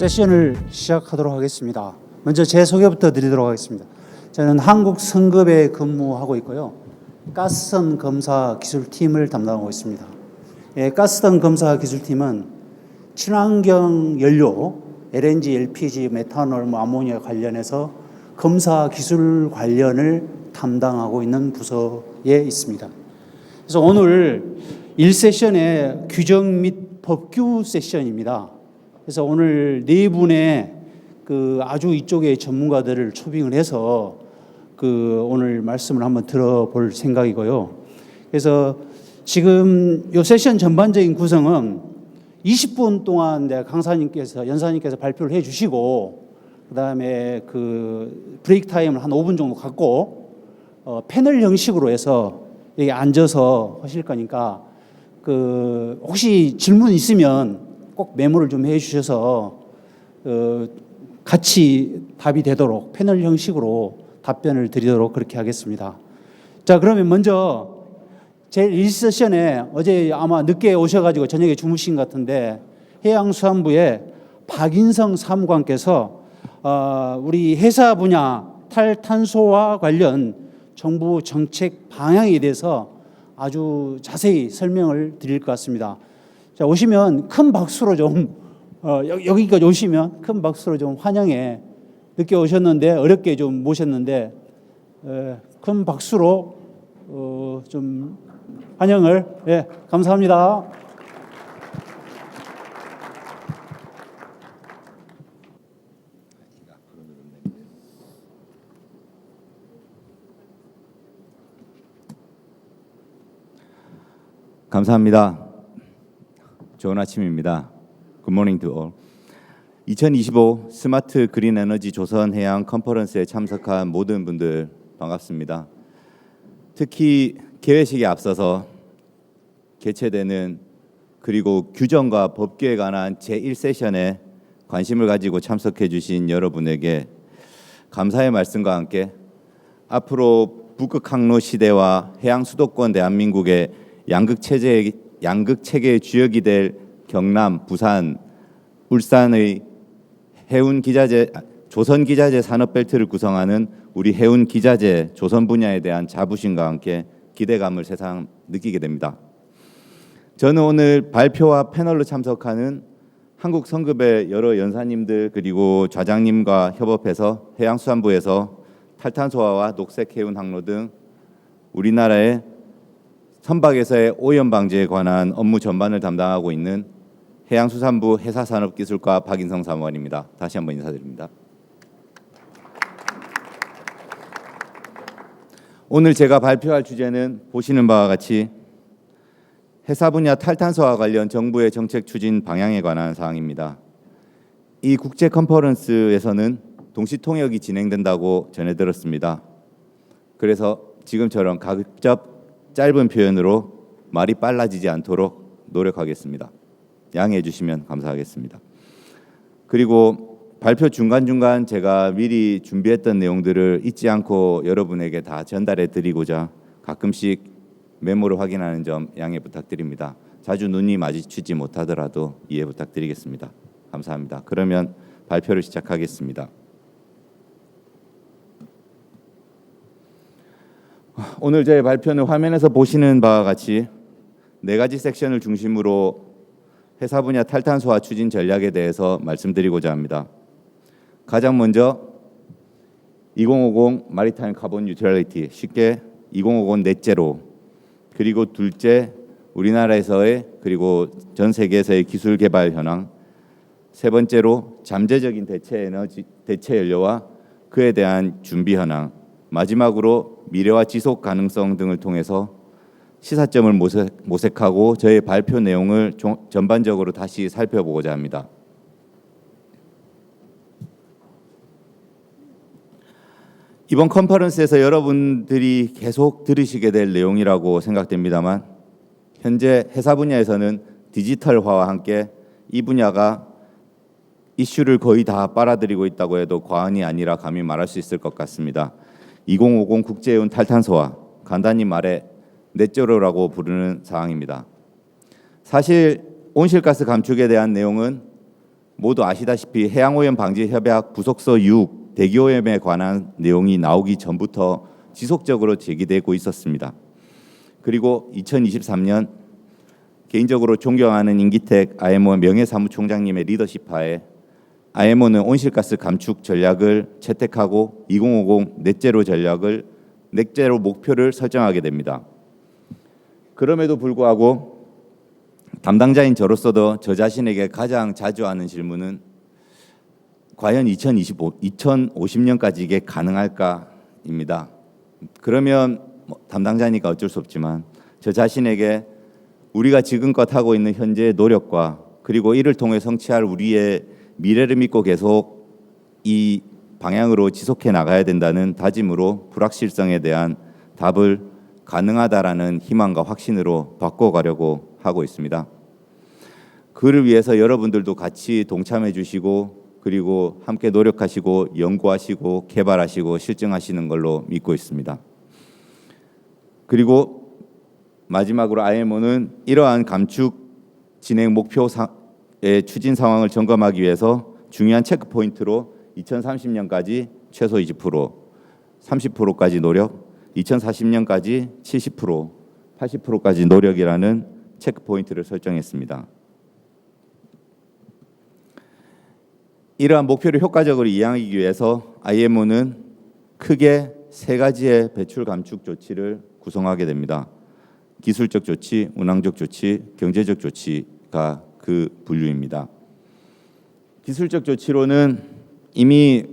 세션을 시작하도록 하겠습니다. 먼저 제 소개부터 드리도록 하겠습니다. 저는 한국성급에 근무하고 있고요. 가스선 검사 기술팀을 담당하고 있습니다. 가스선 검사 기술팀은 친환경 연료, LNG, LPG, 메탄올, 아모니아 관련해서 검사 기술 관련을 담당하고 있는 부서에 있습니다. 그래서 오늘 1세션의 규정 및 법규 세션입니다. 그래서 오늘 네 분의 아주 이쪽의 전문가들을 초빙을 해서 오늘 말씀을 한번 들어볼 생각이고요. 그래서 지금 이 세션 전반적인 구성은 20분 동안 연사님께서 발표를 해주시고, 그 다음에 브레이크 타임을 한 5분 정도 갖고, 패널 형식으로 해서 여기 앉아서 하실 거니까, 혹시 질문 있으면 꼭 메모를 좀 해 주셔서, 같이 답이 되도록 패널 형식으로 답변을 드리도록 그렇게 하겠습니다. 자, 그러면 먼저 제 1세션에 어제 아마 늦게 오셔가지고 저녁에 주무신 것 같은데, 해양수산부의 박인성 사무관께서 우리 해사 분야 탈탄소와 관련 정부 정책 방향에 대해서 아주 자세히 설명을 드릴 것 같습니다. 자, 오시면 큰 박수로 좀 여기까지 오시면 큰 박수로 좀 환영해. 늦게 오셨는데 어렵게 좀 모셨는데 큰 박수로 좀 환영을. 감사합니다. 감사합니다. 좋은 아침입니다. Good morning to all. 2025 스마트 그린 에너지 조선 해양 컨퍼런스에 참석한 모든 분들 반갑습니다. 특히 개회식에 앞서서 개최되는 그리고 규정과 법규에 관한 제1세션에 관심을 가지고 참석해 주신 여러분에게 감사의 말씀과 함께 앞으로 북극 항로 시대와 해양 수도권 대한민국의 양극 체계의 주역이 될 경남, 부산, 울산의 조선 기자재 산업벨트를 구성하는 우리 해운 기자재 조선 분야에 대한 자부심과 함께 기대감을 새삼 느끼게 됩니다. 저는 오늘 발표와 패널로 참석하는 한국 성급의 여러 연사님들 그리고 좌장님과 협업해서 해양수산부에서 탈탄소화와 녹색 해운 항로 등 우리나라의 선박에서의 오염 방지에 관한 업무 전반을 담당하고 있는 해양수산부 해사산업기술과 박인성 사무관입니다. 다시 한번 인사드립니다. 오늘 제가 발표할 주제는 보시는 바와 같이 해사 분야 탈탄소와 관련 정부의 정책 추진 방향에 관한 사항입니다. 이 국제 컨퍼런스에서는 동시 통역이 진행된다고 전해 들었습니다. 그래서 지금처럼 가급적 짧은 표현으로 말이 빨라지지 않도록 노력하겠습니다. 양해해 주시면 감사하겠습니다. 그리고 발표 중간중간 제가 미리 준비했던 내용들을 잊지 않고 여러분에게 다 전달해 드리고자 가끔씩 메모를 확인하는 점 양해 부탁드립니다. 자주 눈이 마주치지 못하더라도 이해 부탁드리겠습니다. 감사합니다. 그러면 발표를 시작하겠습니다. 오늘 제 발표는 화면에서 보시는 바와 같이 4가지 섹션을 중심으로 해사 분야 탈탄소화 추진 전략에 대해서 말씀드리고자 합니다. 가장 먼저 2050 마리타임 카본 뉴트럴리티, 쉽게 2050 넷제로, 그리고 둘째 우리나라에서의 그리고 전 세계에서의 기술 개발 현황, 세 번째로 잠재적인 대체 연료와 그에 대한 준비 현황, 마지막으로 미래와 지속 가능성 등을 통해서 시사점을 모색하고 저의 발표 내용을 전반적으로 다시 살펴보고자 합니다. 이번 컨퍼런스에서 여러분들이 계속 들으시게 될 내용이라고 생각됩니다만, 현재 해사 분야에서는 디지털화와 함께 이 분야가 이슈를 거의 다 빨아들이고 있다고 해도 과언이 아니라 감히 말할 수 있을 것 같습니다. 2050 국제해운 탈탄소화, 간단히 말해 넷제로라고 부르는 사항입니다. 사실 온실가스 감축에 대한 내용은 모두 아시다시피 해양오염 방지 협약 부속서 6 대기오염에 관한 내용이 나오기 전부터 지속적으로 제기되고 있었습니다. 그리고 2023년 개인적으로 존경하는 임기택 IMO 명예사무총장님의 리더십하에 IMO는 온실가스 감축 전략을 채택하고 2050 넷제로 목표를 설정하게 됩니다. 그럼에도 불구하고 담당자인 저로서도 저 자신에게 가장 자주 하는 질문은 과연 2050년까지 이게 가능할까입니다. 그러면 담당자니까 어쩔 수 없지만 저 자신에게 우리가 지금껏 하고 있는 현재의 노력과 그리고 이를 통해 성취할 우리의 미래를 믿고 계속 이 방향으로 지속해 나가야 된다는 다짐으로 불확실성에 대한 답을 가능하다라는 희망과 확신으로 바꿔가려고 하고 있습니다. 그를 위해서 여러분들도 같이 동참해 주시고 그리고 함께 노력하시고 연구하시고 개발하시고 실증하시는 걸로 믿고 있습니다. 그리고 마지막으로 IMO는 이러한 감축 진행 목표의 추진 상황을 점검하기 위해서 중요한 체크 포인트로 2030년까지 최소 20%, 30%까지 노력, 2040년까지 70%, 80%까지 노력이라는 체크 포인트를 설정했습니다. 이러한 목표를 효과적으로 이행하기 위해서 IMO는 크게 세 가지의 배출 감축 조치를 구성하게 됩니다. 기술적 조치, 운항적 조치, 경제적 조치가 그 분류입니다. 기술적 조치로는 이미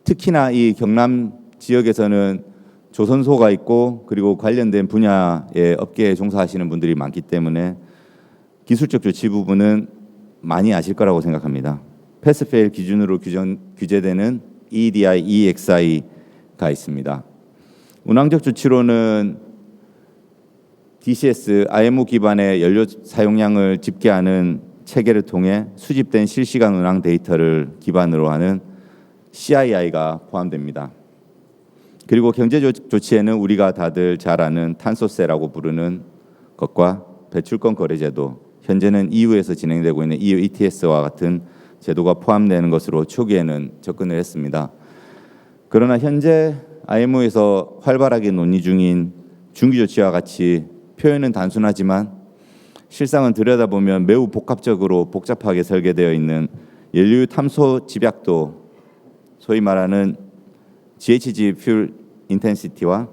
특히나 이 경남 지역에서는 조선소가 있고 그리고 관련된 분야의 업계에 종사하시는 분들이 많기 때문에 기술적 조치 부분은 많이 아실 거라고 생각합니다. 패스페일 기준으로 규제되는 EEDI, EEXI가 있습니다. 운항적 조치로는 DCS, IMO 기반의 연료 사용량을 집계하는 체계를 통해 수집된 실시간 운항 데이터를 기반으로 하는 CII가 포함됩니다. 그리고 경제 조치에는 우리가 다들 잘 아는 탄소세라고 부르는 것과 배출권 거래제도, 현재는 EU에서 진행되고 있는 EU ETS와 같은 제도가 포함되는 것으로 초기에는 접근을 했습니다. 그러나 현재 IMO에서 활발하게 논의 중인 중기 조치와 같이 표현은 단순하지만 실상은 들여다보면 매우 복잡하게 설계되어 있는 연료 탐소 집약도, 소위 말하는 GHG 퓨얼 인텐시티와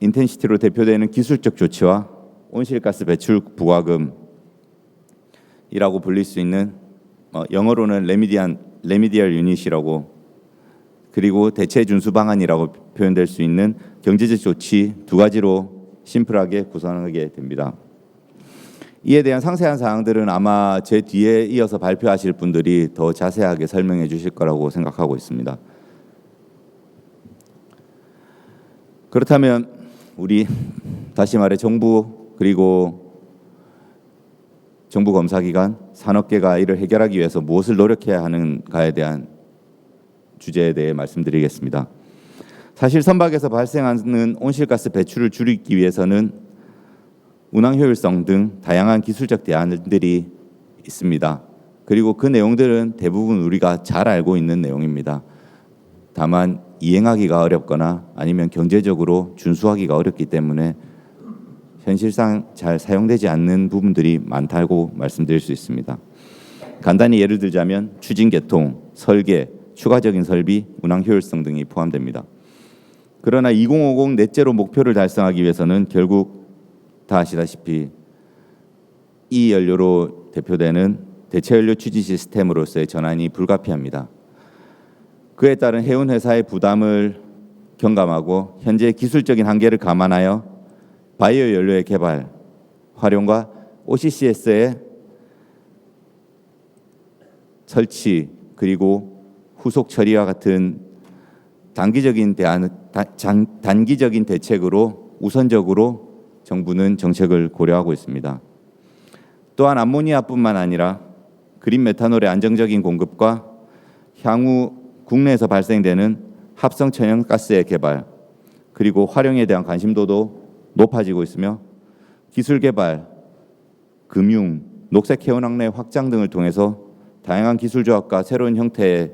인텐시티로 대표되는 기술적 조치와 온실가스 배출 부과금이라고 불릴 수 있는 영어로는 레미디얼 유닛이라고 그리고 대체 준수 방안이라고 표현될 수 있는 경제적 조치 두 가지로 심플하게 구성하게 됩니다. 이에 대한 상세한 사항들은 아마 제 뒤에 이어서 발표하실 분들이 더 자세하게 설명해 주실 거라고 생각하고 있습니다. 그렇다면 우리 다시 말해 정부 그리고 정부 검사기관, 산업계가 이를 해결하기 위해서 무엇을 노력해야 하는가에 대한 주제에 대해 말씀드리겠습니다. 사실 선박에서 발생하는 온실가스 배출을 줄이기 위해서는 운항 효율성 등 다양한 기술적 대안들이 있습니다. 그리고 그 내용들은 대부분 우리가 잘 알고 있는 내용입니다. 다만 이행하기가 어렵거나 아니면 경제적으로 준수하기가 어렵기 때문에 현실상 잘 사용되지 않는 부분들이 많다고 말씀드릴 수 있습니다. 간단히 예를 들자면 추진 개통, 설계, 추가적인 설비, 운항 효율성 등이 포함됩니다. 그러나 2050 넷제로 목표를 달성하기 위해서는 결국 다 아시다시피 이 연료로 대표되는 대체 연료 추진 시스템으로서의 전환이 불가피합니다. 그에 따른 해운 회사의 부담을 경감하고 현재 기술적인 한계를 감안하여 바이오 연료의 개발, 활용과 OCCS의 설치 그리고 후속 처리와 같은 단기적인 대책으로 우선적으로 정부는 정책을 고려하고 있습니다. 또한 암모니아뿐만 아니라 그린 메탄올의 안정적인 공급과 향후 국내에서 발생되는 합성 천연가스의 개발 그리고 활용에 대한 관심도도 높아지고 있으며 기술 개발, 금융, 녹색 해운항내 확장 등을 통해서 다양한 기술 조합과 새로운 형태의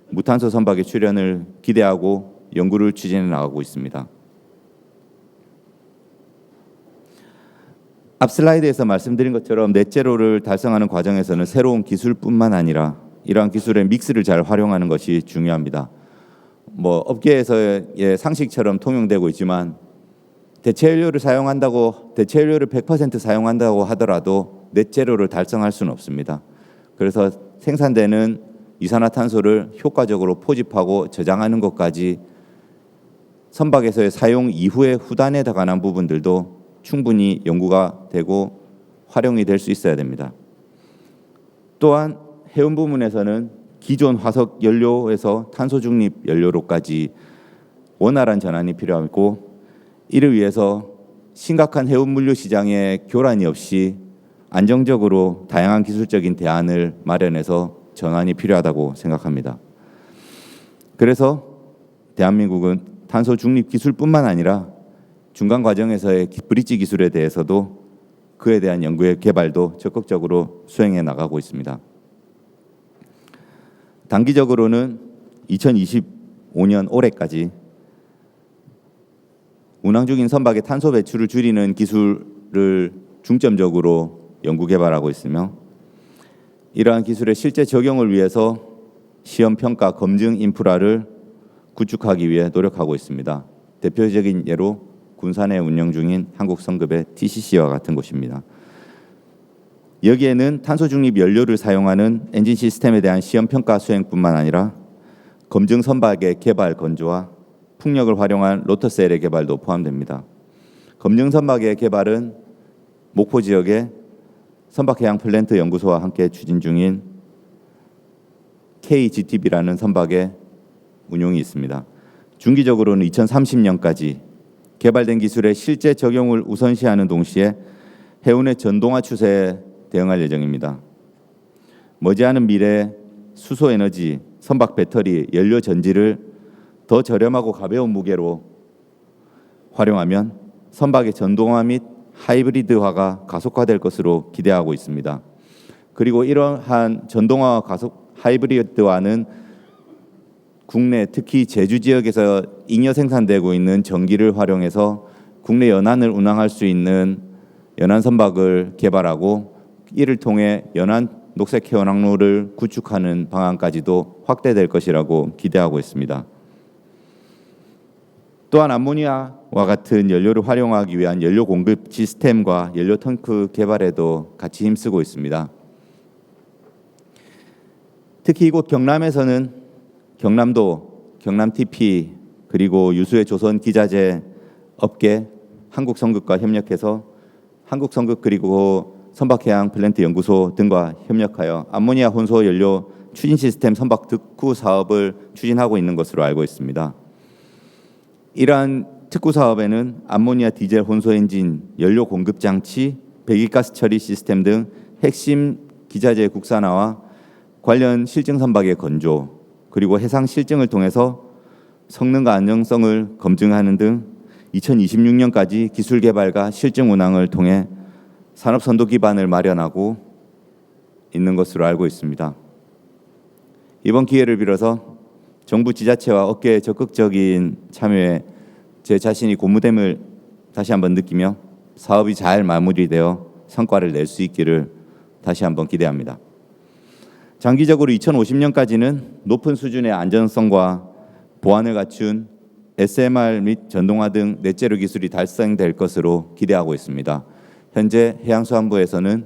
무탄소 선박의 출현을 기대하고 연구를 추진해 나가고 있습니다. 앞 슬라이드에서 말씀드린 것처럼 넷제로를 달성하는 과정에서는 새로운 기술뿐만 아니라 이러한 기술의 믹스를 잘 활용하는 것이 중요합니다. 업계에서의 상식처럼 통용되고 있지만 대체연료를 100% 사용한다고 하더라도 넷제로를 달성할 수는 없습니다. 그래서 생산되는 이산화탄소를 효과적으로 포집하고 저장하는 것까지 선박에서의 사용 이후의 후단에 관한 부분들도 충분히 연구가 되고 활용이 될 수 있어야 됩니다. 또한 해운 부문에서는 기존 화석 연료에서 탄소 중립 연료로까지 원활한 전환이 필요하고 이를 위해서 심각한 해운 물류 시장의 교란이 없이 안정적으로 다양한 기술적인 대안을 마련해서 전환이 필요하다고 생각합니다. 그래서 대한민국은 탄소 중립 기술뿐만 아니라 중간 과정에서의 브릿지 기술에 대해서도 그에 대한 연구의 개발도 적극적으로 수행해 나가고 있습니다. 단기적으로는 2025년 올해까지 운항 중인 선박의 탄소 배출을 줄이는 기술을 중점적으로 연구 개발하고 있으며 이러한 기술의 실제 적용을 위해서 시험 평가 검증 인프라를 구축하기 위해 노력하고 있습니다. 대표적인 예로 군산에 운영 중인 한국성급의 TCC와 같은 곳입니다. 여기에는 탄소 중립 연료를 사용하는 엔진 시스템에 대한 시험 평가 수행뿐만 아니라 검증 선박의 개발 건조와 풍력을 활용한 로터셀의 개발도 포함됩니다. 검증 선박의 개발은 목포 지역의 선박해양 플랜트 연구소와 함께 추진 중인 KGTB라는 선박의 운용이 있습니다. 중기적으로는 2030년까지 개발된 기술의 실제 적용을 우선시하는 동시에 해운의 전동화 추세에 대응할 예정입니다. 머지않은 미래 수소 에너지, 선박 배터리, 연료 전지를 더 저렴하고 가벼운 무게로 활용하면 선박의 전동화 및 하이브리드화가 가속화될 것으로 기대하고 있습니다. 그리고 이러한 전동화와 하이브리드화는 국내 특히 제주 지역에서 잉여 생산되고 있는 전기를 활용해서 국내 연안을 운항할 수 있는 연안 선박을 개발하고 이를 통해 연안 녹색 해운항로를 구축하는 방안까지도 확대될 것이라고 기대하고 있습니다. 또한 암모니아와 같은 연료를 활용하기 위한 연료 공급 시스템과 연료 탱크 개발에도 같이 힘쓰고 있습니다. 특히 이곳 경남에서는 경남도, 경남TP 그리고 유수의 조선 기자재 업계 한국성급과 협력해서 한국성급 그리고 선박해양 플랜트 연구소 등과 협력하여 암모니아 혼소 연료 추진 시스템 선박 특구 사업을 추진하고 있는 것으로 알고 있습니다. 이러한 특구 사업에는 암모니아 디젤 혼소 엔진, 연료 공급 장치, 배기가스 처리 시스템 등 핵심 기자재 국산화와 관련 실증 선박의 건조 그리고 해상 실증을 통해서 성능과 안정성을 검증하는 등 2026년까지 기술 개발과 실증 운항을 통해 산업 선도 기반을 마련하고 있는 것으로 알고 있습니다. 이번 기회를 빌어서 정부 지자체와 업계의 적극적인 참여에 제 자신이 고무됨을 다시 한번 느끼며 사업이 잘 마무리되어 성과를 낼 수 있기를 다시 한번 기대합니다. 장기적으로 2050년까지는 높은 수준의 안전성과 보안을 갖춘 SMR 및 전동화 등 넷제로 기술이 달성될 것으로 기대하고 있습니다. 현재 해양수산부에서는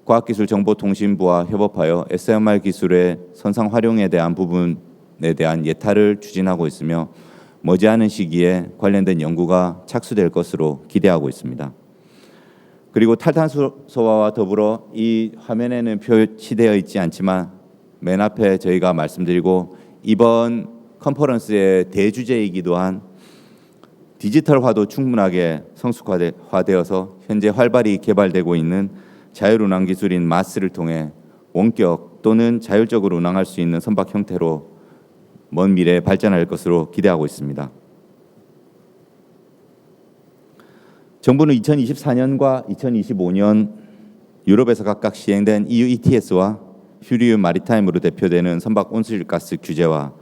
과학기술정보통신부와 협업하여 SMR 기술의 선상 활용에 대한 부분에 대한 예타를 추진하고 있으며 머지않은 시기에 관련된 연구가 착수될 것으로 기대하고 있습니다. 그리고 탈탄소화와 더불어 이 화면에는 표시되어 있지 않지만 맨 앞에 저희가 말씀드리고 이번 컨퍼런스의 대주제이기도 한 디지털화도 충분하게 성숙화되어서 현재 활발히 개발되고 있는 자율운항 기술인 마스를 통해 원격 또는 자율적으로 운항할 수 있는 선박 형태로 먼 미래에 발전할 것으로 기대하고 있습니다. 정부는 2024년과 2025년 유럽에서 각각 시행된 EU ETS와 휴리움 마리타임으로 대표되는 선박 온실가스 규제와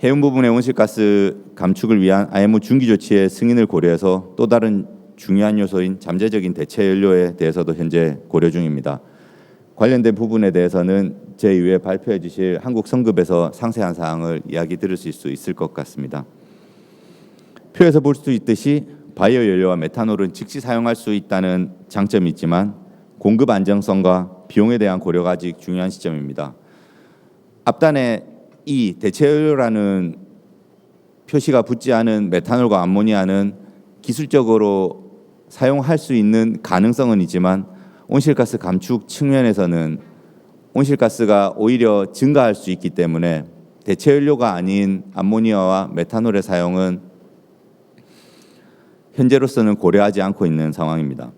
해운 부분의 온실가스 감축을 위한 IMO 중기 조치의 승인을 고려해서 또 다른 중요한 요소인 잠재적인 대체 연료에 대해서도 현재 고려 중입니다. 관련된 부분에 대해서는 제2회 발표해 주실 한국 성급에서 상세한 사항을 이야기 들으실 수 있을 것 같습니다. 표에서 볼 수 있듯이 바이오 연료와 메탄올은 즉시 사용할 수 있다는 장점이 있지만 공급 안정성과 비용에 대한 고려가 아직 중요한 시점입니다. 앞단에 이 대체 연료라는 표시가 붙지 않은 메탄올과 암모니아는 기술적으로 사용할 수 있는 가능성은 있지만 온실가스 감축 측면에서는 온실가스가 오히려 증가할 수 있기 때문에 대체 연료가 아닌 암모니아와 메탄올의 사용은 현재로서는 고려하지 않고 있는 상황입니다.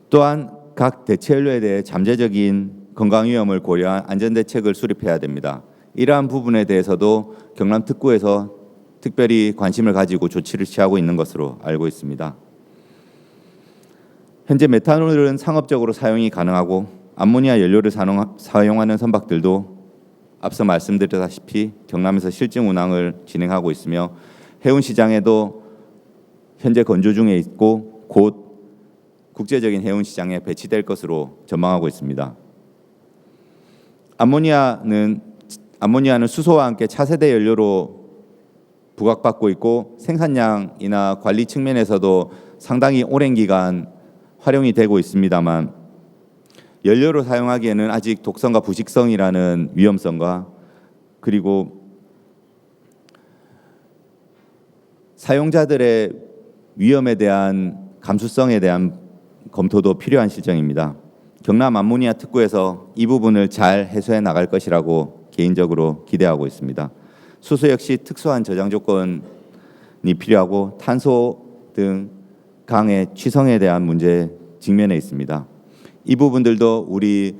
또한 각 대체 연료에 대해 잠재적인 건강 위험을 고려한 안전대책을 수립해야 됩니다. 이러한 부분에 대해서도 경남특구에서 특별히 관심을 가지고 조치를 취하고 있는 것으로 알고 있습니다. 현재 메탄올은 상업적으로 사용이 가능하고 암모니아 연료를 사용하는 선박들도 앞서 말씀드렸다시피 경남에서 실증 운항을 진행하고 있으며 해운 시장에도 현재 건조 중에 있고 곧 국제적인 해운 시장에 배치될 것으로 전망하고 있습니다. 암모니아는 수소와 함께 차세대 연료로 부각받고 있고 생산량이나 관리 측면에서도 상당히 오랜 기간 활용이 되고 있습니다만 연료로 사용하기에는 아직 독성과 부식성이라는 위험성과 그리고 사용자들의 위험에 대한 감수성에 대한 검토도 필요한 실정입니다. 경남 암모니아 특구에서 이 부분을 잘 해소해 나갈 것이라고 개인적으로 기대하고 있습니다. 수소 역시 특수한 저장 조건이 필요하고 탄소 등 강의 취성에 대한 문제 직면해 있습니다. 이 부분들도 우리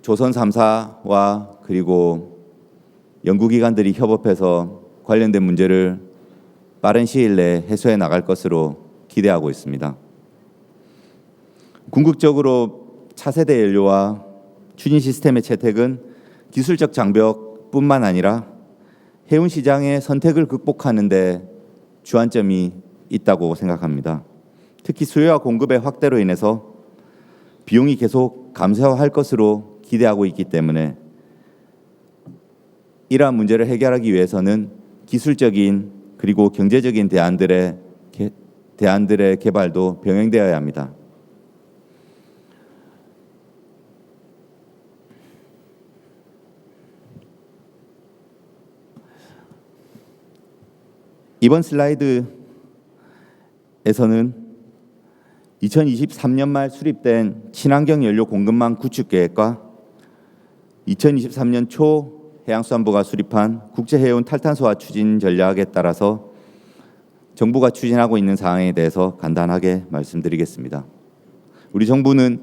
조선 3사와 그리고 연구기관들이 협업해서 관련된 문제를 빠른 시일 내에 해소해 나갈 것으로 기대하고 있습니다. 궁극적으로 차세대 연료와 추진 시스템의 채택은 기술적 장벽뿐만 아니라 해운 시장의 선택을 극복하는 데 주안점이 있다고 생각합니다. 특히 수요와 공급의 확대로 인해서 비용이 계속 감소할 것으로 기대하고 있기 때문에 이러한 문제를 해결하기 위해서는 기술적인 그리고 경제적인 대안들의 개발도 병행되어야 합니다. 이번 슬라이드에서는 2023년 말 수립된 친환경 연료 공급망 구축 계획과 2023년 초 해양수산부가 수립한 국제해운 탈탄소화 추진 전략에 따라서 정부가 추진하고 있는 사항에 대해서 간단하게 말씀드리겠습니다. 우리 정부는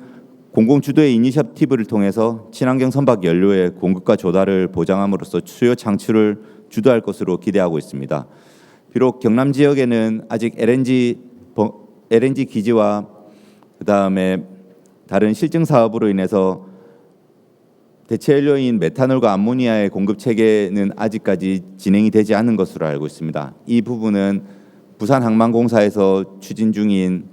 공공주도의 이니셔티브를 통해서 친환경 선박 연료의 공급과 조달을 보장함으로써 수요 창출을 주도할 것으로 기대하고 있습니다. 비록 경남 지역에는 아직 LNG 기지와 그다음에 다른 실증 사업으로 인해서 대체 연료인 메탄올과 암모니아의 공급 체계는 아직까지 진행이 되지 않은 것으로 알고 있습니다. 이 부분은 부산항만공사에서 추진 중인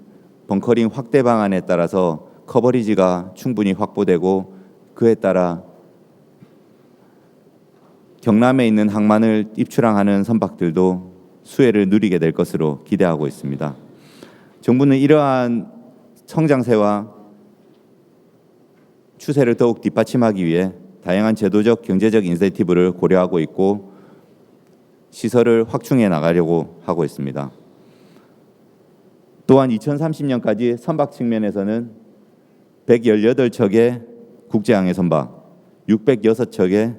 벙커링 확대 방안에 따라서 커버리지가 충분히 확보되고 그에 따라 경남에 있는 항만을 입출항하는 선박들도 수혜를 누리게 될 것으로 기대하고 있습니다. 정부는 이러한 성장세와 추세를 더욱 뒷받침하기 위해 다양한 제도적 경제적 인센티브를 고려하고 있고 시설을 확충해 나가려고 하고 있습니다. 또한 2030년까지 선박 측면에서는 118척의 국제항해 선박, 606척의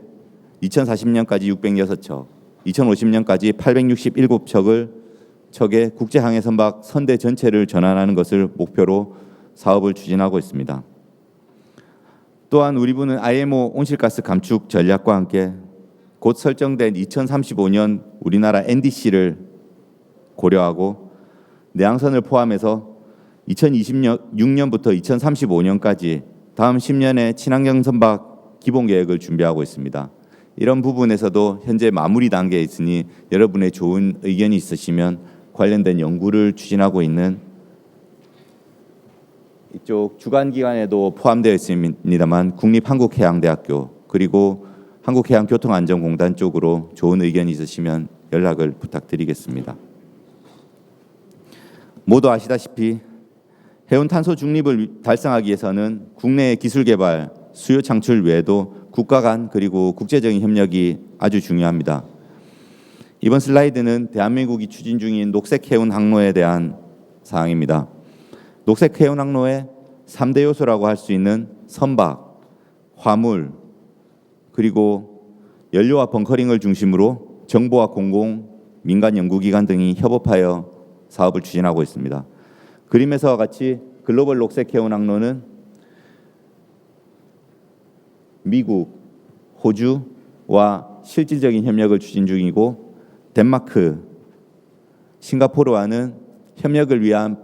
2040년까지 606척, 2050년까지 867척의 국제항해 선박 선대 전체를 전환하는 것을 목표로 사업을 추진하고 있습니다. 또한 우리 부는 IMO 온실가스 감축 전략과 함께 곧 설정된 2035년 우리나라 NDC를 고려하고 내항선을 포함해서 2026년부터 2035년까지 다음 10년의 친환경 선박 기본 계획을 준비하고 있습니다. 이런 부분에서도 현재 마무리 단계에 있으니 여러분의 좋은 의견이 있으시면 관련된 연구를 추진하고 있는 이쪽 주관기관에도 포함되어 있습니다만 국립한국해양대학교 그리고 한국해양교통안전공단 쪽으로 좋은 의견이 있으시면 연락을 부탁드리겠습니다. 모두 아시다시피 해운 탄소 중립을 달성하기 위해서는 국내의 기술 개발, 수요 창출 외에도 국가 간 그리고 국제적인 협력이 아주 중요합니다. 이번 슬라이드는 대한민국이 추진 중인 녹색 해운 항로에 대한 사항입니다. 녹색 해운 항로의 3대 요소라고 할 수 있는 선박, 화물, 그리고 연료와 벙커링을 중심으로 정부와 공공, 민간 연구기관 등이 협업하여 사업을 추진하고 있습니다. 그림에서와 같이 글로벌 녹색 해운 항로는 미국, 호주와 실질적인 협력을 추진 중이고 덴마크, 싱가포르와는 협력을 위한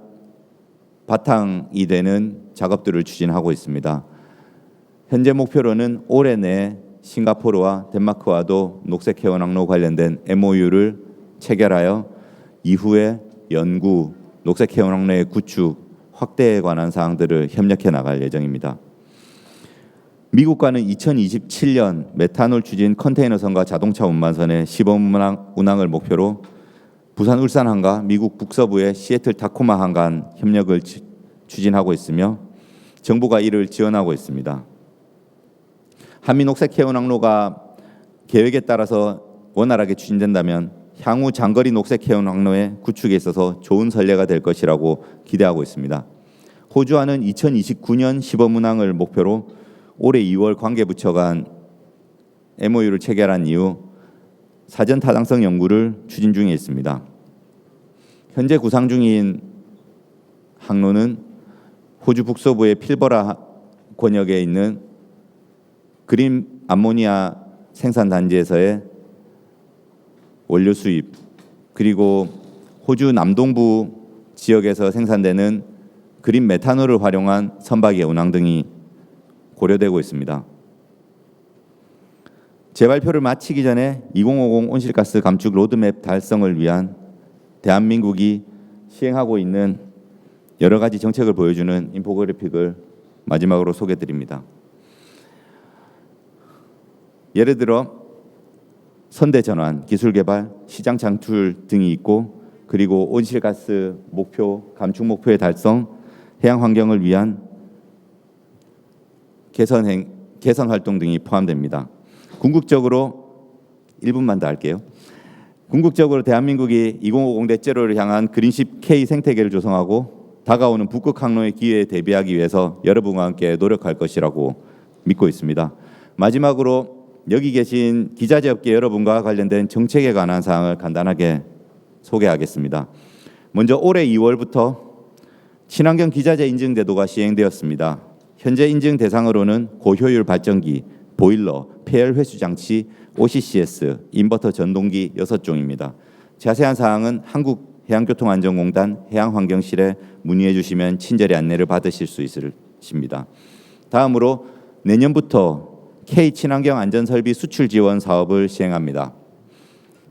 바탕이 되는 작업들을 추진하고 있습니다. 현재 목표로는 올해 내 싱가포르와 덴마크와도 녹색 해운 항로 관련된 MOU를 체결하여 이후에 연구, 녹색 해운 항로의 구축, 확대에 관한 사항들을 협력해 나갈 예정입니다. 미국과는 2027년 메탄올 추진 컨테이너선과 자동차 운반선의 시범 운항을 목표로 부산 울산항과 미국 북서부의 시애틀 타코마 항 간 협력을 추진하고 있으며 정부가 이를 지원하고 있습니다. 한미 녹색 해운 항로가 계획에 따라서 원활하게 추진된다면 향후 장거리 녹색 해운 항로의 구축에 있어서 좋은 선례가 될 것이라고 기대하고 있습니다. 호주와는 2029년 시범 운항을 목표로 올해 2월 관계부처 간 MOU를 체결한 이후 사전 타당성 연구를 추진 중에 있습니다. 현재 구상 중인 항로는 호주 북서부의 필버라 권역에 있는 그린 암모니아 생산 단지에서의 원료 수입, 그리고 호주 남동부 지역에서 생산되는 그린 메탄올을 활용한 선박의 운항 등이 고려되고 있습니다. 재발표를 마치기 전에 2050 온실가스 감축 로드맵 달성을 위한 대한민국이 시행하고 있는 여러 가지 정책을 보여주는 인포그래픽을 마지막으로 소개드립니다. 예를 들어 선대 전환, 기술 개발, 시장 창출 등이 있고 그리고 온실가스 목표, 감축 목표의 달성, 해양 환경을 위한 개선 활동 등이 포함됩니다. 궁극적으로 1분만 더 할게요. 궁극적으로 대한민국이 2050 넷제로를 향한 그린십 K 생태계를 조성하고 다가오는 북극 항로의 기회에 대비하기 위해서 여러분과 함께 노력할 것이라고 믿고 있습니다. 마지막으로 여기 계신 기자재업계 여러분과 관련된 정책에 관한 사항을 간단하게 소개하겠습니다. 먼저 올해 2월부터 친환경 기자재 인증 제도가 시행되었습니다. 현재 인증 대상으로는 고효율 발전기, 보일러, 폐열 회수 장치, OCCS, 인버터 전동기 6종입니다. 자세한 사항은 한국해양교통안전공단 해양환경실에 문의해 주시면 친절히 안내를 받으실 수 있으십니다. 다음으로 내년부터 K 친환경 안전설비 수출 지원 사업을 시행합니다.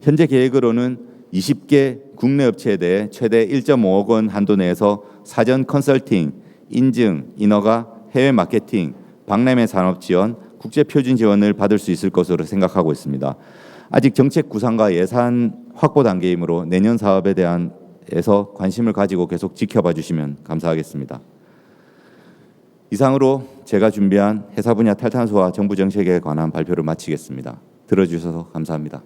현재 계획으로는 20개 국내 업체에 대해 최대 1.5억 원 한도 내에서 사전 컨설팅, 인증, 인허가, 해외 마케팅, 박람회 산업 지원, 국제 표준 지원을 받을 수 있을 것으로 생각하고 있습니다. 아직 정책 구상과 예산 확보 단계이므로 내년 사업에 대해서 관심을 가지고 계속 지켜봐 주시면 감사하겠습니다. 이상으로 제가 준비한 해사 분야 탈탄소와 정부 정책에 관한 발표를 마치겠습니다. 들어주셔서 감사합니다.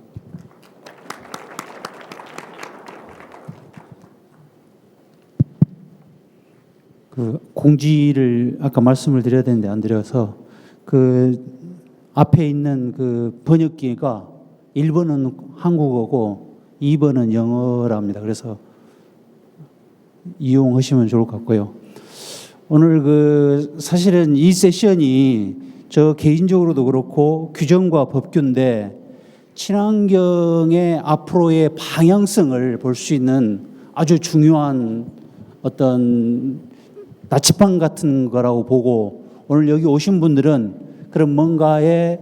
그 공지를 아까 말씀을 드려야 되는데 안 드려서 그 앞에 있는 그 번역기가 1번은 한국어고 2번은 영어랍니다. 그래서 이용하시면 좋을 것 같고요. 오늘 그 사실은 이 세션이 저 개인적으로도 그렇고 규정과 법규인데 친환경의 앞으로의 방향성을 볼 수 있는 아주 중요한 어떤 나치판 같은 거라고 보고 오늘 여기 오신 분들은 그런 뭔가의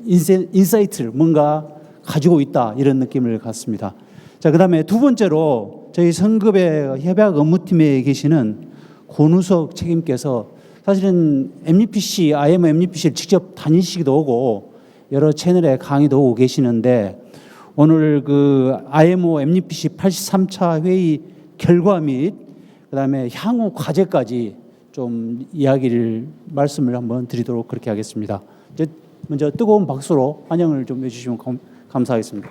인사이트를 뭔가 가지고 있다 이런 느낌을 갖습니다. 자, 그다음에 두 번째로 저희 성급의 협약 업무팀에 계시는 권우석 책임께서 사실은 MUPC, IMO MUPC를 직접 다니시기도 하고 여러 채널에 강의도 오고 계시는데 오늘 그 IMO MUPC 83차 회의 결과 및 그다음에 향후 과제까지 좀 말씀을 한번 드리도록 그렇게 하겠습니다. 이제 먼저 뜨거운 박수로 환영을 좀 해주시면 감사하겠습니다.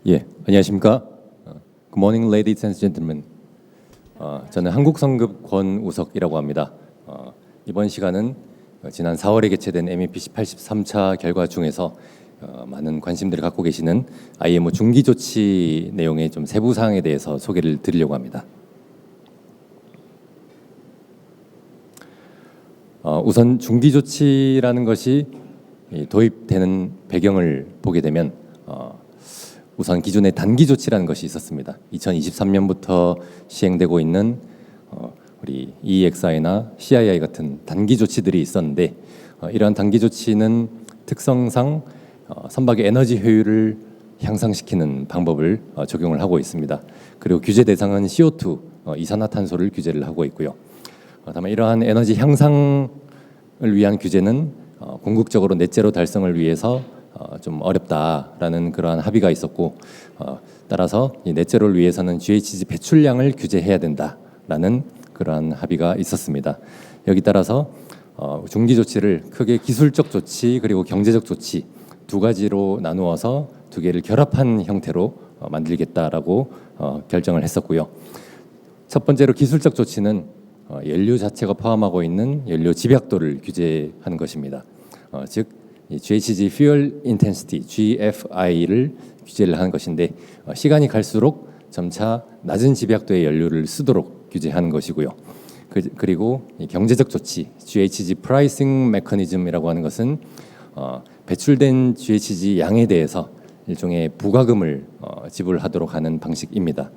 예, 안녕하십니까? Good morning, ladies and gentlemen. 저는 한국성급 권우석이라고 합니다. 이번 시간은 지난 4월에 개최된 MEPC 83차 결과 중에서 많은 관심들을 갖고 계시는 IMO 중기 조치 내용의 좀 세부 사항에 대해서 소개를 드리려고 합니다. 우선 중기 조치라는 것이 도입되는 배경을 보게 되면 우선 기존에 단기 조치라는 것이 있었습니다. 2023년부터 시행되고 있는 우리 EEXI나 CII 같은 단기 조치들이 있었는데 이러한 단기 조치는 특성상 선박의 에너지 효율을 향상시키는 방법을 적용을 하고 있습니다. 그리고 규제 대상은 CO2, 이산화탄소를 규제를 하고 있고요. 다만 이러한 에너지 향상을 위한 규제는 궁극적으로 넷제로 달성을 위해서 좀 어렵다라는 그러한 합의가 있었고 따라서 이 넷제로를 위해서는 GHG 배출량을 규제해야 된다라는 그러한 합의가 있었습니다. 여기 따라서 중기 조치를 크게 기술적 조치 그리고 경제적 조치 두 가지로 나누어서 두 개를 결합한 형태로 만들겠다라고 결정을 했었고요. 첫 번째로 기술적 조치는 연료 자체가 포함하고 있는 연료 집약도를 규제하는 것입니다. 즉 GHG Fuel Intensity (GFI를) 규제를 하는 것인데 시간이 갈수록 점차 낮은 집약도의 연료를 쓰도록 규제하는 것이고요. 그리고 경제적 조치 GHG Pricing Mechanism이라고 하는 것은 배출된 GHG 양에 대해서 일종의 부과금을 지불하도록 하는 방식입니다.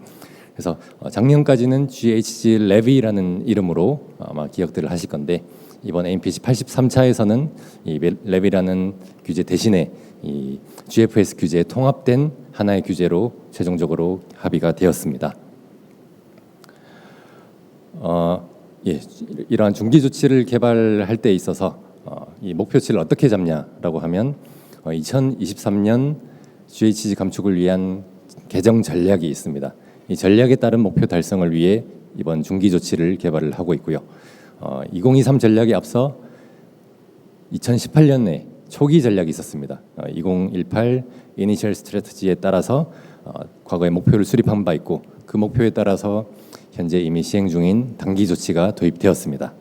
그래서 작년까지는 GHG 레비라는 이름으로 아마 기억들을 하실 건데 이번 MEPC 83차에서는 이 레비라는 규제 대신에 이 GFS 규제에 통합된 하나의 규제로 최종적으로 합의가 되었습니다. 이러한 중기 조치를 개발할 때 있어서 이 목표치를 어떻게 잡냐라고 하면 2023년 GHG 감축을 위한 개정 전략이 있습니다. 이 전략에 따른 목표 달성을 위해 이번 중기 조치를 개발을 하고 있고요. 2023 전략에 앞서 2018년에 초기 전략이 있었습니다. 2018 이니셜 스트래티지에 따라서 과거의 목표를 수립한 바 있고 그 목표에 따라서 현재 이미 시행 중인 단기 조치가 도입되었습니다.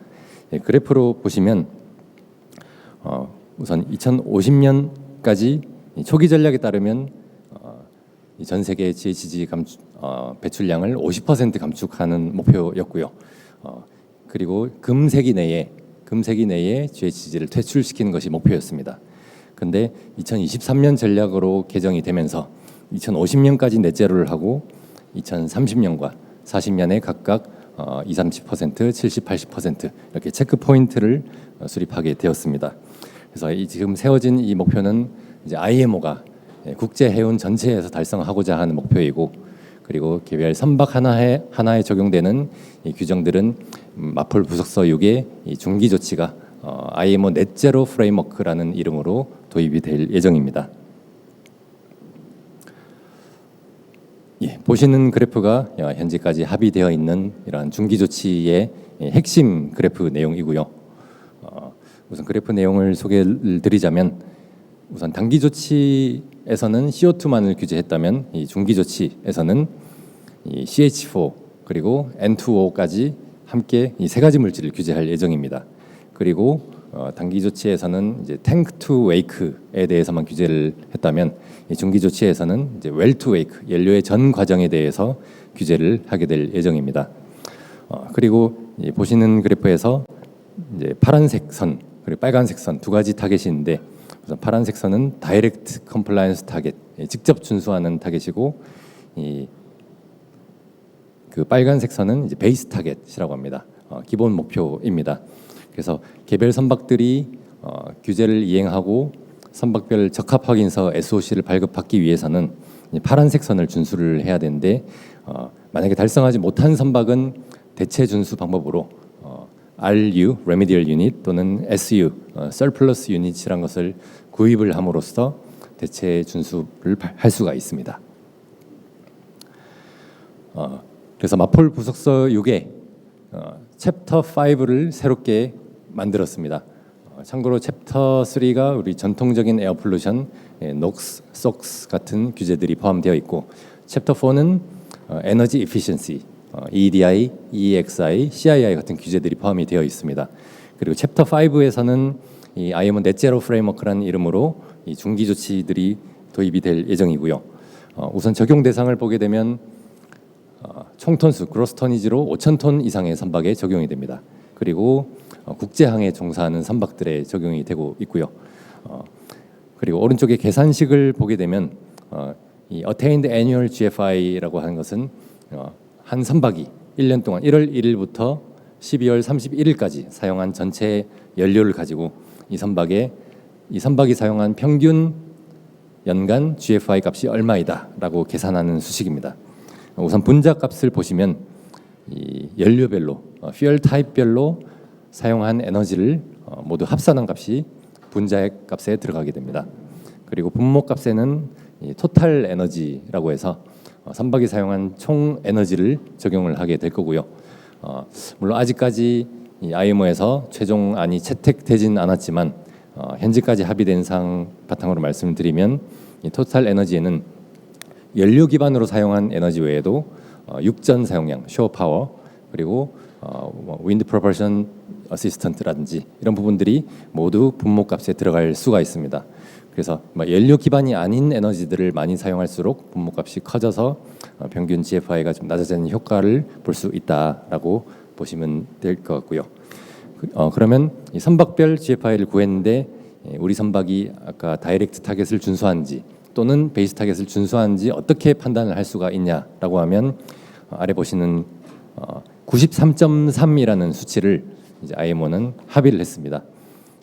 그래프로 보시면 우선 2050년까지 초기 전략에 따르면 전 세계 GHG 배출량을 50% 감축하는 목표였고요. 그리고 금세기 내에 GHG를 퇴출시키는 것이 목표였습니다. 근데 2023년 전략으로 개정이 되면서 2050년까지 넷제로를 하고 2030년과 40년에 각각 20, 30%, 70, 80% 이렇게 체크 포인트를 수립하게 되었습니다. 그래서 지금 세워진 이 목표는 이제 IMO가 국제 해운 전체에서 달성하고자 하는 목표이고, 그리고 개별 선박 하나에 적용되는 이 규정들은 마폴 부속서 6의 이 중기 조치가 IMO 넷제로 프레임워크라는 이름으로 도입이 될 예정입니다. 보시는 그래프가 현재까지 합의되어 있는 이러한 중기 조치의 핵심 그래프 내용이고요. 우선 그래프 내용을 소개를 드리자면, 우선 단기 조치에서는 CO2만을 규제했다면 이 중기 조치에서는 이 CH4 그리고 N2O까지 함께 이 세 가지 물질을 규제할 예정입니다. 그리고 단기 조치에서는 이제 tank to wake에 대해서만 규제를 했다면, 이 중기 조치에서는 이제 well to wake 연료의 전 과정에 대해서 규제를 하게 될 예정입니다. 그리고 보시는 그래프에서 이제 파란색 선 그리고 빨간색 선 두 가지 타겟이 있는데, 우선 파란색 선은 다이렉트 컴플라이언스 타겟, 직접 준수하는 타겟이고, 그 빨간색 선은 이제 베이스 타겟이라고 합니다. 기본 목표입니다. 그래서 개별 선박들이 규제를 이행하고 선박별 적합 확인서 SOC를 발급받기 위해서는 파란색 선을 준수를 해야 되는데 만약에 달성하지 못한 선박은 대체 준수 방법으로 RU (Remedial Unit) 또는 SU (Surplus Unit이란 것을 구입을 함으로써 대체 준수를 할 수가 있습니다. 그래서 마폴 부속서 6에 챕터 5를 새롭게 만들었습니다. 참고로 챕터 3가 우리 전통적인 에어 폴루션, 녹스, 속스 같은 규제들이 포함되어 있고 챕터 4는 에너지 이피션시, EEDI, EEXI, CII 같은 규제들이 포함이 되어 있습니다. 그리고 챕터 5에서는 이 IMO 넷제로 프레임워크라는 이름으로 이 중기 조치들이 도입이 될 예정이고요. 우선 적용 대상을 보게 되면 총 톤수 그로스 터니지로 5,000톤 이상의 선박에 적용이 됩니다. 그리고 국제항에 종사하는 선박들에 적용이 되고 있고요. 그리고 오른쪽에 계산식을 보게 되면 이 Attained Annual GFI라고 하는 것은 한 선박이 1년 동안 1월 1일부터 12월 31일까지 사용한 전체 연료를 가지고 이 선박이 사용한 평균 연간 GFI 값이 얼마이다라고 계산하는 수식입니다. 우선 분자 값을 보시면 이 연료별로, fuel 타입별로 사용한 에너지를 모두 합산한 값이 분자의 값에 들어가게 됩니다. 그리고 분모 값에는 이 토탈 에너지라고 해서 선박이 사용한 총 에너지를 적용을 하게 될 거고요. 물론 아직까지 이 IMO에서 최종안이 채택되진 않았지만 현재까지 합의된 사항 바탕으로 말씀을 드리면 이 토탈 에너지에는 연료 기반으로 사용한 에너지 외에도 육전 사용량, 쇼 파워, 그리고 윈드 프로펄션 어시스턴트라든지 이런 부분들이 모두 분모값에 들어갈 수가 있습니다. 그래서 연료 기반이 아닌 에너지들을 많이 사용할수록 분모값이 커져서 평균 GFI가 좀 낮아지는 효과를 볼 수 있다라고 보시면 될 것 같고요. 그러면 이 선박별 GFI를 구했는데 우리 선박이 아까 다이렉트 타겟을 준수한지 또는 베이스 타겟을 준수한지 어떻게 판단을 할 수가 있냐라고 하면 아래 보시는 93.3이라는 수치를 이제 IMO는 합의를 했습니다.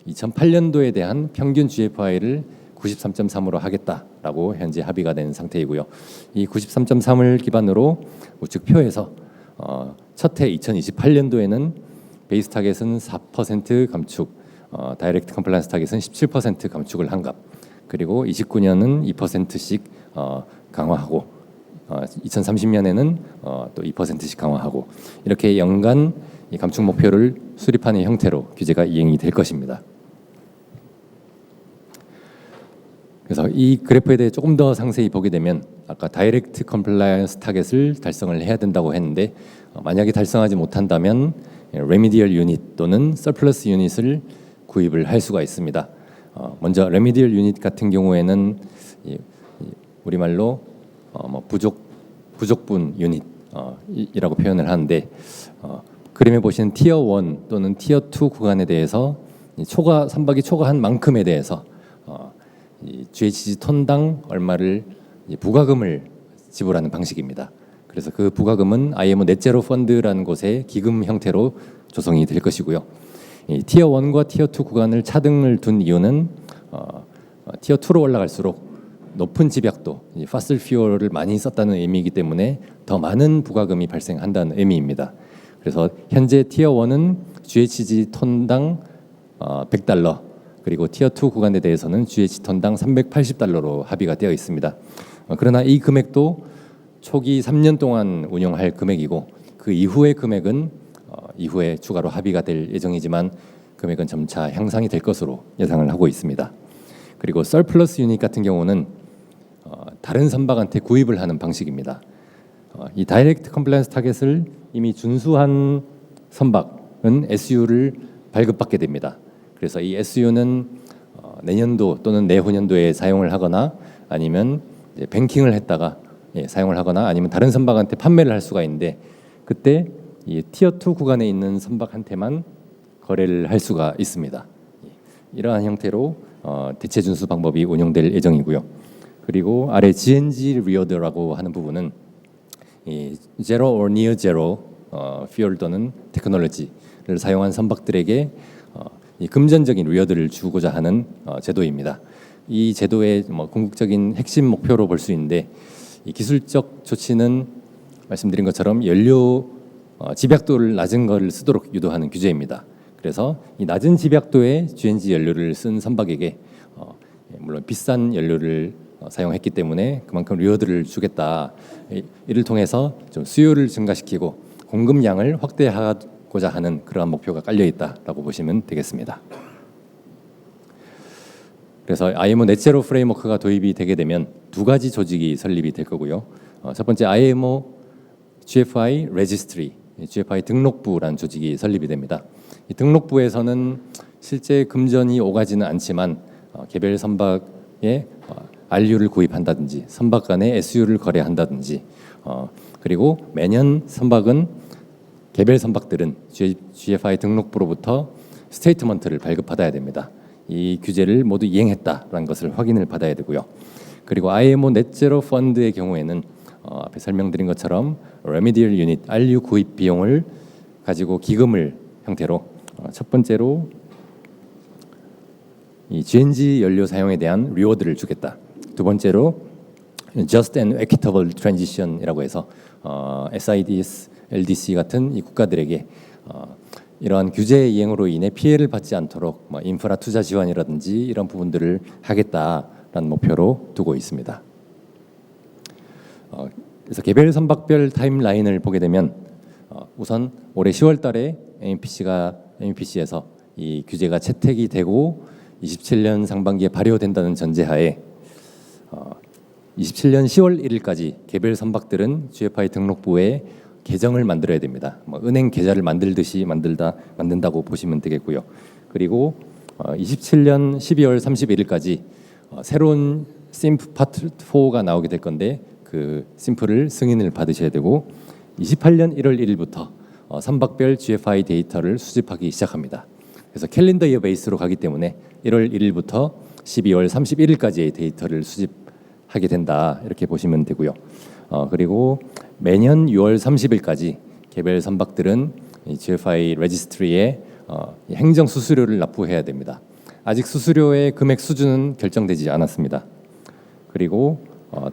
2008년도에 대한 평균 GFI를 93.3으로 하겠다라고 현재 합의가 된 상태이고요. 이 93.3을 기반으로 우측 표에서 첫해 2028년도에는 베이스 타겟은 4% 감축, 다이렉트 컴플라이언스 타겟은 17% 감축을 한 값, 그리고 29년은 2%씩 강화하고 2030년에는 또 2%씩 강화하고 이렇게 연간 이 감축 목표를 수립하는 형태로 규제가 이행이 될 것입니다. 그래서 이 그래프에 대해 조금 더 상세히 보게 되면 아까 다이렉트 컴플라이언스 타겟을 달성을 해야 된다고 했는데 만약에 달성하지 못한다면 레미디얼 유닛 또는 서플러스 유닛을 구입을 할 수가 있습니다. 먼저 레미디얼 유닛 같은 경우에는 우리말로 부족분 유닛이라고 표현을 하는데 그림에 보시는 티어 1 또는 티어 2 구간에 대해서 선박이 초과한 만큼에 대해서 GHG 톤당 얼마를 부과금을 지불하는 방식입니다. 그래서 그 부과금은 IMO 넷제로 펀드라는 곳의 기금 형태로 조성이 될 것이고요. 티어 1과 티어 2 구간을 차등을 둔 이유는 티어 2로 올라갈수록 높은 집약도, 파슬 퓨얼을 많이 썼다는 의미이기 때문에 더 많은 부과금이 발생한다는 의미입니다. 그래서 현재 티어 1은 GHG 톤당 $100, 그리고 티어 2 구간에 대해서는 GHG 톤당 $380로 합의가 되어 있습니다. 그러나 이 금액도 초기 3년 동안 운영할 금액이고 그 이후의 금액은 이후에 추가로 합의가 될 예정이지만 금액은 점차 향상이 될 것으로 예상을 하고 있습니다. 그리고 서플러스 유닛 같은 경우는 다른 선박한테 구입을 하는 방식입니다. 이 다이렉트 컴플라이언스 타겟을 이미 준수한 선박은 SU를 발급받게 됩니다. 그래서 이 SU는 내년도 또는 내후년도에 사용을 하거나 아니면 이제 뱅킹을 했다가 사용을 하거나 아니면 다른 선박한테 판매를 할 수가 있는데 그때 이 티어 2 구간에 있는 선박한테만 거래를 할 수가 있습니다. 이러한 형태로 대체 준수 방법이 운영될 예정이고요. 그리고 아래 GNG 리어드라고 하는 부분은 이 Zero or Near Zero fuel 또는 테크놀로지를 사용한 선박들에게 이 금전적인 리어드를 주고자 하는 제도입니다. 이 제도의 궁극적인 핵심 목표로 볼 수 있는데, 이 기술적 조치는 말씀드린 것처럼 연료 집약도를 낮은 것을 쓰도록 유도하는 규제입니다. 그래서 이 낮은 집약도의 GNG 연료를 쓴 선박에게 물론 비싼 연료를 사용했기 때문에 그만큼 리워드를 주겠다. 이를 통해서 좀 수요를 증가시키고 공급량을 확대하고자 하는 그러한 목표가 깔려 있다라고 보시면 되겠습니다. 그래서 IMO 넷제로 프레임워크가 도입이 되게 되면 두 가지 조직이 설립이 될 거고요. 첫 번째 IMO GFI 레지스트리, GFI 등록부라는 조직이 설립이 됩니다. 이 등록부에서는 실제 금전이 오가지는 않지만 개별 선박에 RU를 구입한다든지 선박 간에 SU를 거래한다든지 그리고 매년 선박은 개별 선박들은 GFI 등록부로부터 스테이트먼트를 발급받아야 됩니다. 이 규제를 모두 이행했다라는 것을 확인을 받아야 되고요. 그리고 IMO 넷제로 펀드의 경우에는 앞에 설명드린 것처럼 레미디얼 유닛 RU 구입 비용을 가지고 기금을 형태로 첫 번째로 이 GNG 연료 사용에 대한 리워드를 주겠다. 두 번째로 Just and Equitable Transition이라고 해서 SIDS, LDC 같은 이 국가들에게 이러한 규제 이행으로 인해 피해를 받지 않도록 인프라 투자 지원이라든지 이런 부분들을 하겠다라는 목표로 두고 있습니다. 그래서 개별 선박별 타임라인을 보게 되면 우선 올해 10월달에 MEPC에서 이 규제가 채택이 되고 27년 상반기에 발효된다는 전제하에 27년 10월 1일까지 개별 선박들은 GFI 등록부에 계정을 만들어야 됩니다. 은행 계좌를 만들듯이 만든다고 보시면 되겠고요. 그리고 27년 12월 31일까지 새로운 심프 파트 4가 나오게 될 건데 그 심프를 승인을 받으셔야 되고 28년 1월 1일부터 선박별 GFI 데이터를 수집하기 시작합니다. 그래서 캘린더 이어 베이스로 가기 때문에 1월 1일부터 12월 31일까지의 데이터를 수집하게 된다 이렇게 보시면 되고요. 그리고 매년 6월 30일까지 개별 선박들은 이 GFI 레지스트리에 행정 수수료를 납부해야 됩니다. 아직 수수료의 금액 수준은 결정되지 않았습니다. 그리고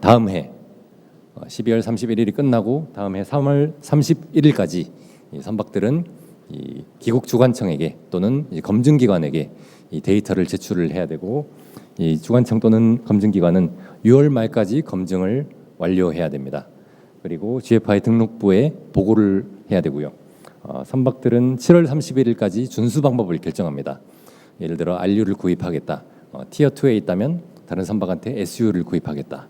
다음 해 12월 31일이 끝나고 다음 해 3월 31일까지 이 선박들은 이 기국주관청에게 또는 이 검증기관에게 이 데이터를 제출을 해야 되고 이 주관청 또는 검증기관은 6월 말까지 검증을 완료해야 됩니다. 그리고 GFI 등록부에 보고를 해야 되고요. 선박들은 7월 31일까지 준수 방법을 결정합니다. 예를 들어 RU를 구입하겠다. 티어 2에 있다면 다른 선박한테 SU를 구입하겠다.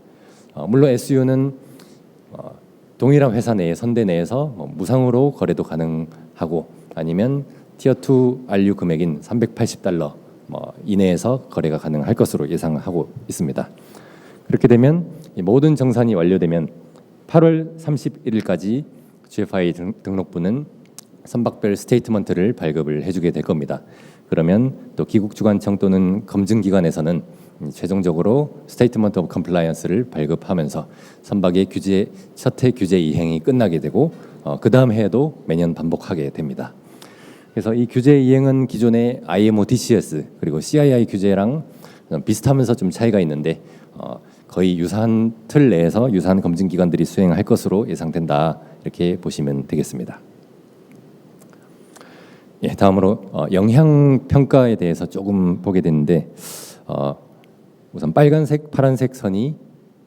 물론 SU는 동일한 회사 내에 선대 내에서 무상으로 거래도 가능하고 아니면 티어 2 RU 금액인 $380 이내에서 거래가 가능할 것으로 예상하고 있습니다. 그렇게 되면 이 모든 정산이 완료되면 8월 31일까지 GFI 등록부는 선박별 스테이트먼트를 발급을 해주게 될 겁니다. 그러면 또 기국주관청 또는 검증기관에서는 최종적으로 스테이트먼트 오브 컴플라이언스를 발급하면서 선박의 첫 해 규제 이행이 끝나게 되고 그 다음 해에도 매년 반복하게 됩니다. 그래서 이 규제 이행은 기존의 IMO DCS 그리고 CII 규제랑 비슷하면서 좀 차이가 있는데 거의 유사한 틀 내에서 유사한 검증기관들이 수행할 것으로 예상된다 이렇게 보시면 되겠습니다. 예, 다음으로 영향 평가에 대해서 조금 보게 되는데 우선 빨간색, 파란색 선이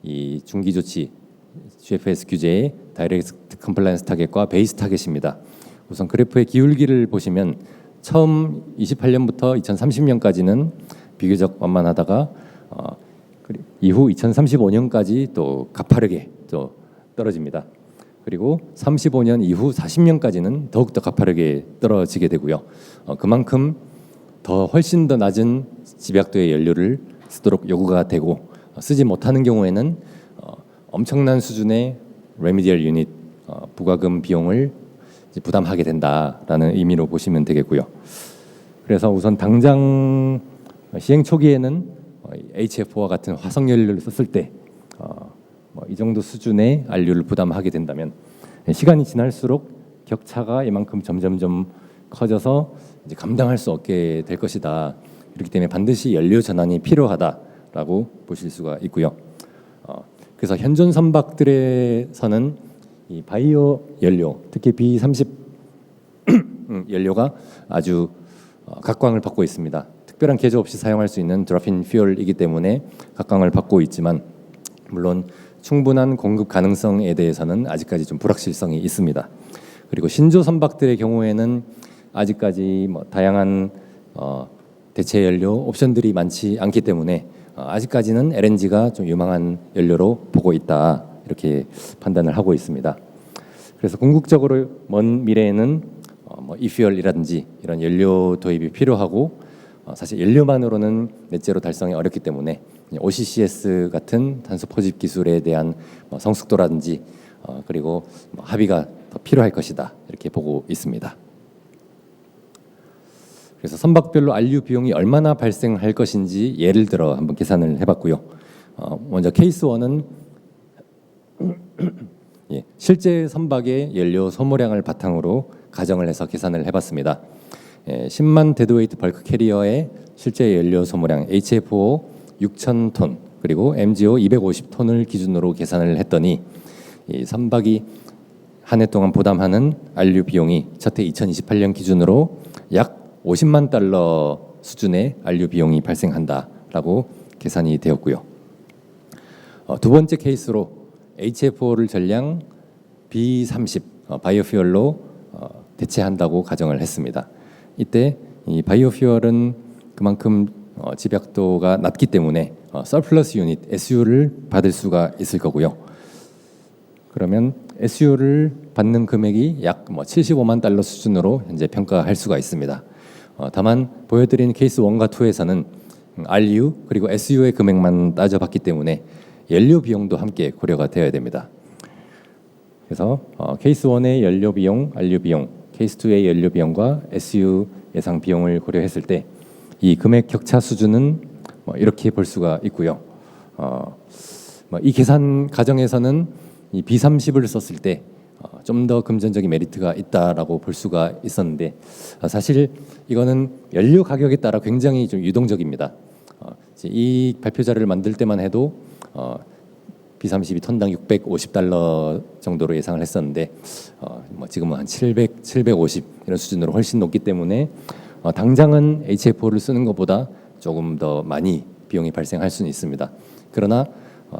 이 중기 조치 GFS 규제의 다이렉트 컴플라이언스 타겟과 베이스 타겟입니다. 우선 그래프의 기울기를 보시면 처음 28년부터 2030년까지는 비교적 완만하다가 이후 2035년까지 또 가파르게 또 떨어집니다. 그리고 35년 이후 40년까지는 더욱더 가파르게 떨어지게 되고요. 그만큼 훨씬 더 낮은 집약도의 연료를 쓰도록 요구가 되고 쓰지 못하는 경우에는 엄청난 수준의 레미디얼 유닛 부과금 비용을 부담하게 된다라는 의미로 보시면 되겠고요. 그래서 우선 당장 시행 초기에는 HFO와 같은 화석 연료를 썼을 때 이 정도 수준의 안류를 부담하게 된다면 시간이 지날수록 격차가 이만큼 점점점 커져서 이제 감당할 수 없게 될 것이다. 그렇기 때문에 반드시 연료 전환이 필요하다라고 보실 수가 있고요. 그래서 현존 선박들에서는 이 바이오 연료, 특히 B30 연료가 아주 각광을 받고 있습니다. 특별한 계조 없이 사용할 수 있는 드랍인 퓨얼이기 때문에 각광을 받고 있지만 물론 충분한 공급 가능성에 대해서는 아직까지 좀 불확실성이 있습니다. 그리고 신조 선박들의 경우에는 아직까지 다양한 대체 연료 옵션들이 많지 않기 때문에 아직까지는 LNG가 좀 유망한 연료로 보고 있다, 이렇게 판단을 하고 있습니다. 그래서 궁극적으로 먼 미래에는 이퓨얼이라든지 이런 연료 도입이 필요하고 사실 연료만으로는 넷제로 달성이 어렵기 때문에 OCCS 같은 탄소 포집 기술에 대한 성숙도라든지 그리고 합의가 더 필요할 것이다, 이렇게 보고 있습니다. 그래서 선박별로 안류 비용이 얼마나 발생할 것인지 예를 들어 한번 계산을 해봤고요. 먼저 케이스 1은 실제 선박의 연료 소모량을 바탕으로 가정을 해서 계산을 해봤습니다. 10만 데드웨이트 벌크 캐리어의 실제 연료 소모량 HFO 6,000톤 그리고 MGO 250톤을 기준으로 계산을 했더니 이 선박이 한 해 동안 부담하는 안류 비용이 첫해 2028년 기준으로 약 50만 달러 수준의 안류 비용이 발생한다라고 계산이 되었고요. 두 번째 케이스로 HFO를 전량 B30 바이오퓨얼로 대체한다고 가정을 했습니다. 이때 이 바이오퓨얼은 그만큼 집약도가 낮기 때문에 서플러스 유닛 SU를 받을 수가 있을 거고요. 그러면 SU를 받는 금액이 약 75만 달러 수준으로 현재 평가할 수가 있습니다. 다만 보여드린 케이스 1과 2에서는 RU 그리고 SU의 금액만 따져봤기 때문에 연료 비용도 함께 고려가 되어야 됩니다. 그래서 케이스 1의 연료 비용, RU 비용, 케이스 2의 연료 비용과 SU 예상 비용을 고려했을 때 이 금액 격차 수준은 이렇게 볼 수가 있고요. 이 계산 과정에서는 이 B30을 썼을 때 좀 더 금전적인 메리트가 있다라고 볼 수가 있었는데 사실 이거는 연료 가격에 따라 굉장히 좀 유동적입니다. 이 발표 자료를 만들 때만 해도 B32 톤당 650달러 정도로 예상을 했었는데 지금은 한 700, 750 이런 수준으로 훨씬 높기 때문에 당장은 HFO를 쓰는 것보다 조금 더 많이 비용이 발생할 수는 있습니다. 그러나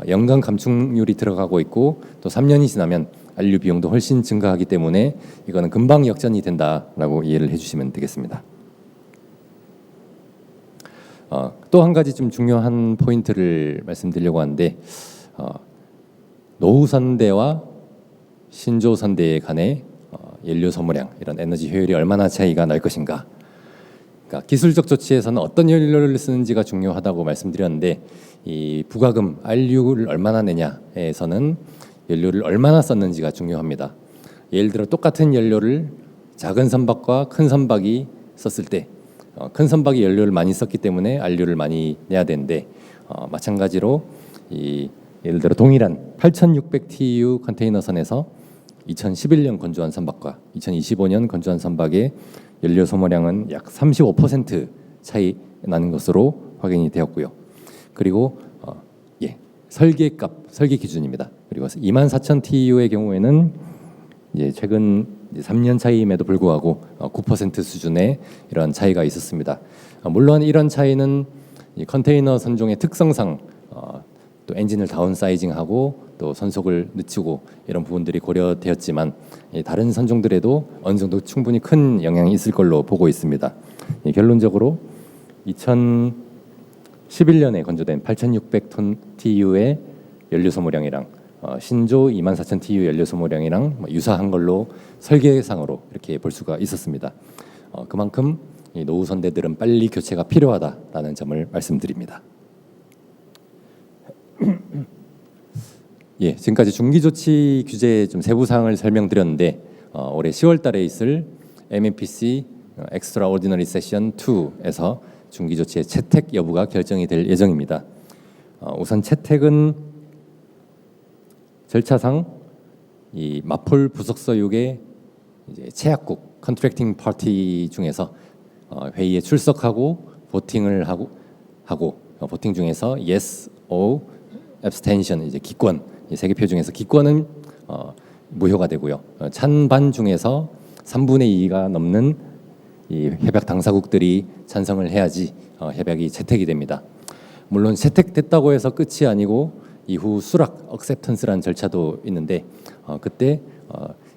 연간 감축률이 들어가고 있고 또 3년이 지나면 안류 비용도 훨씬 증가하기 때문에 이거는 금방 역전이 된다라고 이해를 해주시면 되겠습니다. 또 한 가지 좀 중요한 포인트를 말씀드리려고 하는데 노후선대와 신조선대 간의 연료 소모량 이런 에너지 효율이 얼마나 차이가 날 것인가. 그러니까 기술적 조치에서는 어떤 연료를 쓰는지가 중요하다고 말씀드렸는데 이 부가금 RU를 얼마나 내냐에서는 연료를 얼마나 썼는지가 중요합니다. 예를 들어 똑같은 연료를 작은 선박과 큰 선박이 썼을 때 큰 선박이 연료를 많이 썼기 때문에 RU를 많이 내야 되는데 마찬가지로 예를 들어 동일한 8,600 TEU 컨테이너선에서 2011년 건조한 선박과 2025년 건조한 선박의 연료 소모량은 약 35% 차이 나는 것으로 확인이 되었고요. 그리고 설계 기준입니다. 그리고 24,000 TEU의 경우에는 최근 3년 차이임에도 불구하고 9% 수준의 이런 차이가 있었습니다. 물론 이런 차이는 이 컨테이너 선종의 특성상 또 엔진을 다운 사이징하고 또 선속을 늦추고 이런 부분들이 고려되었지만 다른 선종들에도 어느 정도 충분히 큰 영향이 있을 걸로 보고 있습니다. 결론적으로 2011년에 건조된 8,600톤 TU의 연료 소모량이랑 신조 24,000 TU 연료 소모량이랑 유사한 걸로 설계상으로 이렇게 볼 수가 있었습니다. 그만큼 이 노후 선대들은 빨리 교체가 필요하다라는 점을 말씀드립니다. 지금까지 중기 조치 규제 좀 세부 사항을 설명드렸는데 올해 10월달에 있을 MEPC Extraordinary Session 2에서 중기 조치의 채택 여부가 결정이 될 예정입니다. 우선 채택은 절차상 이 마폴 부속서육의 이제 채약국 컨트랙팅 파티 중에서 회의에 출석하고 보팅을 하고 보팅 중에서 yes, or abstention 이제 기권 이 세 개 표 중에서 기권은 무효가 되고요. 찬반 중에서 3분의 2가 넘는 이 협약 당사국들이 찬성을 해야지 협약이 채택이 됩니다. 물론 채택됐다고 해서 끝이 아니고 이후 수락 acceptance라는 절차도 있는데 그때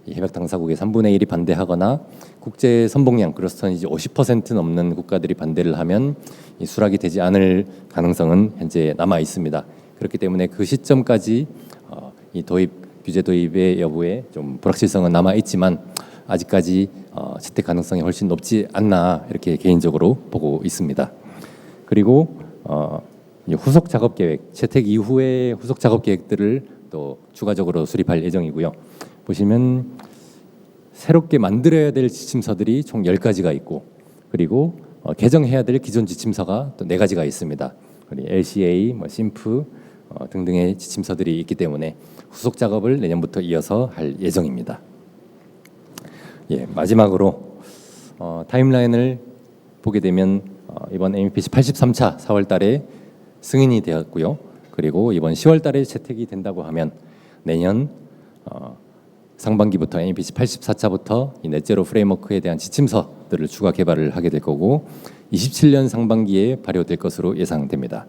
이 협약 당사국의 3분의 1이 반대하거나 국제 선봉량 그로스턴이지 50% 넘는 국가들이 반대를 하면 이 수락이 되지 않을 가능성은 현재 남아 있습니다. 그렇기 때문에 그 시점까지 이 규제 도입의 여부에 좀 불확실성은 남아 있지만 아직까지 채택 가능성이 훨씬 높지 않나 이렇게 개인적으로 보고 있습니다. 그리고 이제 후속 작업 계획, 채택 이후의 후속 작업 계획들을 또 추가적으로 수립할 예정이고요. 보시면 새롭게 만들어야 될 지침서들이 총 10가지가 있고 그리고 개정해야 될 기존 지침서가 또 4가지가 있습니다. 그리고 LCA, 심프 등등의 지침서들이 있기 때문에 후속 작업을 내년부터 이어서 할 예정입니다. 예, 마지막으로 타임라인을 보게 되면 이번 MEPC 83차 4월 달에 승인이 되었고요. 그리고 이번 10월 달에 채택이 된다고 하면 내년 상반기부터 MEPC 84차부터 이 넷제로 프레임워크에 대한 지침서들을 추가 개발을 하게 될 거고 27년 상반기에 발효될 것으로 예상됩니다.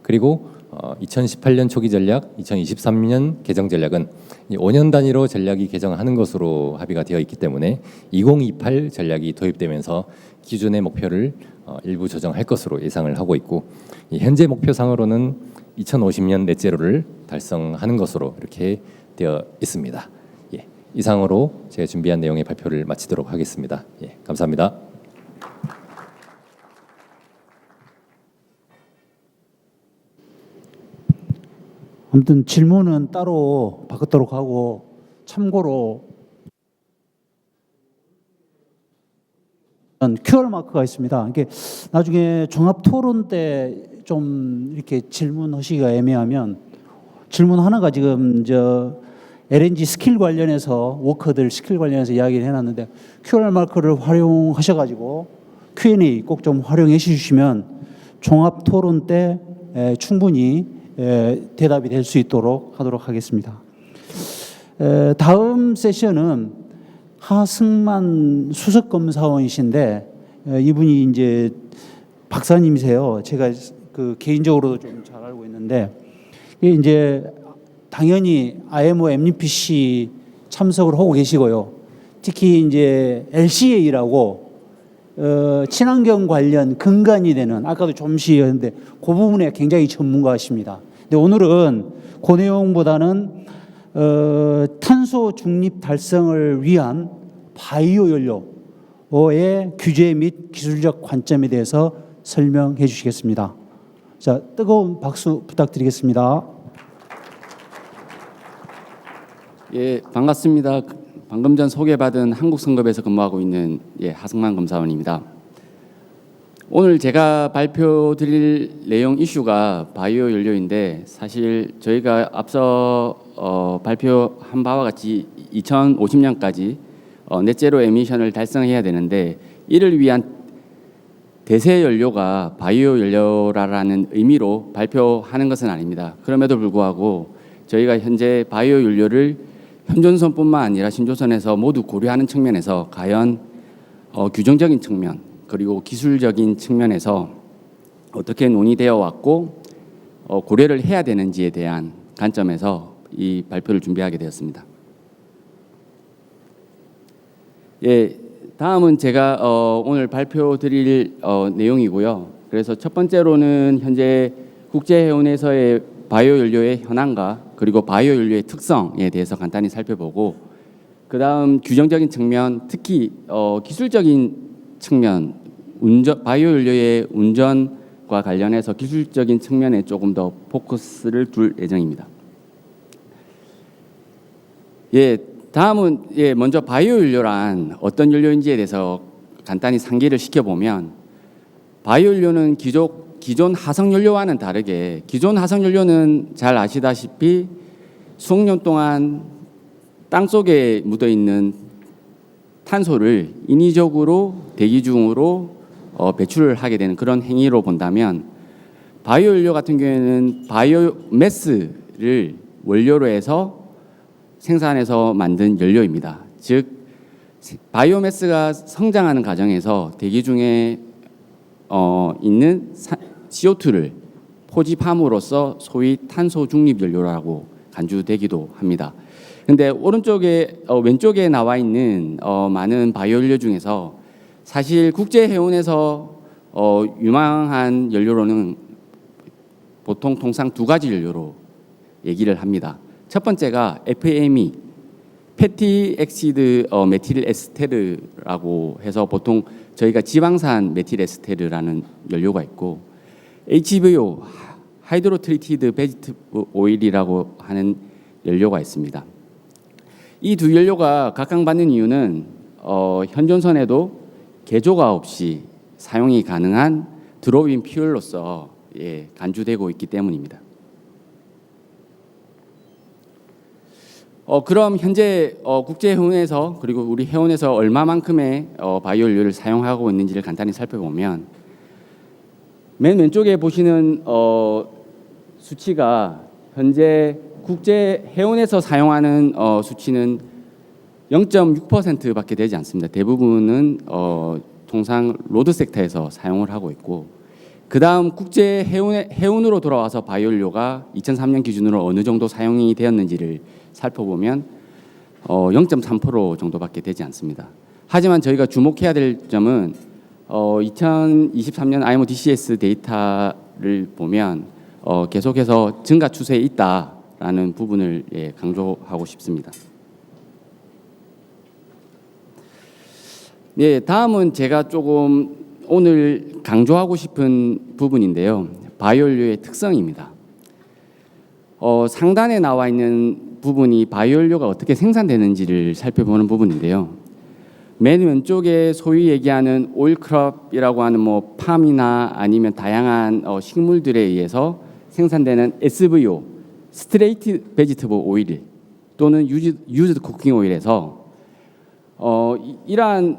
그리고 2018년 초기 전략, 2023년 개정 전략은 5년 단위로 전략이 개정하는 것으로 합의가 되어 있기 때문에 2028 전략이 도입되면서 기준의 목표를 일부 조정할 것으로 예상을 하고 있고 현재 목표상으로는 2050년 넷제로를 달성하는 것으로 이렇게 되어 있습니다. 예, 이상으로 제가 준비한 내용의 발표를 마치도록 하겠습니다. 예, 감사합니다. 아무튼 질문은 따로 받도록 하고 참고로 QR 마크가 있습니다. 이게 나중에 종합 토론 때 좀 이렇게 질문하시기가 애매하면 질문 하나가 지금 LNG 스킬 관련해서 워커들 스킬 관련해서 이야기를 해놨는데 QR 마크를 활용하셔가지고 Q&A 꼭 좀 활용해 주시면 종합 토론 때 충분히 대답이 될 수 있도록 하도록 하겠습니다. 다음 세션은 하승만 수석검사원이신데 이분이 이제 박사님이세요. 제가 개인적으로도 좀 잘 알고 있는데 이제 당연히 IMO MEPC 참석을 하고 계시고요. 특히 이제 LCA라고 친환경 관련 근간이 되는 아까도 좀 시였는데 그 부분에 굉장히 전문가십니다. 근데 오늘은 그 내용보다는 탄소 중립 달성을 위한 바이오 연료의 규제 및 기술적 관점에 대해서 설명해 주시겠습니다. 자, 뜨거운 박수 부탁드리겠습니다. 예, 반갑습니다. 방금 전 소개받은 한국성급에서 근무하고 있는 하승만 검사원입니다. 오늘 제가 발표드릴 내용 이슈가 바이오 연료인데 사실 저희가 앞서 발표한 바와 같이 2050년까지 넷제로 에미션을 달성해야 되는데 이를 위한 대세 연료가 바이오 연료라는 의미로 발표하는 것은 아닙니다. 그럼에도 불구하고 저희가 현재 바이오 연료를 현존선뿐만 아니라 신조선에서 모두 고려하는 측면에서 과연 규정적인 측면 그리고 기술적인 측면에서 어떻게 논의되어 왔고 고려를 해야 되는지에 대한 관점에서 이 발표를 준비하게 되었습니다. 예, 다음은 제가 오늘 발표드릴 내용이고요. 그래서 첫 번째로는 현재 국제해운에서의 바이오 연료의 현황과 그리고 바이오 연료의 특성에 대해서 간단히 살펴보고 그 다음 규정적인 측면, 특히 기술적인 측면, 바이오 연료의 운전과 관련해서 기술적인 측면에 조금 더 포커스를 둘 예정입니다. 예, 다음은 먼저 바이오 연료란 어떤 연료인지에 대해서 간단히 상기를 시켜보면 바이오 연료는 기존 화석 연료와는 다르게 기존 화석 연료는 잘 아시다시피 수억 년 동안 땅 속에 묻어 있는 탄소를 인위적으로 대기 중으로 배출을 하게 되는 그런 행위로 본다면, 바이오 연료 같은 경우에는 바이오매스를 원료로 해서 생산해서 만든 연료입니다. 즉 바이오매스가 성장하는 과정에서 대기 중에 있는 CO2를 포집함으로써 소위 탄소 중립 연료라고 간주되기도 합니다. 근데 왼쪽에 나와 있는 많은 바이오 연료 중에서 사실 국제 해운에서 유망한 연료로는 보통 통상 두 가지 연료로 얘기를 합니다. 첫 번째가 FME, 패티 엑시드 메틸 에스테르라고 해서 보통 저희가 지방산 메틸 에스테르라는 연료가 있고, HVO, 하이드로 트리티드 베지터블 오일이라고 하는 연료가 있습니다. 이 두 연료가 각광받는 이유는 현존선에도 개조가 없이 사용이 가능한 드롭인 퓨얼로서 간주되고 있기 때문입니다. 그럼 현재 국제해운에서 그리고 우리 해운에서 얼마만큼의 바이오 연료를 사용하고 있는지를 간단히 살펴보면, 맨 왼쪽에 보시는 수치가 현재 국제해운에서 사용하는 수치는 0.6%밖에 되지 않습니다. 대부분은 통상 로드 섹터에서 사용을 하고 있고, 그 다음 국제해운으로 돌아와서 바이오 연료가 2003년 기준으로 어느 정도 사용이 되었는지를 살펴보면 0.3% 정도밖에 되지 않습니다. 하지만 저희가 주목해야 될 점은 2023년 IMO DCS 데이터를 보면 계속해서 증가 추세에 있다라는 부분을 강조하고 싶습니다. 네, 다음은 제가 조금 오늘 강조하고 싶은 부분인데요. 바이오 연료의 특성입니다. 상단에 나와 있는 부분이 바이오 연료가 어떻게 생산되는지를 살펴보는 부분인데요. 맨 왼쪽에 소위 얘기하는 오일크롭이라고 하는 팜이나 아니면 다양한 식물들에 의해서 생산되는 SVO, 스트레이트 베지터블 오일 또는 유즈드 쿠킹 오일에서 이러한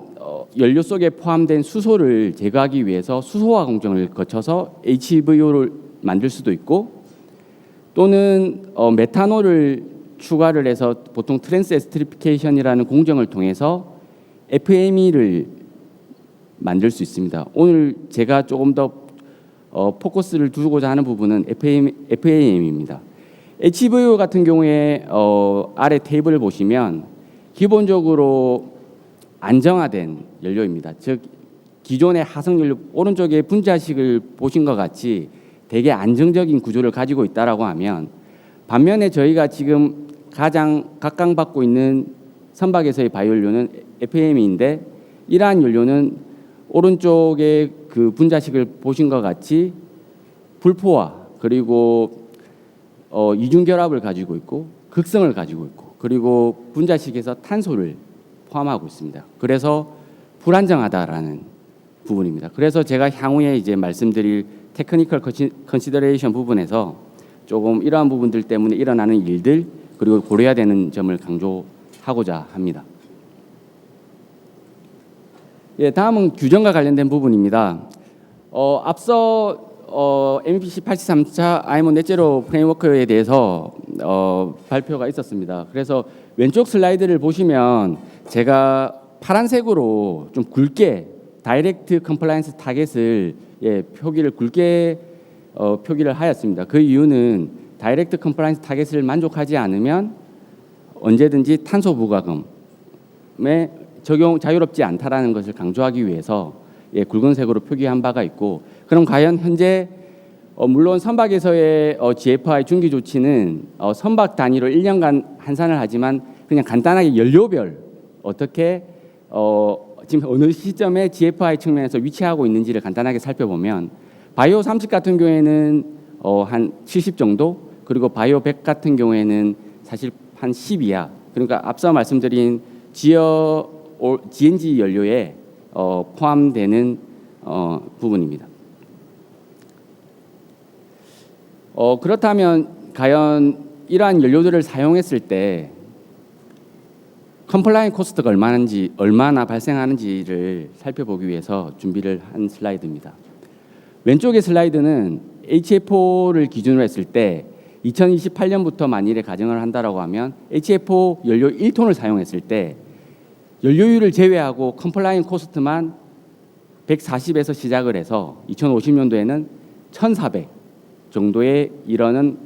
연료 속에 포함된 수소를 제거하기 위해서 수소화 공정을 거쳐서 HVO를 만들 수도 있고, 또는 메탄올을 추가를 해서 보통 트랜스 에스테리피케이션이라는 공정을 통해서 FME를 만들 수 있습니다. 오늘 제가 조금 더 포커스를 두고자 하는 부분은 FAM입니다. HVO 같은 경우에 아래 테이블을 보시면 기본적으로 안정화된 연료입니다. 즉 기존의 하성 연료 오른쪽에 분자식을 보신 것 같이 되게 안정적인 구조를 가지고 있다라고 하면, 반면에 저희가 지금 가장 각광받고 있는 선박에서의 바이오 연료는 FM인데, 이러한 연료는 오른쪽에 그 분자식을 보신 것 같이 불포화 그리고 이중결합을 가지고 있고 극성을 가지고 있고, 그리고 분자식에서 탄소를 포함하고 있습니다. 그래서 불안정하다라는 부분입니다. 그래서 제가 향후에 이제 말씀드릴 테크니컬 컨시더레이션 부분에서 조금 이러한 부분들 때문에 일어나는 일들 그리고 고려해야 되는 점을 강조하고자 합니다. 다음은 규정과 관련된 부분입니다. 앞서 MEPC 83차 IMO 넷제로 프레임워크에 대해서 발표가 있었습니다. 그래서 왼쪽 슬라이드를 보시면 제가 파란색으로 좀 굵게 다이렉트 컴플라이언스 타겟을 표기를 굵게 표기를 하였습니다. 그 이유는 다이렉트 컴플라이언스 타겟을 만족하지 않으면 언제든지 탄소 부과금에 적용 자유롭지 않다라는 것을 강조하기 위해서 굵은색으로 표기한 바가 있고, 그럼 과연 현재 물론 선박에서의 GFI 중기 조치는 선박 단위로 1년간 환산을 하지만 그냥 간단하게 연료별 어떻게 지금 어느 시점에 GFI 측면에서 위치하고 있는지를 간단하게 살펴보면, 바이오 30 같은 경우에는 한 70 정도, 그리고 바이오 100 같은 경우에는 사실 한 10 이하, 그러니까 앞서 말씀드린 GNG 연료에 포함되는 부분입니다. 그렇다면 과연 이러한 연료들을 사용했을 때 컴플라이언 코스트가 얼마나 발생하는지를 살펴보기 위해서 준비를 한 슬라이드입니다. 왼쪽의 슬라이드는 HFO를 기준으로 했을 때 2028년부터 만일에 가정을 한다라고 하면 HFO 연료 1톤을 사용했을 때 연료율을 제외하고 컴플라이언 코스트만 140에서 시작을 해서 2050년도에는 1,400 정도에 이르는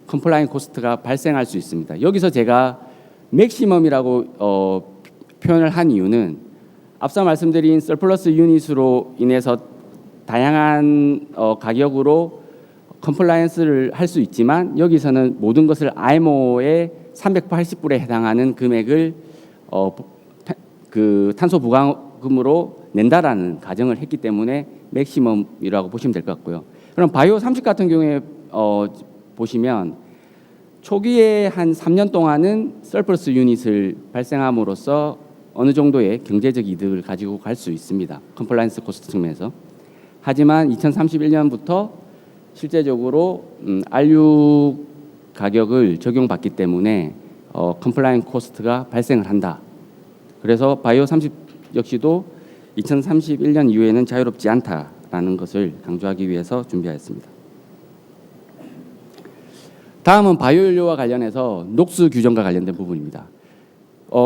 컴플라이언 코스트가 발생할 수 있습니다. 여기서 제가 맥시멈이라고 표현을 한 이유는 앞서 말씀드린 서플러스 유닛으로 인해서 다양한 가격으로 컴플라이언스를 할 수 있지만 여기서는 모든 것을 IMO의 380불에 해당하는 금액을 그 탄소 부과금으로 낸다라는 가정을 했기 때문에 맥시멈이라고 보시면 될 것 같고요. 그럼 바이오 30 같은 경우에 보시면 초기에 한 3년 동안은 서플러스 유닛을 발생함으로써 어느 정도의 경제적 이득을 가지고 갈 수 있습니다. 컴플라이언스 코스트 측면에서. 하지만 2031년부터 실제적으로 RU 가격을 적용받기 때문에 컴플라이언 코스트가 발생을 한다. 그래서 바이오 30 역시도 2031년 이후에는 자유롭지 않다라는 것을 강조하기 위해서 준비하였습니다. 다음은 바이오 연료와 관련해서 녹수 규정과 관련된 부분입니다.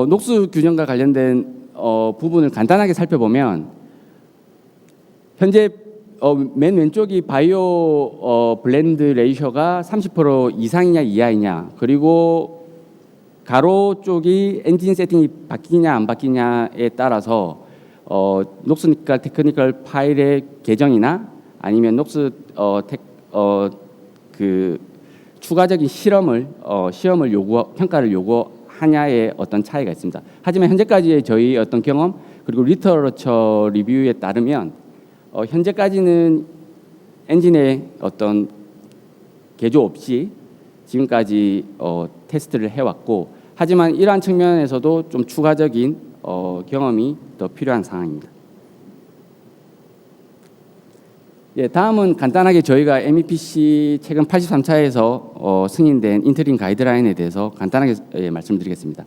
녹수 규정과 관련된 부분을 간단하게 살펴보면 현재 맨 왼쪽이 바이오 블렌드 레이셔가 30% 이상이냐 이하이냐, 그리고 가로 쪽이 엔진 세팅이 바뀌냐 안 바뀌냐에 따라서 녹스 테크니컬 파일의 개정이나 아니면 녹스 그 추가적인 시험을 평가를 요구하냐의 어떤 차이가 있습니다. 하지만 현재까지의 저희 어떤 경험 그리고 리터러처 리뷰에 따르면 현재까지는 엔진의 어떤 개조 없이 지금까지 테스트를 해왔고, 하지만 이러한 측면에서도 좀 추가적인 경험이 더 필요한 상황입니다. 예, 다음은 간단하게 저희가 MEPC 최근 83차에서 승인된 인터림 가이드라인에 대해서 간단하게 말씀드리겠습니다.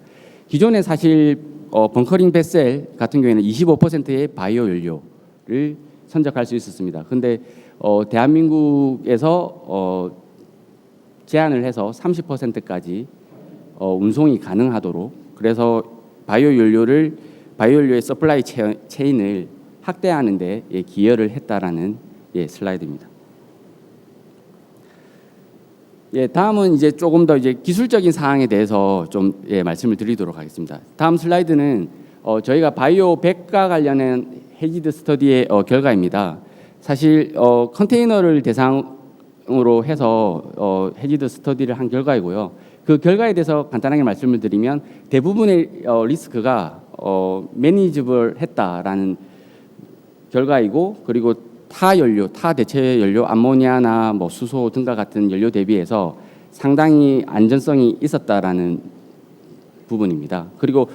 기존에 사실 벙커링 베셀 같은 경우에는 25%의 바이오 연료를 선적할 수 있었습니다. 그런데 대한민국에서 제한을 해서 30%까지 운송이 가능하도록, 그래서 바이오 연료의 서플라이 체인을 확대하는 데 기여를 했다라는 슬라이드입니다. 다음은 이제 조금 더 이제 기술적인 사항에 대해서 좀 말씀을 드리도록 하겠습니다. 다음 슬라이드는 저희가 바이오 100과 관련한 해지드 스터디의 결과입니다. 사실 컨테이너를 대상으로 해서 해지드 스터디를 한 결과이고요. 그 결과에 대해서 간단하게 말씀을 드리면 대부분의 리스크가 매니지블 했다라는 결과이고, 그리고 타 대체 연료, 암모니아나 뭐 수소 등과 같은 연료 대비해서 상당히 안전성이 있었다라는 부분입니다. 그리고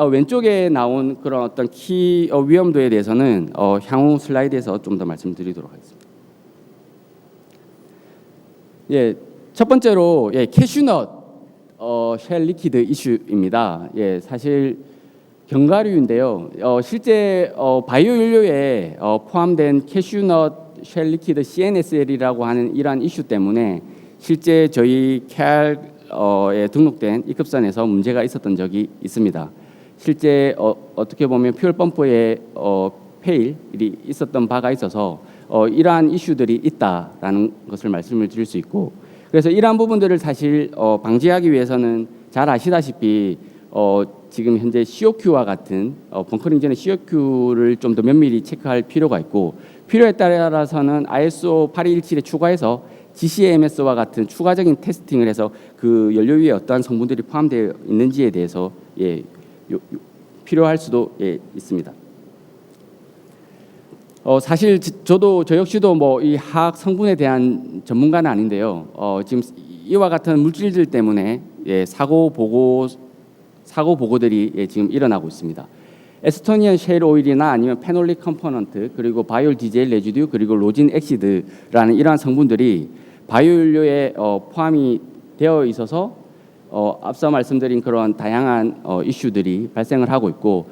왼쪽에 나온 그런 어떤 키 위험도에 대해서는 향후 슬라이드에서 좀 더 말씀드리도록 하겠습니다. 첫 번째로 캐슈넛 쉘 리퀴드 이슈입니다. 사실 견과류인데요. 실제 바이오 연료에 포함된 캐슈넛 쉘 리퀴드 CNSL이라고 하는 이러한 이슈 때문에 실제 저희 KAL에 등록된 E급선에서 문제가 있었던 적이 있습니다. 실제 어떻게 보면 퓨얼 펌프에 페일이 있었던 바가 있어서 이러한 이슈들이 있다라는 것을 말씀을 드릴 수 있고, 그래서 이러한 부분들을 사실 방지하기 위해서는 잘 아시다시피 지금 현재 COQ와 같은 벙커링 전에 COQ를 좀 더 면밀히 체크할 필요가 있고, 필요에 따라서는 ISO 8217에 추가해서 GCMS와 같은 추가적인 테스팅을 해서 그 연료 위에 어떠한 성분들이 포함되어 있는지에 대해서 필요할 수도 있습니다. 사실 저 역시도 뭐 이 화학 성분에 대한 전문가는 아닌데요. 지금 이와 같은 물질들 때문에 사고 보고들이 지금 일어나고 있습니다. 에스토니안 셰일 오일이나 아니면 페놀릭 컴포넌트, 그리고 바이올 디젤 레지듀, 그리고 로진 엑시드라는 이러한 성분들이 바이오 연료에 포함이 되어 있어서 앞서 말씀드린 그런 다양한 이슈들이 발생을 하고 있고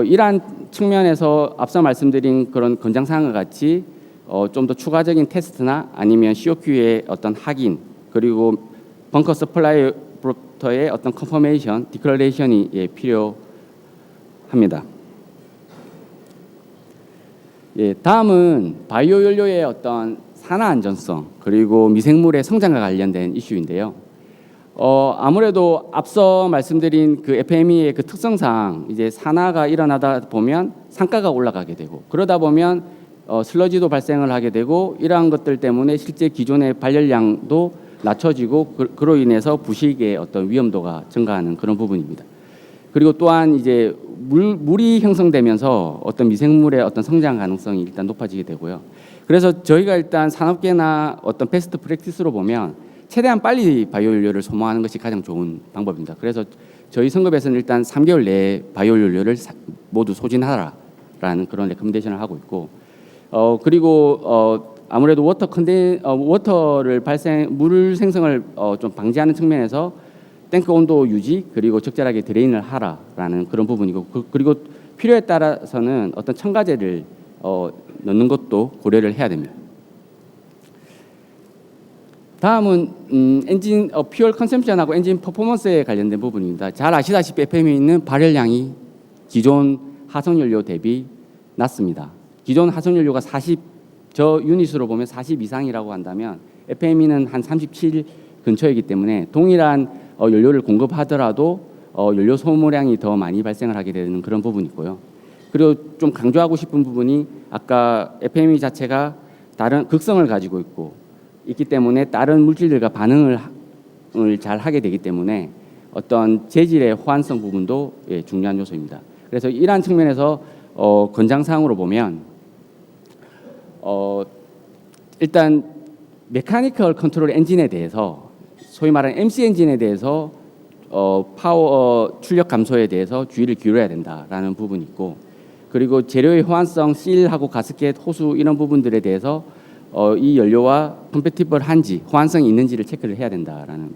이러한 측면에서 앞서 말씀드린 그런 권장 사항과 같이 좀 더 추가적인 테스트나 아니면 COQ의 어떤 확인 그리고 벙커 서플라이부터의 어떤 컨퍼메이션, 디클러레이션이 필요합니다. 다음은 바이오 연료의 어떤 산화 안전성 그리고 미생물의 성장과 관련된 이슈인데요. 아무래도 앞서 말씀드린 그 FME의 그 특성상 이제 산화가 일어나다 보면 산가가 올라가게 되고 그러다 보면 슬러지도 발생을 하게 되고 이러한 것들 때문에 실제 기존의 발열량도 낮춰지고 그로 인해서 부식의 어떤 위험도가 증가하는 그런 부분입니다. 그리고 또한 이제 물이 형성되면서 어떤 미생물의 어떤 성장 가능성이 일단 높아지게 되고요. 그래서 저희가 일단 산업계나 어떤 베스트 프랙티스로 보면 최대한 빨리 바이오 연료를 소모하는 것이 가장 좋은 방법입니다. 그래서 저희 성급에서는 일단 3개월 내에 바이오 연료를 모두 소진하라라는 그런 레커멘데이션을 하고 있고, 그리고 아무래도 워터를 물 생성을 좀 방지하는 측면에서 탱크 온도 유지 그리고 적절하게 드레인을 하라라는 그런 부분이고, 그리고 필요에 따라서는 어떤 첨가제를 넣는 것도 고려를 해야 됩니다. 다음은 엔진 퓨얼 컨섬션하고 엔진 퍼포먼스에 관련된 부분입니다. 잘 아시다시피 FM에 있는 발열량이 기존 하성연료 대비 낮습니다. 기존 하성연료가 저 유닛으로 보면 40 이상이라고 한다면 FME는 한 37 근처이기 때문에 동일한 연료를 공급하더라도 연료 소모량이 더 많이 발생을 하게 되는 그런 부분이 있고요. 그리고 좀 강조하고 싶은 부분이 아까 FME 자체가 다른 극성을 가지고 있기 때문에 다른 물질들과 반응을 잘 하게 되기 때문에 어떤 재질의 호환성 부분도 중요한 요소입니다. 그래서 이러한 측면에서 권장사항으로 보면 일단 메카니컬 컨트롤 엔진에 대해서 소위 말하는 MC 엔진에 대해서 파워 출력 감소에 대해서 주의를 기울여야 된다라는 부분이 있고, 그리고 재료의 호환성, 실하고 가스켓, 호수 이런 부분들에 대해서 이 연료와 컴패티블한지 호환성이 있는지를 체크를 해야 된다라는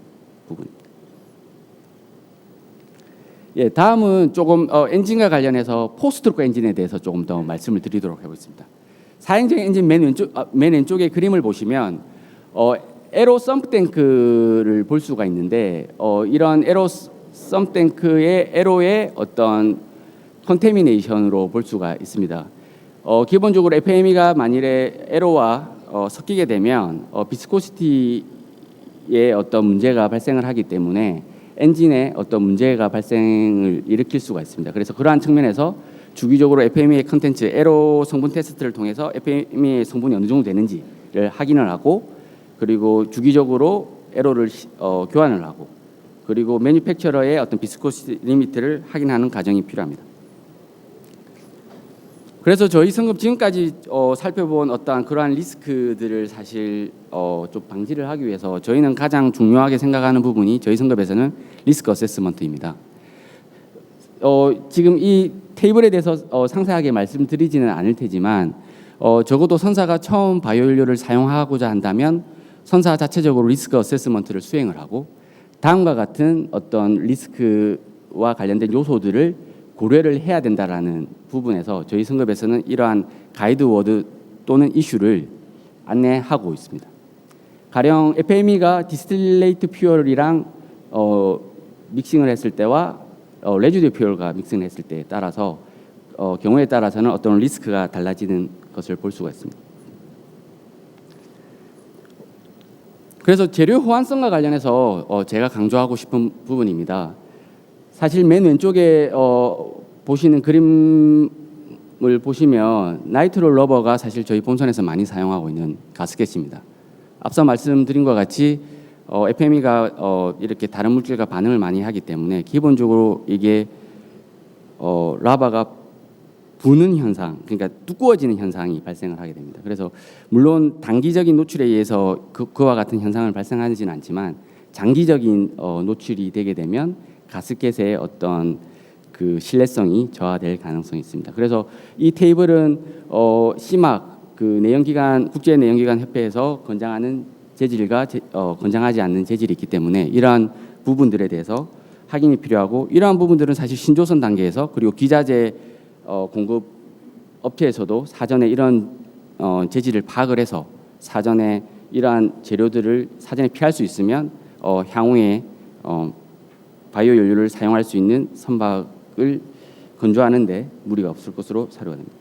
부분입니다. 다음은 조금 엔진과 관련해서 포스트로크 엔진에 대해서 조금 더 말씀을 드리도록 하겠습니다. 사행적 엔진 맨 왼쪽의 그림을 보시면 에로 썸프 탱크를 볼 수가 있는데 이런 에로 썸프 탱크의 에로의 어떤 컨테미네이션으로 볼 수가 있습니다. 기본적으로 FME가 만일에 에로와 섞이게 되면 비스코시티의 어떤 문제가 발생을 하기 때문에 엔진에 어떤 문제가 발생을 일으킬 수가 있습니다. 그래서 그러한 측면에서 주기적으로 FME의 컨텐츠 에로 성분 테스트를 통해서 FME의 성분이 어느 정도 되는지를 확인을 하고, 그리고 주기적으로 에로를 교환을 하고, 그리고 매니팩처러의 어떤 비스코시티 리미트를 확인하는 과정이 필요합니다. 그래서 저희 성급 지금까지 살펴본 어떠한 그러한 리스크들을 사실 좀 방지를 하기 위해서 저희는 가장 중요하게 생각하는 부분이 저희 성급에서는 리스크 어세스먼트입니다. 지금 이 테이블에 대해서 상세하게 말씀드리지는 않을 테지만 적어도 선사가 처음 바이오 연료를 사용하고자 한다면 선사 자체적으로 리스크 어세스먼트를 수행을 하고 다음과 같은 어떤 리스크와 관련된 요소들을 고려를 해야 된다라는 부분에서 저희 성급에서는 이러한 가이드 워드 또는 이슈를 안내하고 있습니다. 가령 FME가 디스틸레이트 퓨얼이랑 믹싱을 했을 때와 레지듀 퓨얼과 믹싱을 했을 때에 따라서 경우에 따라서는 어떤 리스크가 달라지는 것을 볼 수가 있습니다. 그래서 재료 호환성과 관련해서 제가 강조하고 싶은 부분입니다. 사실 맨 왼쪽에 보시는 그림을 보시면 나이트로 러버가 사실 저희 본선에서 많이 사용하고 있는 가스켓입니다. 앞서 말씀드린 것 같이 FME가 이렇게 다른 물질과 반응을 많이 하기 때문에 기본적으로 이게 라바가 부는 현상, 그러니까 두꺼워지는 현상이 발생을 하게 됩니다. 그래서 물론 단기적인 노출에 의해서 그와 같은 현상을 발생하지는 않지만 장기적인 노출이 되게 되면 가스켓의 어떤 그 신뢰성이 저하될 가능성이 있습니다. 그래서 이 테이블은 시막 그 내연기관 국제 내연기관 협회에서 권장하는 재질과 건장하지 않는 재질이 있기 때문에 이러한 부분들에 대해서 확인이 필요하고, 이러한 부분들은 사실 신조선 단계에서, 그리고 기자재 공급 업체에서도 사전에 이런 재질을 파악을 해서 사전에 이러한 재료들을 사전에 피할 수 있으면 향후에 바이오 연료를 사용할 수 있는 선박을 건조하는데 무리가 없을 것으로 사료가 됩니다.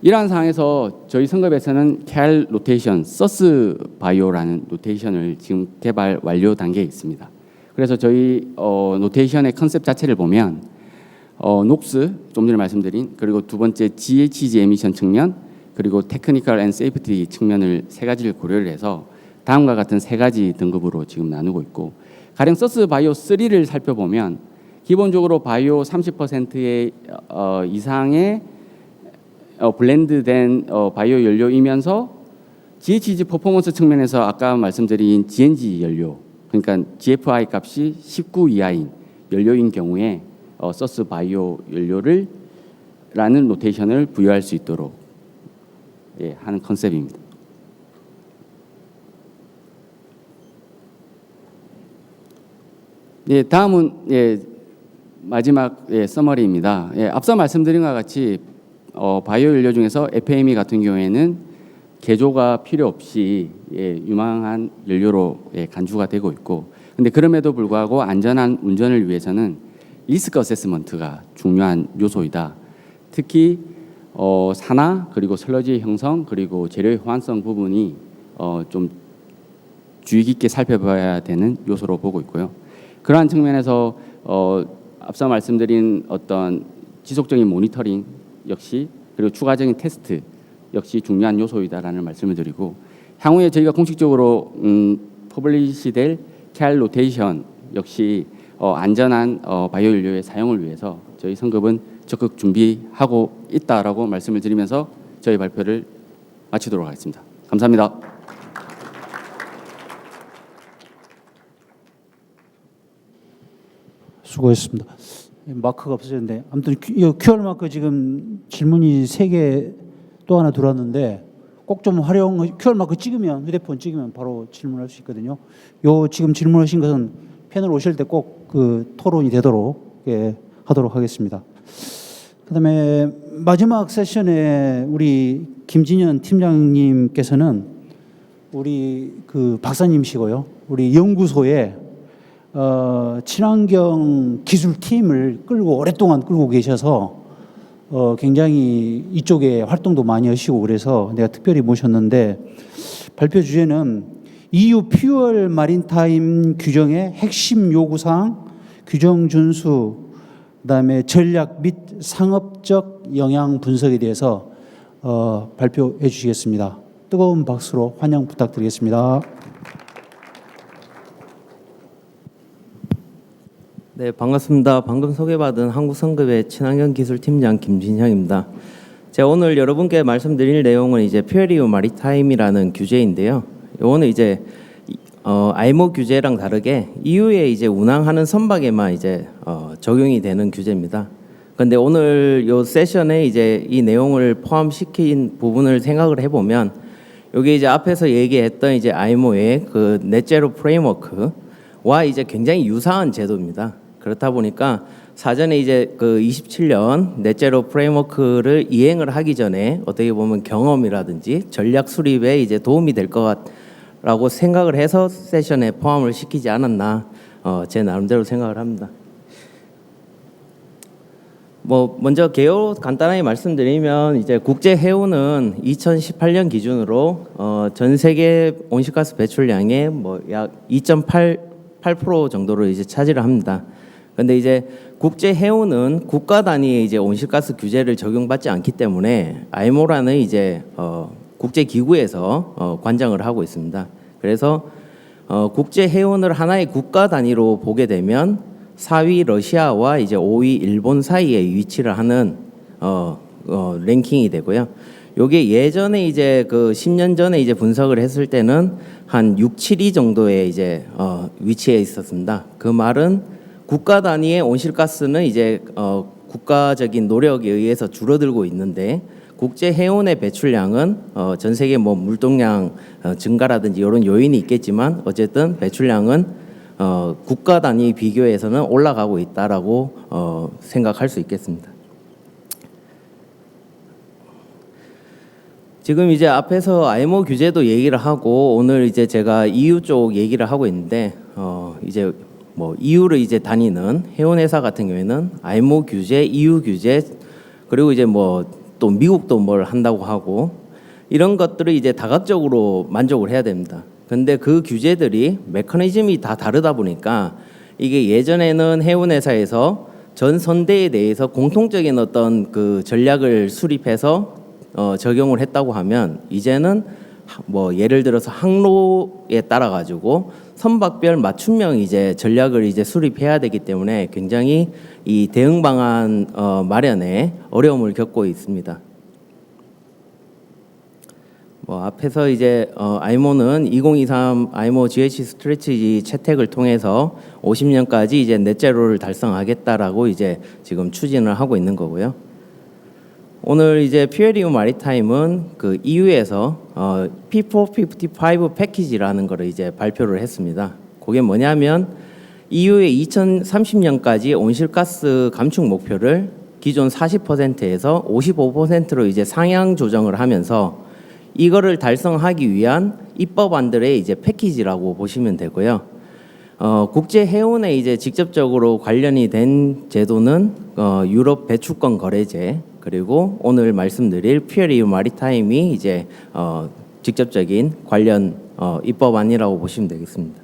이러한 상황에서 저희 성급에서는 KR 로테이션, 서스 바이오라는 로테이션을 지금 개발 완료 단계에 있습니다. 그래서 저희 노테이션의 컨셉 자체를 보면 녹스, 좀 전에 말씀드린, 그리고 두 번째 GHG 에미션 측면, 그리고 테크니컬 앤 세이프티 측면을 세 가지를 고려를 해서 다음과 같은 세 가지 등급으로 지금 나누고 있고, 가령 서스 바이오 3를 살펴보면 기본적으로 바이오 30%의 이상의 블렌드된 바이오 연료이면서 GHG 퍼포먼스 측면에서 아까 말씀드린 GNG 연료, 그러니까 GFI 값이 19 이하인 연료인 경우에 서스 바이오 연료를 라는 노테이션을 부여할 수 있도록 하는 컨셉입니다. 다음은 마지막 서머리입니다. 앞서 말씀드린 것과 같이 바이오 연료 중에서 FAME 같은 경우에는 개조가 필요 없이 유망한 연료로 간주가 되고 있고, 근데 그럼에도 불구하고 안전한 운전을 위해서는 리스크 어세스먼트가 중요한 요소이다. 특히 산화, 그리고 슬러지 형성, 그리고 재료의 호환성 부분이 좀 주의 깊게 살펴봐야 되는 요소로 보고 있고요. 그러한 측면에서 앞서 말씀드린 어떤 지속적인 모니터링 역시, 그리고 추가적인 테스트 역시 중요한 요소이다라는 말씀을 드리고, 향후에 저희가 공식적으로 퍼블리시될 KR 로테이션 역시 안전한 바이오 연료의 사용을 위해서 저희 성급은 적극 준비하고 있다라고 말씀을 드리면서 저희 발표를 마치도록 하겠습니다. 감사합니다. 수고했습니다. 마크가 없어졌는데, 아무튼 이 QR 마크 지금 질문이 3개 또 하나 들어왔는데, 꼭 좀 QR 마크 찍으면, 휴대폰 찍으면 바로 질문할 수 있거든요. 요 지금 질문하신 것은 패널 오실 때 꼭 그 토론이 되도록 하도록 하겠습니다. 그다음에 마지막 세션에 우리 김진현 팀장님께서는 우리 그 박사님이시고요, 우리 연구소에 친환경 기술팀을 오랫동안 끌고 계셔서 굉장히 이쪽에 활동도 많이 하시고, 그래서 내가 특별히 모셨는데, 발표 주제는 EU 퓨얼 마린타임 규정의 핵심 요구사항, 규정 준수, 그다음에 전략 및 상업적 영향 분석에 대해서 발표해 주시겠습니다. 뜨거운 박수로 환영 부탁드리겠습니다. 네, 반갑습니다. 방금 소개받은 한국성급의 친환경 기술팀장 김진형입니다. 제가 오늘 여러분께 말씀드릴 내용은 이제 퓨어리오 마리타임이라는 규제인데요. 이거는 이제 IMO 규제랑 다르게 EU에 이제 운항하는 선박에만 이제 적용이 되는 규제입니다. 그런데 오늘 요 세션에 이제 이 내용을 포함시킨 부분을 생각을 해보면, 여기 이제 앞에서 얘기했던 이제 IMO의 그 넷제로 프레임워크와 이제 굉장히 유사한 제도입니다. 그렇다 보니까 사전에 이제 그 27년 넷제로 프레임워크를 이행을 하기 전에 어떻게 보면 경험이라든지 전략 수립에 이제 도움이 될 것 같라고 생각을 해서 세션에 포함을 시키지 않았나, 제 나름대로 생각을 합니다. 먼저 개요 간단하게 말씀드리면, 이제 국제 해운은 2018년 기준으로 전 세계 온실가스 배출량의 약 2.8% 정도를 이제 차지를 합니다. 근데 이제 국제 해운은 국가 단위의 이제 온실가스 규제를 적용받지 않기 때문에 IMO라는 이제 국제 기구에서 관장을 하고 있습니다. 그래서 국제 해운을 하나의 국가 단위로 보게 되면 4위 러시아와 이제 5위 일본 사이에 위치를 하는 랭킹이 되고요. 요게 예전에 이제 그 10년 전에 이제 분석을 했을 때는 한 6, 7위 정도의 이제 위치에 있었습니다. 그 말은 국가 단위의 온실가스는 이제 국가적인 노력에 의해서 줄어들고 있는데, 국제 해운의 배출량은 전 세계 뭐 물동량 증가라든지 이런 요인이 있겠지만 어쨌든 배출량은 국가 단위 비교에서는 올라가고 있다라고 생각할 수 있겠습니다. 지금 이제 앞에서 IMO 규제도 얘기를 하고 오늘 이제 제가 EU 쪽 얘기를 하고 있는데 이제 뭐 EU를 이제 다니는 해운 회사 같은 경우에는 IMO 규제, EU 규제 그리고 이제 뭐 또 미국도 뭘 한다고 하고 이런 것들을 이제 다각적으로 만족을 해야 됩니다. 근데 그 규제들이 메커니즘이 다 다르다 보니까 이게 예전에는 해운 회사에서 전 선대에 대해서 공통적인 어떤 그 전략을 수립해서 적용을 했다고 하면 이제는 뭐 예를 들어서 항로에 따라 가지고 선박별 맞춤형 이제 전략을 이제 수립해야 되기 때문에 굉장히 이 대응 방안 마련에 어려움을 겪고 있습니다. 뭐 앞에서 이제 IMO는 2023 IMO GHG 스트래티지 채택을 통해서 50년까지 이제 넷제로를 달성하겠다라고 이제 지금 추진을 하고 있는 거고요. 오늘 이제 퓨에리움 마리타임은 그 EU에서 P455 패키지라는 거를 이제 발표를 했습니다. 그게 뭐냐면 EU의 2030년까지 온실가스 감축 목표를 기존 40%에서 55%로 이제 상향 조정을 하면서 이거를 달성하기 위한 입법안들의 이제 패키지라고 보시면 되고요. 국제 해운에 이제 직접적으로 관련이 된 제도는 유럽 배출권 거래제 그리고 오늘 말씀드릴 퓨에리움 마리타임이 이제 직접적인 관련 입법안이라고 보시면 되겠습니다.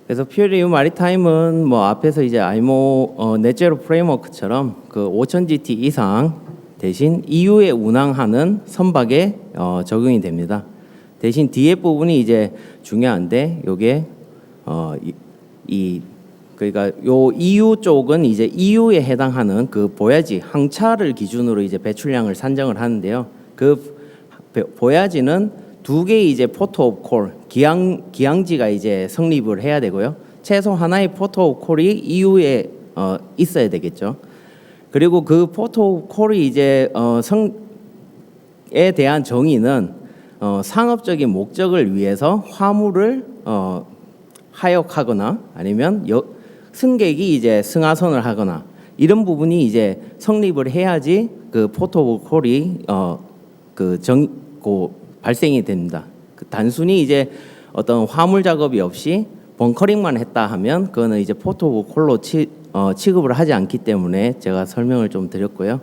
그래서 퓨에리움 마리타임은 뭐 앞에서 이제 IMO 넷제로 프레임워크처럼 그 5,000GT 이상 대신 EU에 운항하는 선박에 적용이 됩니다. 대신 뒤에 부분이 이제 중요한데 요게 그러니까 요 EU 쪽은 이제 EU에 해당하는 그 보야지 항차를 기준으로 이제 배출량을 산정을 하는데요. 그 보야지는 두 개의 이제 포트 오브 콜 기항지가 이제 성립을 해야 되고요. 최소 하나의 포트 오브 콜이 EU에 있어야 되겠죠. 그리고 그 포트 오브 콜이 이제 성에 대한 정의는 상업적인 목적을 위해서 화물을 하역하거나 아니면 승객이 이제 승하선을 하거나 이런 부분이 이제 성립을 해야지 그 포트 오브 콜이 발생이 됩니다. 단순히 이제 어떤 화물 작업이 없이 벙커링만 했다 하면 그거는 이제 포트 오브 콜로 취급을 하지 않기 때문에 제가 설명을 좀 드렸고요.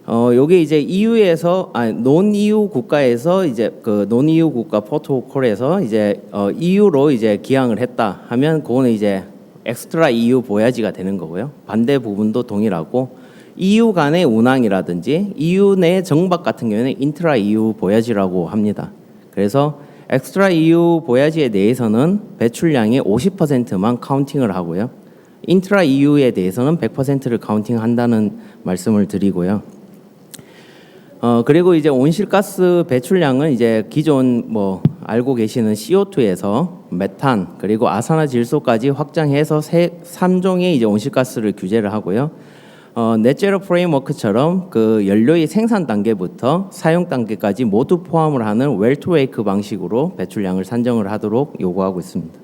요게 이제 EU에서 논 EU 국가에서 이제 그 논 EU 국가 포트 오브 콜에서 이제 EU로 이제 기항을 했다 하면 그거는 이제 엑스트라 EU 보야지가 되는 거고요. 반대 부분도 동일하고 EU 간의 운항이라든지 EU 내 정박 같은 경우에는 인트라 EU 보야지라고 합니다. 그래서 엑스트라 EU 보야지에 대해서는 배출량의 50%만 카운팅을 하고요. 인트라 EU에 대해서는 100%를 카운팅한다는 말씀을 드리고요. 그리고 이제 온실가스 배출량은 이제 기존 뭐 알고 계시는 CO2에서 메탄 그리고 아산화질소까지 확장해서 3종의 이제 온실가스를 규제를 하고요. 넷제로 프레임워크처럼 그 연료의 생산 단계부터 사용 단계까지 모두 포함을 하는 웰투웨이크 방식으로 배출량을 산정을 하도록 요구하고 있습니다.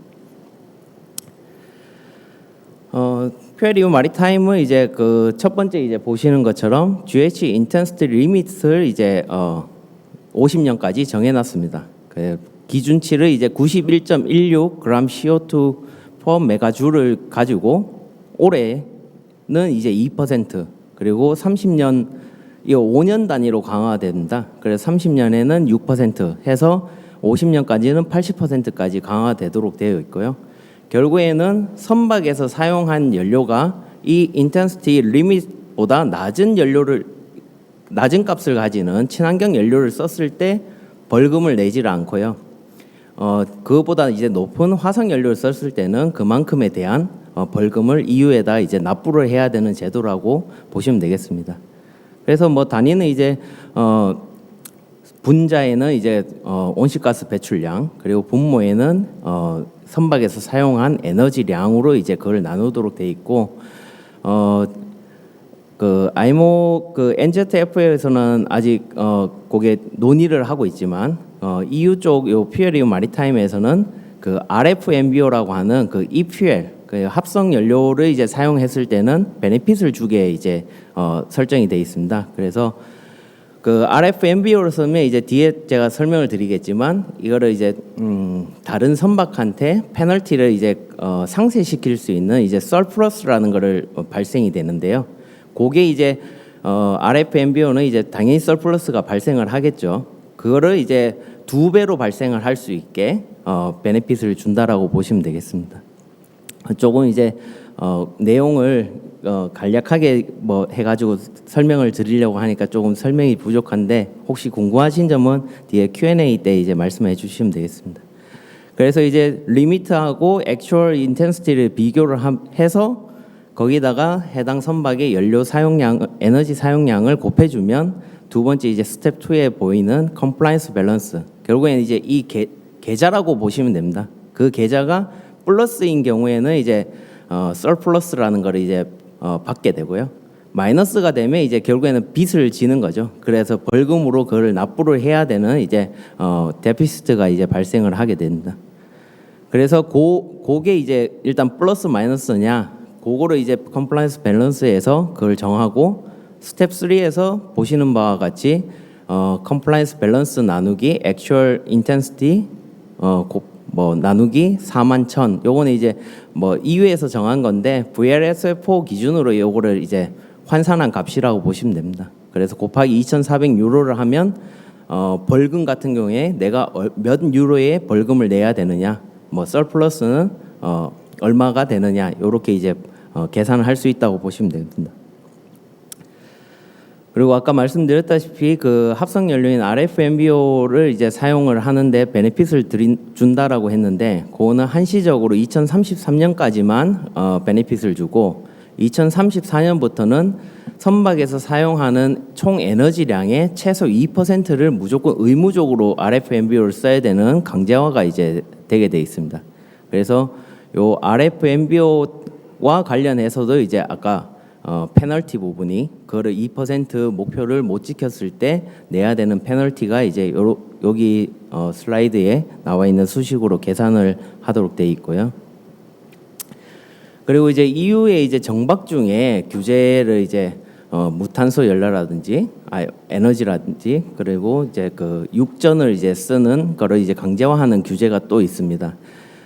퓨에리움 마리타임은 이제 그 첫 번째 이제 보시는 것처럼 GHG 인텐시티 리밋을 이제 50년까지 정해놨습니다. 그 기준치를 이제 91.16g CO2 per 메가줄을 가지고 올해는 이제 2% 그리고 30년 이 5년 단위로 강화됩니다. 그래서 30년에는 6% 해서 50년까지는 80%까지 강화되도록 되어 있고요. 결국에는 선박에서 사용한 연료가 이 인텐시티 리밋보다 낮은 값을 가지는 친환경 연료를 썼을 때 벌금을 내지를 않고요. 그것보다 이제 높은 화석 연료를 썼을 때는 그만큼에 대한 벌금을 EU에다 이제 납부를 해야 되는 제도라고 보시면 되겠습니다. 그래서 뭐 단위는 이제 분자에는 이제 온실가스 배출량 그리고 분모에는 선박에서 사용한 에너지량으로 이제 그걸 나누도록 돼 있고 그 IMO 그 NZF에서는 아직 그게 논의를 하고 있지만 EU 쪽 요 퓨얼이오 마리타임에서는 그 RFMBO라고 하는 그 e퓨엘 그 합성 연료를 이제 사용했을 때는 베네핏을 주게 이제 설정이 돼 있습니다. 그래서 그 RFMBO를 쓰면 이제 뒤에 제가 설명을 드리겠지만 이거를 이제 다른 선박한테 페널티를 이제 상쇄시킬 수 있는 이제 서플러스라는 거를 발생이 되는데요. 그게 이제 RFMBO는 이제 당연히 서플러스가 발생을 하겠죠. 그거를 이제 2배로 발생을 할 수 있게 베네핏을 준다라고 보시면 되겠습니다. 조금 이제 내용을 간략하게 뭐 해가지고 설명을 드리려고 하니까 조금 설명이 부족한데 혹시 궁금하신 점은 뒤에 Q&A 때 이제 말씀해 주시면 되겠습니다. 그래서 이제 리미트하고 액추얼 인텐시티를 비교를 해서 거기다가 해당 선박의 연료 사용량, 에너지 사용량을 곱해주면 두 번째 이제 스텝 2에 보이는 컴플라이언스 밸런스. 결국에는 이제 이 계좌라고 보시면 됩니다. 그 계좌가 플러스인 경우에는 이제 서플러스라는 거를 이제 받게 되고요. 마이너스가 되면 이제 결국에는 빚을 지는 거죠. 그래서 벌금으로 그걸 납부를 해야 되는 이제 데피시트가 이제 발생을 하게 됩니다. 그래서 그게 이제 일단 플러스 마이너스냐, 그거를 이제 컴플라이언스 밸런스에서 그걸 정하고 스텝 3에서 보시는 바와 같이 컴플라이언스 밸런스 나누기 액추얼 인텐시티 뭐 나누기 41,000 요거는 이제 뭐 EU에서 정한 건데 VLSFO 기준으로 요거를 이제 환산한 값이라고 보시면 됩니다. 그래서 곱하기 2,400유로를 하면 벌금 같은 경우에 내가 몇 유로의 벌금을 내야 되느냐, 뭐 서플러스는 얼마가 되느냐 요렇게 이제 계산을 할 수 있다고 보시면 됩니다. 그리고 아까 말씀드렸다시피 그 합성 연료인 RFMBO를 이제 사용을 하는데 베네핏을 준다라고 했는데 그거는 한시적으로 2033년까지만 베네핏을 주고 2034년부터는 선박에서 사용하는 총 에너지량의 최소 2%를 무조건 의무적으로 RFMBO를 써야 되는 강제화가 이제 되게 돼 있습니다. 그래서 요 RFMBO와 관련해서도 이제 아까 페널티 부분이 그거를 2% 목표를 못 지켰을 때 내야 되는 페널티가 이제 여기 슬라이드에 나와 있는 수식으로 계산을 하도록 돼 있고요. 그리고 이제 EU의 이제 정박 중에 규제를 이제 무탄소 연료라든지 에너지라든지 그리고 이제 그 육전을 이제 쓰는 거를 이제 강제화하는 규제가 또 있습니다.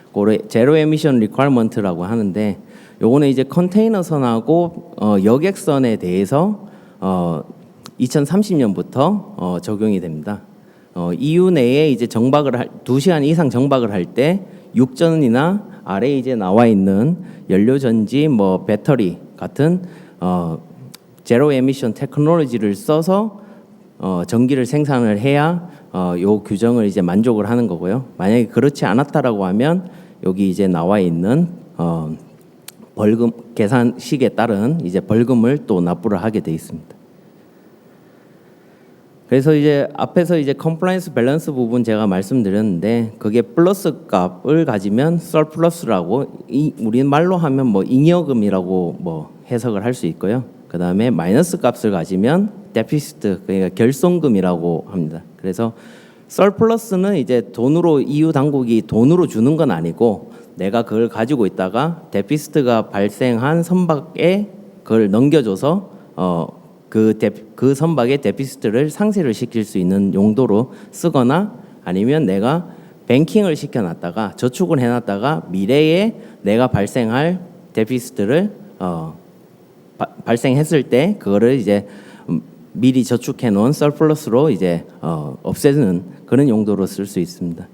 그걸 제로 에미션 리ኳ어먼트라고 하는데 요거는 이제 컨테이너선하고 여객선에 대해서 2030년부터 적용이 됩니다. EU 내에 이제 정박을 2시간 이상 정박을 할 때 육전이나 아래 이제 나와 있는 연료 전지 뭐 배터리 같은 제로 에미션 테크놀로지를 써서 전기를 생산을 해야 요 규정을 이제 만족을 하는 거고요. 만약에 그렇지 않았다라고 하면 여기 이제 나와 있는 벌금 계산식에 따른 이제 벌금을 또 납부를 하게 돼 있습니다. 그래서 이제 앞에서 이제 컴플라이언스 밸런스 부분 제가 말씀드렸는데 그게 플러스 값을 가지면 서플러스라고 우리 말로 하면 뭐 잉여금이라고 뭐 해석을 할 수 있고요. 그 다음에 마이너스 값을 가지면 데피시트 그러니까 결손금이라고 합니다. 그래서 서플러스는 이제 돈으로 EU 당국이 돈으로 주는 건 아니고 내가 그걸 가지고 있다가 데피시트가 발생한 선박에 그걸 넘겨줘서 그 선박의 데피시트를 상쇄를 시킬 수 있는 용도로 쓰거나 아니면 내가 뱅킹을 시켜놨다가 저축을 해놨다가 미래에 내가 발생할 데피시트를 발생했을 때 그거를 이제 미리 저축해놓은 서플러스로 이제 없애는 그런 용도로 쓸 수 있습니다.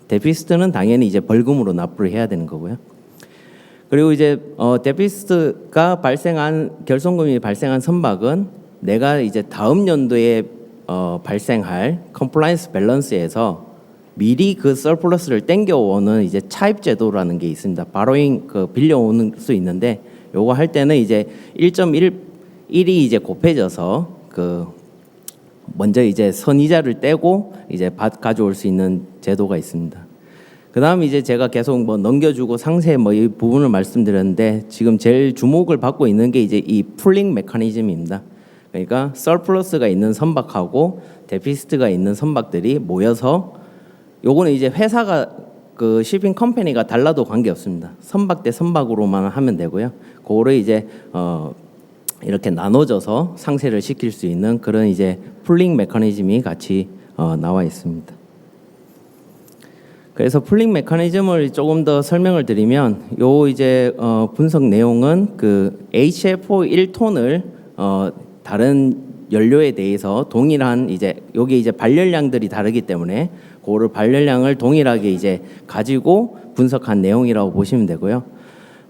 데피시트는 당연히 이제 벌금으로 납부를 해야 되는 거고요. 그리고 이제 데피시트가 발생한 결손금이 발생한 선박은 내가 이제 다음 연도에 발생할 컴플라이언스 밸런스에서 미리 그 서플러스를 땡겨오는 이제 차입 제도라는 게 있습니다. 바로잉 그 빌려오는 수 있는데 요거 할 때는 이제 1.1이 이제 곱해져서 그 먼저 이제 선이자를 떼고 이제 가져올 수 있는 제도가 있습니다. 그다음 이제 제가 계속 뭐 넘겨주고 상세 뭐 이 부분을 말씀드렸는데 지금 제일 주목을 받고 있는 게 이제 이 풀링 메커니즘입니다. 그러니까 서플러스가 있는 선박하고 데피시트가 있는 선박들이 모여서 요거는 이제 회사가 그 shipping 컴퍼니가 달라도 관계 없습니다. 선박 대 선박으로만 하면 되고요. 그거를 이제 이렇게 나눠져서 상세를 시킬 수 있는 그런 이제 풀링 메커니즘이 같이 나와 있습니다. 그래서 풀링 메커니즘을 조금 더 설명을 드리면 요 이제 분석 내용은 그 HFO 1톤을 다른 연료에 대해서 동일한 이제 여기 이제 발열량들이 다르기 때문에 그거를 발열량을 동일하게 이제 가지고 분석한 내용이라고 보시면 되고요.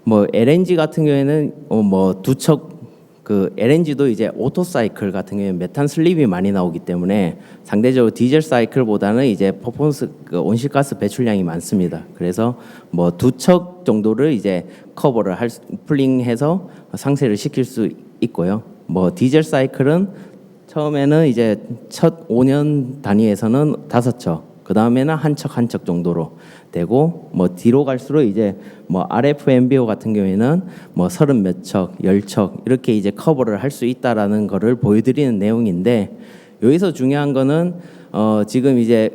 뭐 LNG 같은 경우에는 뭐 두척 그 LNG도 이제 오토 사이클 같은 경우에 메탄 슬립이 많이 나오기 때문에 상대적으로 디젤 사이클보다는 이제 퍼포먼스 그 온실가스 배출량이 많습니다. 그래서 뭐 두척 정도를 이제 커버를 풀링해서 상세를 시킬 수 있고요. 뭐 디젤 사이클은 처음에는 이제 첫 5년 단위에서는 5척, 그 다음에는 한 척 정도로 되고 뭐 뒤로 갈수록 이제 뭐 RFMBO 같은 경우에는 뭐 30몇 척, 10척 이렇게 이제 커버를 할 수 있다라는 거를 보여드리는 내용인데 여기서 중요한 거는 지금 이제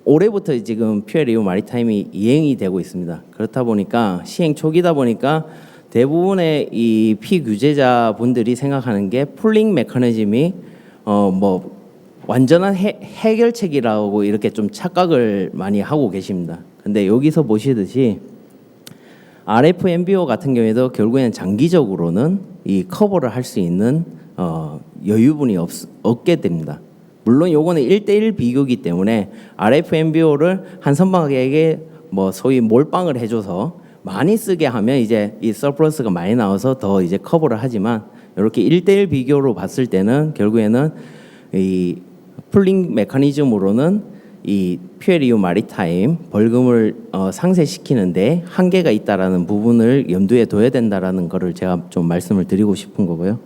올해부터 지금 퓨어리오 마리타임이 이행이 되고 있습니다. 그렇다 보니까 시행 초기다 보니까 대부분의 이 피규제자 분들이 생각하는 게 풀링 메커니즘이 뭐 완전한 해결책이라고 이렇게 좀 착각을 많이 하고 계십니다. 근데 여기서 보시듯이 RFMBO 같은 경우에도 결국에는 장기적으로는 이 커버를 할 수 있는 여유분이 없게 됩니다. 물론 요거는 1대1 비교기 때문에 RFMBO를 한 선박에게 뭐 소위 몰빵을 해줘서 많이 쓰게 하면 이제 이 서플러스가 많이 나와서 더 이제 커버를 하지만 이렇게 1대1 비교로 봤을 때는 결국에는 이 풀링 메커니즘으로는 이 퓨어리오 마리타임 벌금을 상쇄시키는데 한계가 있다라는 부분을 염두에 둬야 된다라는 거를 제가 좀 말씀을 드리고 싶은 거고요.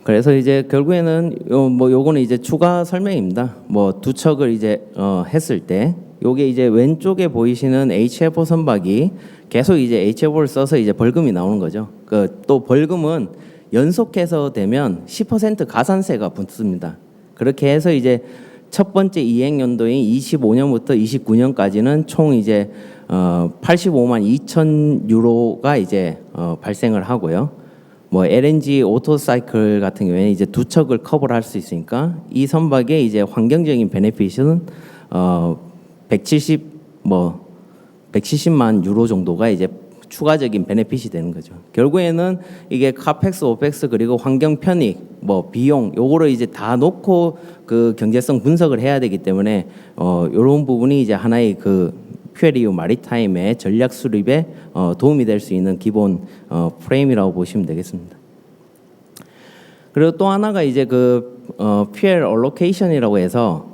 그래서 이제 결국에는 요거는 이제 추가 설명입니다. 뭐 두 척을 이제 했을 때 요게 이제 왼쪽에 보이시는 HFO 선박이 계속 이제 HFO를 써서 이제 벌금이 나오는 거죠. 또 벌금은 연속해서 되면 10% 가산세가 붙습니다. 그렇게 해서 이제 첫 번째 이행 연도인 25년부터 29년까지는 총 이제 85만 2천 유로가 이제 발생을 하고요. 뭐 LNG 오토 사이클 같은 경우에는 이제 두 척을 커버를 할 수 있으니까 이 선박의 이제 환경적인 베네핏은 170만 유로 정도가 이제 추가적인 베네핏이 되는 거죠. 결국에는 이게 카펙스, 오펙스 그리고 환경 편익, 뭐 비용 요거를 이제 다 놓고 그 경제성 분석을 해야 되기 때문에 요런 부분이 이제 하나의 그 퓨어리오 마리타임의 전략 수립에 도움이 될 수 있는 기본 프레임이라고 보시면 되겠습니다. 그리고 또 하나가 이제 그 퓨엘 얼로케이션이라고 해서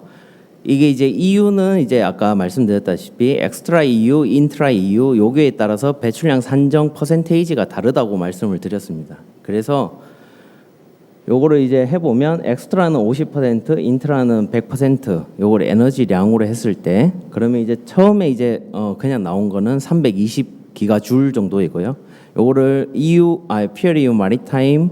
이게 이제 EU는 이제 아까 말씀드렸다시피 엑스트라 EU, 인트라 EU 요거에 따라서 배출량 산정 퍼센테이지가 다르다고 말씀을 드렸습니다. 그래서 요거를 이제 해보면 엑스트라는 50%, 인트라는 100% 요걸 에너지량으로 했을 때 그러면 이제 처음에 이제 그냥 나온 거는 320기가줄 정도이고요. 요거를 퓨어리오 마리타임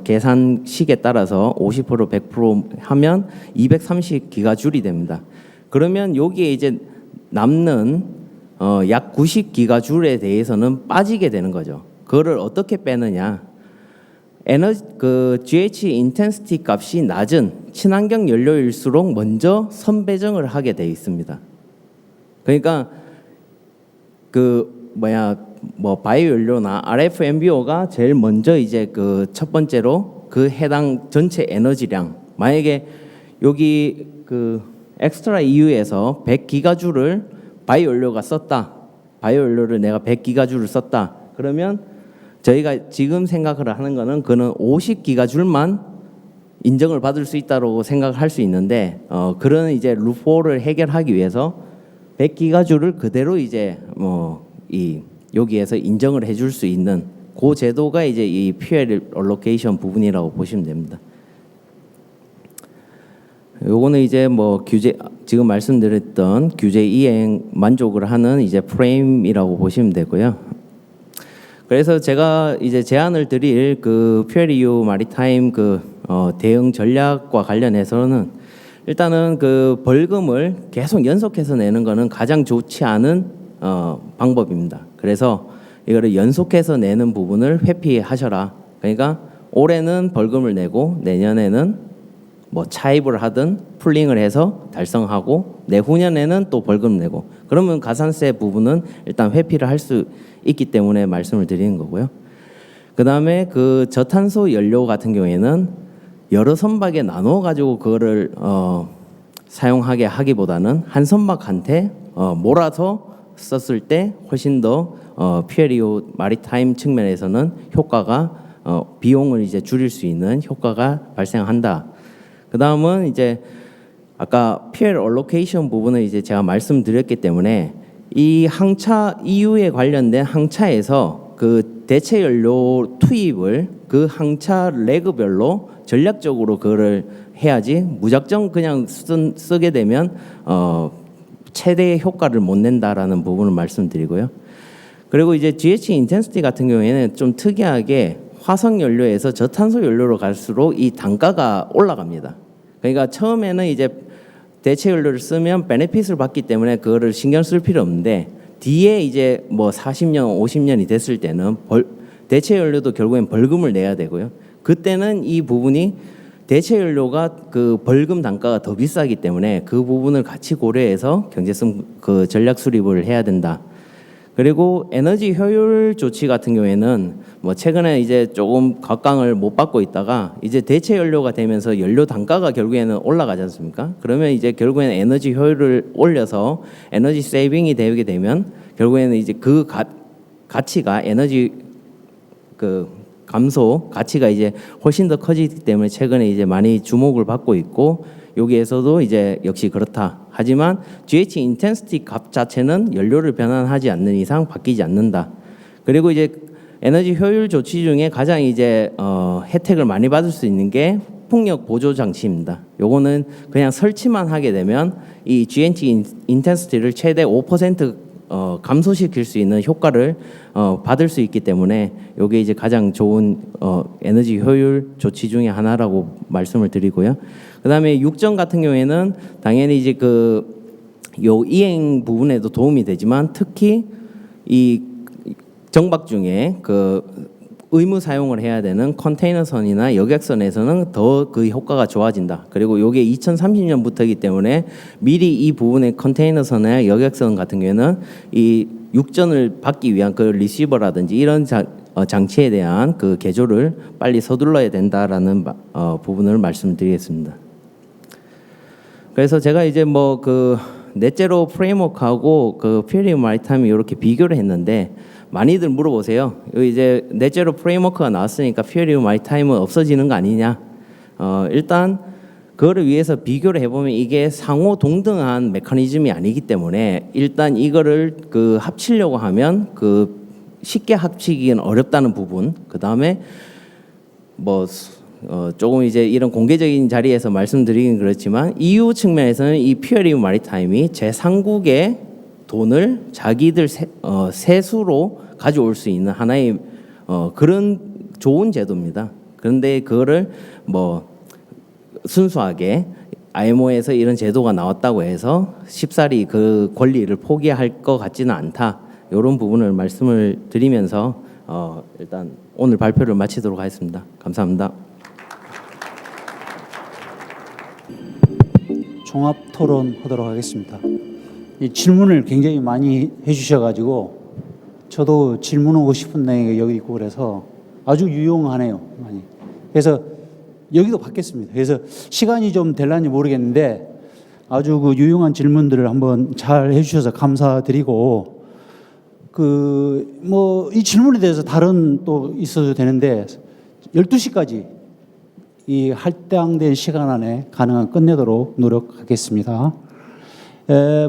계산식에 따라서 50% 100% 하면 230기가줄이 됩니다. 그러면 여기에 이제 남는 약 90기가줄에 대해서는 빠지게 되는 거죠. 그거를 어떻게 빼느냐? GH 인텐시티 값이 낮은 친환경 연료일수록 먼저 선배정을 하게 돼 있습니다. 그러니까 뭐 바이오 연료나 RFMBO가 제일 먼저 이제 그 첫 번째로 그 해당 전체 에너지량 만약에 여기 그 엑스트라 EU에서 100기가줄을 바이오 연료가 썼다. 바이오 연료를 내가 100기가줄을 썼다. 그러면 저희가 지금 생각을 하는 거는 그는 50기가줄만 인정을 받을 수 있다고 생각할 수 있는데 그런 이제 루포를 해결하기 위해서 100기가줄을 그대로 이제 여기에서 인정을 해줄 수 있는 그 제도가 이제 이 퓨엘 얼로케이션 부분이라고 보시면 됩니다. 요거는 이제 뭐 규제 지금 말씀드렸던 규제 이행 만족을 하는 이제 프레임이라고 보시면 되고요. 그래서 제가 이제 제안을 드릴 그 퓨어리유 마리타임 대응 전략과 관련해서는 일단은 그 벌금을 계속 연속해서 내는 거는 가장 좋지 않은 방법입니다. 그래서 이거를 연속해서 내는 부분을 회피하셔라. 그러니까 올해는 벌금을 내고 내년에는 뭐 차입을 하든 풀링을 해서 달성하고 내후년에는 또 벌금 내고 그러면 가산세 부분은 일단 회피를 할 수 있기 때문에 말씀을 드리는 거고요. 그다음에 그 저탄소 연료 같은 경우에는 여러 선박에 나눠 가지고 그거를 사용하게 하기보다는 한 선박한테 몰아서 썼을 때 훨씬 더 퓨어리오 마리타임 측면에서는 효과가 비용을 이제 줄일 수 있는 효과가 발생한다. 그 다음은 이제 아까 fuel allocation 부분을 이제 제가 말씀드렸기 때문에 이 항차 EU에 관련된 항차에서 그 대체 연료 투입을 그 항차 레그별로 전략적으로 그거를 해야지 무작정 그냥 쓰게 되면 최대의 효과를 못 낸다라는 부분을 말씀드리고요. 그리고 이제 GHG 인텐시티 같은 경우에는 좀 특이하게 화석 연료에서 저탄소 연료로 갈수록 이 단가가 올라갑니다. 그러니까 처음에는 이제 대체 연료를 쓰면 베네핏을 받기 때문에 그거를 신경 쓸 필요 없는데 뒤에 이제 뭐 40년, 50년이 됐을 때는 대체 연료도 결국엔 벌금을 내야 되고요. 그때는 이 부분이 대체 연료가 그 벌금 단가가 더 비싸기 때문에 그 부분을 같이 고려해서 경제성 그 전략 수립을 해야 된다. 그리고 에너지 효율 조치 같은 경우에는 뭐 최근에 이제 조금 각광을 못 받고 있다가 이제 대체 연료가 되면서 연료 단가가 결국에는 올라가지 않습니까? 그러면 이제 결국에는 에너지 효율을 올려서 에너지 세이빙이 되게 되면 결국에는 이제 그 가치가 에너지 그 감소 가치가 이제 훨씬 더 커지기 때문에 최근에 이제 많이 주목을 받고 있고 여기에서도 이제 역시 그렇다. 하지만 GHG 인텐시티 값 자체는 연료를 변환하지 않는 이상 바뀌지 않는다. 그리고 이제 에너지 효율 조치 중에 가장 이제 혜택을 많이 받을 수 있는 게 풍력 보조 장치입니다. 요거는 그냥 설치만 하게 되면 이 GHG 인텐시티를 최대 5% 감소시킬 수 있는 효과를 받을 수 있기 때문에 요게 이제 가장 좋은 에너지 효율 조치 중에 하나라고 말씀을 드리고요. 그다음에 육전 같은 경우에는 당연히 이제 요 이행 부분에도 도움이 되지만 특히 이 정박 중에 의무 사용을 해야 되는 컨테이너선이나 여객선에서는 더 그 효과가 좋아진다. 그리고 요게 2030년부터이기 때문에 미리 이 부분의 컨테이너선이나 여객선 같은 경우에는 이 육전을 받기 위한 그 리시버라든지 이런 장치에 대한 그 개조를 빨리 서둘러야 된다라는 부분을 말씀드리겠습니다. 그래서 제가 이제 뭐 넷제로 프레임워크하고 퓨어리오 마리타임이 이렇게 비교를 했는데 많이들 물어보세요. 이제 넷제로 프레임워크가 나왔으니까 퓨어리오 마리타임은 없어지는 거 아니냐? 일단 그거를 위해서 비교를 해보면 이게 상호 동등한 메커니즘이 아니기 때문에 일단 이거를 합치려고 하면 쉽게 합치기는 어렵다는 부분. 그 다음에 뭐 조금 이제 이런 공개적인 자리에서 말씀드리긴 그렇지만 EU 측면에서는 이 퓨어리오 마리타임이 제3국의 돈을 자기들 세수로 가져올 수 있는 하나의 그런 좋은 제도입니다. 그런데 그거를 뭐 순수하게 IMO에서 이런 제도가 나왔다고 해서 쉽사리 그 권리를 포기할 것 같지는 않다. 이런 부분을 말씀을 드리면서 일단 오늘 발표를 마치도록 하겠습니다. 감사합니다. 종합 토론하도록 하겠습니다. 이 질문을 굉장히 많이 해주셔가지고 저도 질문하고 싶은 내용이 여기 있고 그래서 아주 유용하네요. 많이. 그래서 여기도 받겠습니다. 그래서 시간이 좀 될란지 모르겠는데 아주 유용한 질문들을 한번 잘 해주셔서 감사드리고 뭐 이 질문에 대해서 다른 또 있어도 되는데 12시까지 이 할당된 시간 안에 가능한 끝내도록 노력하겠습니다.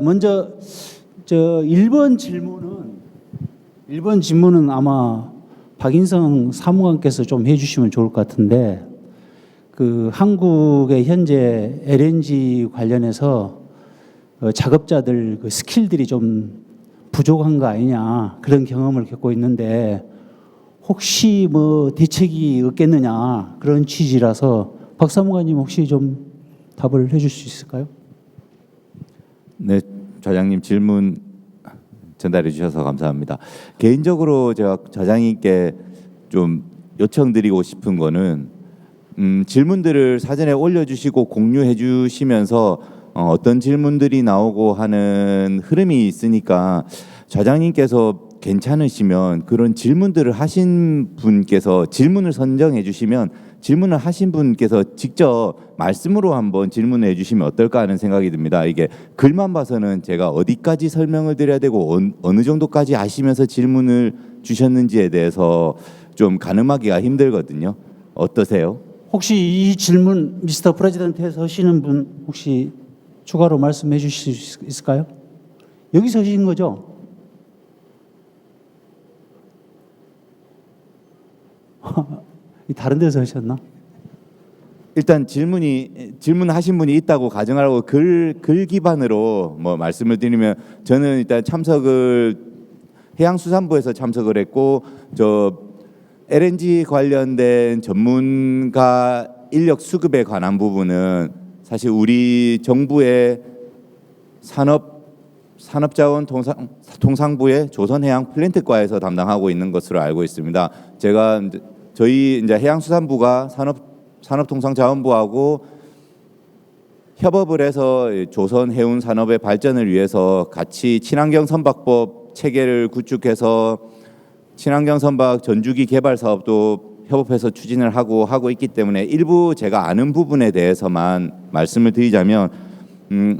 먼저 1번 질문은 아마 박인성 사무관께서 좀 해주시면 좋을 것 같은데 그 한국의 현재 LNG 관련해서 작업자들 그 스킬들이 좀 부족한 거 아니냐 그런 경험을 겪고 있는데 혹시 뭐 대책이 없겠느냐 그런 취지라서 박 사무관님 혹시 좀 답을 해줄 수 있을까요? 네, 좌장님 질문 전달해 주셔서 감사합니다. 개인적으로 제가 좌장님께 좀 요청드리고 싶은 거는 질문들을 사전에 올려주시고 공유해 주시면서 어떤 질문들이 나오고 하는 흐름이 있으니까 좌장님께서 괜찮으시면 그런 질문들을 하신 분께서 질문을 선정해 주시면 질문을 하신 분께서 직접 말씀으로 한번 질문해 주시면 어떨까 하는 생각이 듭니다. 이게 글만 봐서는 제가 어디까지 설명을 드려야 되고 어느 정도까지 아시면서 질문을 주셨는지에 대해서 좀 가늠하기가 힘들거든요. 어떠세요? 혹시 이 질문 미스터 프레지던트에서 하시는 분 혹시 추가로 말씀해 주실 수 있을까요? 여기서 하신 거죠? 다른 데서 하셨나? 일단 질문하신 분이 있다고 가정하고 글 기반으로 뭐 말씀을 드리면 저는 일단 해양수산부에서 참석을 했고 저 LNG 관련된 전문가 인력 수급에 관한 부분은 사실 우리 정부의 산업자원통상부의 조선해양플랜트과에서 담당하고 있는 것으로 알고 있습니다. 저희 이제 해양수산부가 산업통상자원부하고 협업을 해서 조선해운 산업의 발전을 위해서 같이 친환경 선박법 체계를 구축해서 친환경 선박 전주기 개발 사업도 협업해서 추진을 하고 있기 때문에 일부 제가 아는 부분에 대해서만 말씀을 드리자면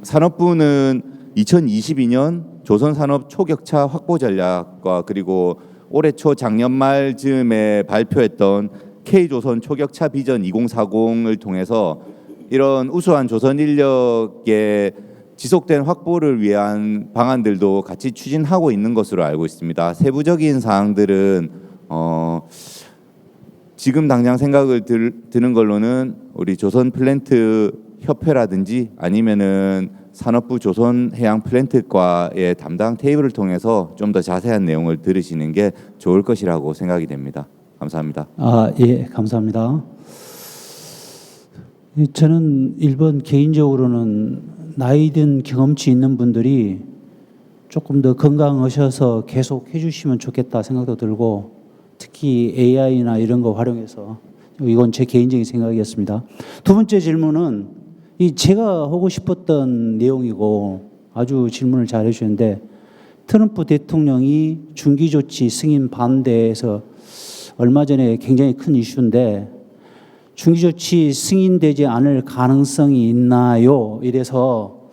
산업부는 2022년 조선산업 초격차 확보 전략과 그리고 올해 초 작년 말 즈음에 발표했던 K조선 초격차 비전 2040을 통해서 이런 우수한 조선 인력의 지속된 확보를 위한 방안들도 같이 추진하고 있는 것으로 알고 있습니다. 세부적인 사항들은 지금 당장 생각을 드는 걸로는 우리 조선 플랜트 협회라든지 아니면은 산업부 조선해양플랜트과의 담당 테이블을 통해서 좀 더 자세한 내용을 들으시는 게 좋을 것이라고 생각이 됩니다. 감사합니다. 예, 감사합니다. 저는 1번 개인적으로는 나이든 경험치 있는 분들이 조금 더 건강하셔서 계속 해주시면 좋겠다 생각도 들고 특히 AI나 이런 거 활용해서 이건 제 개인적인 생각이었습니다. 두 번째 질문은 제가 하고 싶었던 내용이고 아주 질문을 잘 해주셨는데 트럼프 대통령이 중기조치 승인 반대에서 얼마 전에 굉장히 큰 이슈인데 중기조치 승인되지 않을 가능성이 있나요? 이래서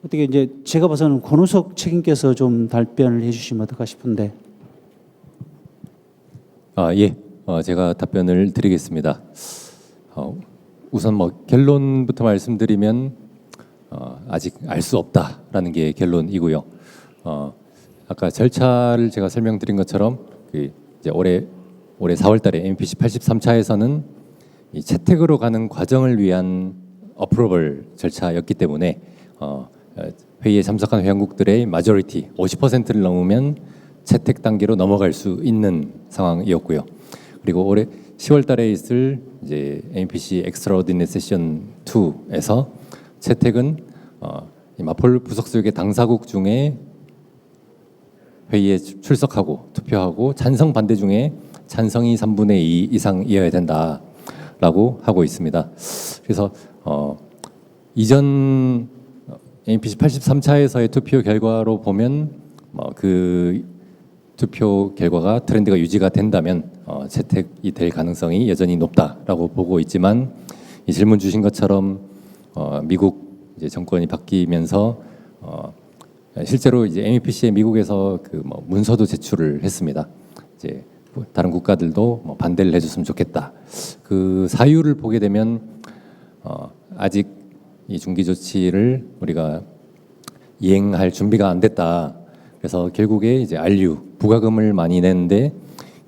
어떻게 이제 제가 봐서는 권우석 책임께서 좀 답변을 해주시면 어떨까 싶은데. 예, 제가 답변을 드리겠습니다. 우선 뭐 결론부터 말씀드리면 아직 알 수 없다라는 게 결론이고요. 아까 절차를 제가 설명드린 것처럼 이제 올해 4월달에 MEPC 83차에서는 이 채택으로 가는 과정을 위한 어프로벌 절차였기 때문에 회의에 참석한 회원국들의 마조리티 50%를 넘으면 채택 단계로 넘어갈 수 있는 상황이었고요. 그리고 올해 10월달에 있을 이제 MEPC Extraordinary Session 2에서 채택은 이 마폴 부속수역의 당사국 중에 회의에 출석하고 투표하고 찬성 반대 중에 찬성이 3분의 2 이상이어야 된다라고 하고 있습니다. 그래서 이전 MEPC 83차에서의 투표 결과로 보면 그 투표 결과가 트렌드가 유지가 된다면 채택이 될 가능성이 여전히 높다라고 보고 있지만 이 질문 주신 것처럼 미국 이제 정권이 바뀌면서 실제로 이제 MEPC에 미국에서 문서도 제출을 했습니다. 이제 다른 국가들도 반대를 해줬으면 좋겠다. 그 사유를 보게 되면 아직 이 중기 조치를 우리가 이행할 준비가 안 됐다. 그래서 결국에 이제 RU 부가금을 많이 내는데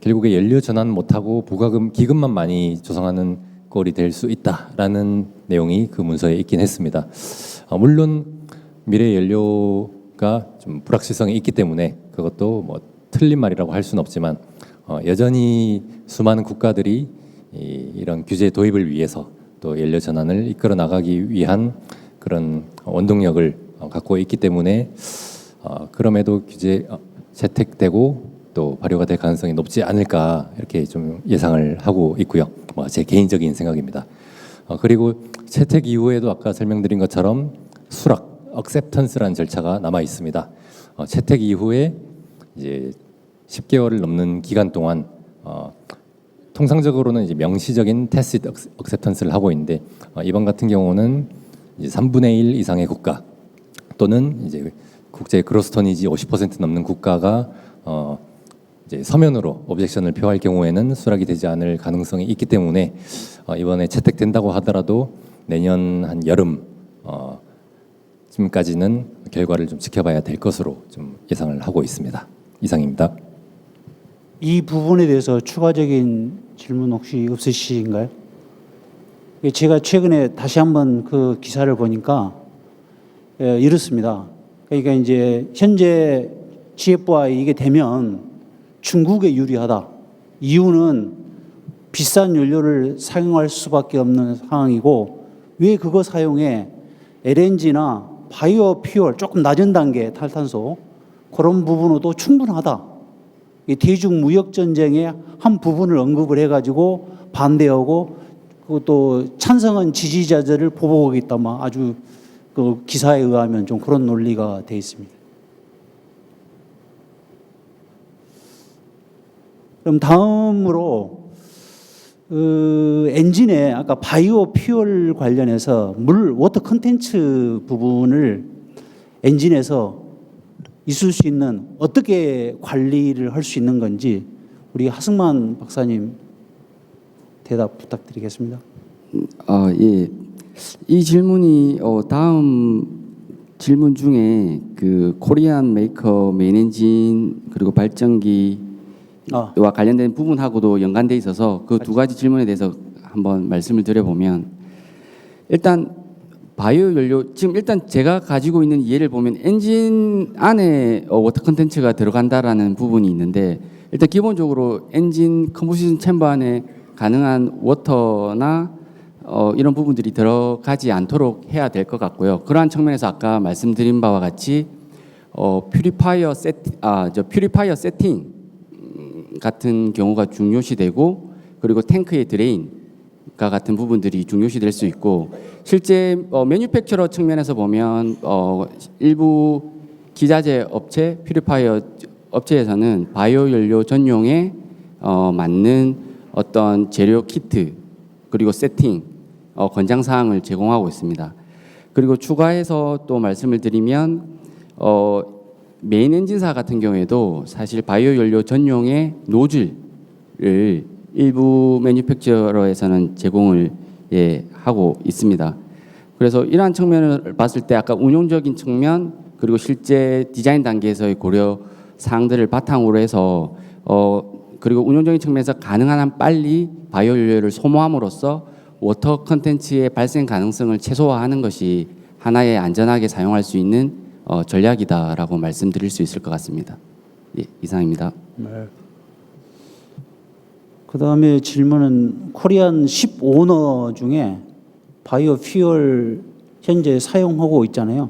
결국에 연료 전환 못하고 부가금 기금만 많이 조성하는 꼴이 될 수 있다라는 내용이 그 문서에 있긴 했습니다. 물론 미래 연료가 좀 불확실성이 있기 때문에 그것도 뭐 틀린 말이라고 할 수는 없지만 여전히 수많은 국가들이 이런 규제 도입을 위해서 또 연료 전환을 이끌어 나가기 위한 그런 원동력을 갖고 있기 때문에 그럼에도 규제 채택되고 또 발효가 될 가능성이 높지 않을까 이렇게 좀 예상을 하고 있고요. 제 개인적인 생각입니다. 그리고 채택 이후에도 아까 설명드린 것처럼 수락, acceptance라는 절차가 남아 있습니다. 채택 이후에 이제 10개월을 넘는 기간 동안 통상적으로는 이제 명시적인 tacit acceptance를 하고 있는데 이번 같은 경우는 이제 3분의 1 이상의 국가 또는 이제 국제 그로스 토니지 50% 넘는 국가가 이제 서면으로 오브젝션을 표할 경우에는 수락이 되지 않을 가능성이 있기 때문에 이번에 채택된다고 하더라도 내년 한 여름 쯤까지는 결과를 좀 지켜봐야 될 것으로 좀 예상을 하고 있습니다. 이상입니다. 이 부분에 대해서 추가적인 질문 혹시 없으신가요? 제가 최근에 다시 한번 그 기사를 보니까 이렇습니다. 그러니까 이제 현재 GFI 이게 되면 중국에 유리하다. 이유는 비싼 연료를 사용할 수밖에 없는 상황이고 왜 그거 사용해? LNG나 바이오 퓨얼 조금 낮은 단계 탈탄소 그런 부분으로도 충분하다. 이 대중 무역 전쟁의 한 부분을 언급을 해가지고 반대하고 그것도 찬성한 지지자들을 보복하고 있다. 아주 그 기사에 의하면 좀 그런 논리가 돼 있습니다. 그럼 다음으로 엔진에 아까 바이오 퓨얼 관련해서 워터 컨텐츠 부분을 엔진에서 있을 수 있는 어떻게 관리를 할 수 있는 건지 우리 하승만 박사님 대답 부탁드리겠습니다. 예. 이 질문이 다음 질문 중에 그 코리안 메이커 메인 엔진 그리고 발전기 와 관련된 부분하고도 연관돼 있어서 그 두 가지 질문에 대해서 한번 말씀을 드려보면 일단 바이오 연료 지금 일단 제가 가지고 있는 이해를 보면 엔진 안에 워터 컨텐츠가 들어간다라는 부분이 있는데 일단 기본적으로 엔진 컴포지션 챔버 안에 가능한 워터나 이런 부분들이 들어가지 않도록 해야 될 것 같고요. 그러한 측면에서 아까 말씀드린 바와 같이 퓨리파이어 세팅 같은 경우가 중요시되고 그리고 텐크의 드레인과 같은 부분들이 중요시될 수 있고 실제 매뉴팩처러 측면에서 보면 일부 기자재 업체 퓨리파이어 업체에서는 바이오 연료 전용에 맞는 어떤 재료 키트 그리고 세팅 권장 사항을 제공하고 있습니다. 그리고 추가해서 또 말씀을 드리면 메인 엔진사 같은 경우에도 사실 바이오 연료 전용의 노즐을 일부 매뉴팩처러에서는 제공을 하고 있습니다. 그래서 이러한 측면을 봤을 때 아까 운용적인 측면 그리고 실제 디자인 단계에서의 고려 사항들을 바탕으로 해서 그리고 운용적인 측면에서 가능한 한 빨리 바이오 연료를 소모함으로써 워터 컨텐츠의 발생 가능성을 최소화하는 것이 하나의 안전하게 사용할 수 있는 전략이다라고 말씀드릴 수 있을 것 같습니다. 예, 이상입니다. 네. 그다음에 질문은 코리안 10오너 중에 바이오 퓨얼 현재 사용하고 있잖아요.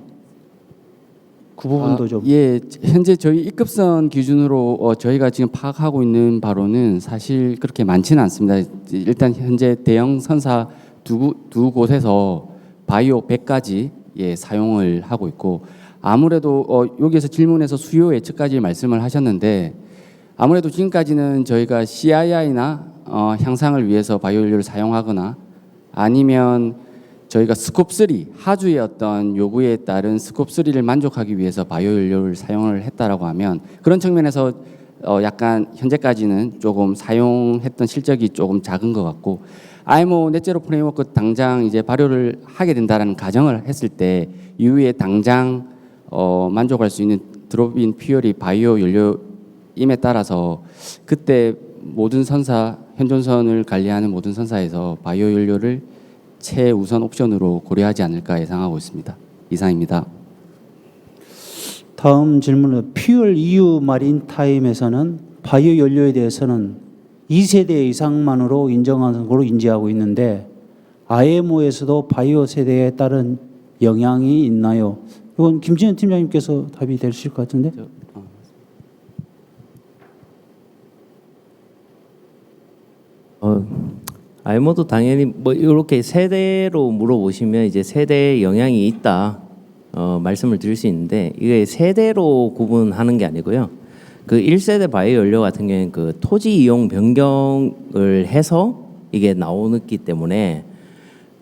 그 부분도 좀. 예, 현재 저희 E급선 기준으로 저희가 지금 파악하고 있는 바로는 사실 그렇게 많지는 않습니다. 일단 현재 대형 선사 두 곳에서 바이오 100까지 사용을 하고 있고 아무래도 여기에서 질문에서 수요 예측까지 말씀을 하셨는데 아무래도 지금까지는 저희가 CII나 향상을 위해서 바이오 연료를 사용하거나 아니면 저희가 스콥 3 하주의 어떤 요구에 따른 스콥 3를 만족하기 위해서 바이오 연료를 사용을 했다라고 하면 그런 측면에서 약간 현재까지는 조금 사용했던 실적이 조금 작은 것 같고 IMO 넷제로 프레임워크 당장 이제 발효를 하게 된다라는 가정을 했을 때 이후에 당장 만족할 수 있는 드롭인 퓨얼이 바이오 연료임에 따라서 그때 모든 선사 현존선을 관리하는 모든 선사에서 바이오 연료를 최우선 옵션으로 고려하지 않을까 예상하고 있습니다. 이상입니다. 다음 질문은 퓨얼 EU 마린타임에서는 바이오 연료에 대해서는 2세대 이상만으로 인정하는 것으로 인지하고 있는데 IMO에서도 바이오 세대에 따른 영향이 있나요? 이건 김진현 팀장님께서 답이 되실 것 같은데. 알모도 당연히 뭐 이렇게 세대로 물어보시면 이제 세대에 영향이 있다 말씀을 드릴 수 있는데 이게 세대로 구분하는 게 아니고요. 그 1세대 바이오 연료 같은 경우에는 그 토지 이용 변경을 해서 이게 나오기 때문에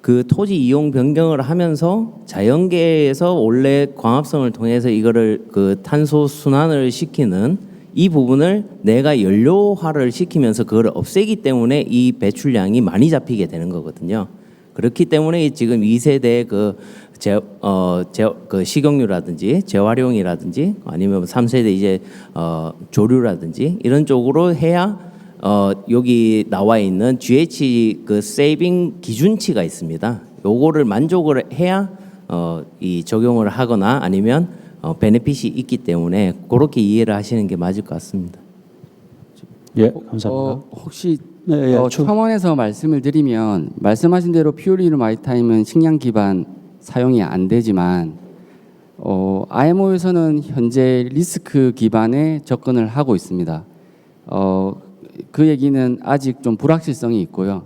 그 토지 이용 변경을 하면서 자연계에서 원래 광합성을 통해서 이거를 그 탄소 순환을 시키는 이 부분을 내가 연료화를 시키면서 그걸 없애기 때문에 이 배출량이 많이 잡히게 되는 거거든요. 그렇기 때문에 지금 2세대 그 식용유라든지 재활용이라든지 아니면 3세대 이제 조류라든지 이런 쪽으로 해야 여기 나와 있는 GH 그 세이빙 기준치가 있습니다. 요거를 만족을 해야 이 적용을 하거나 아니면 베네핏이 있기 때문에 그렇게 이해를 하시는 게 맞을 것 같습니다. 예, 감사합니다. 혹시 네, 예, 첨언해서 말씀을 드리면 말씀하신 대로 퓨어리로 마리타임은 식량 기반 사용이 안 되지만 IMO에서는 현재 리스크 기반의 접근을 하고 있습니다. 그 얘기는 아직 좀 불확실성이 있고요.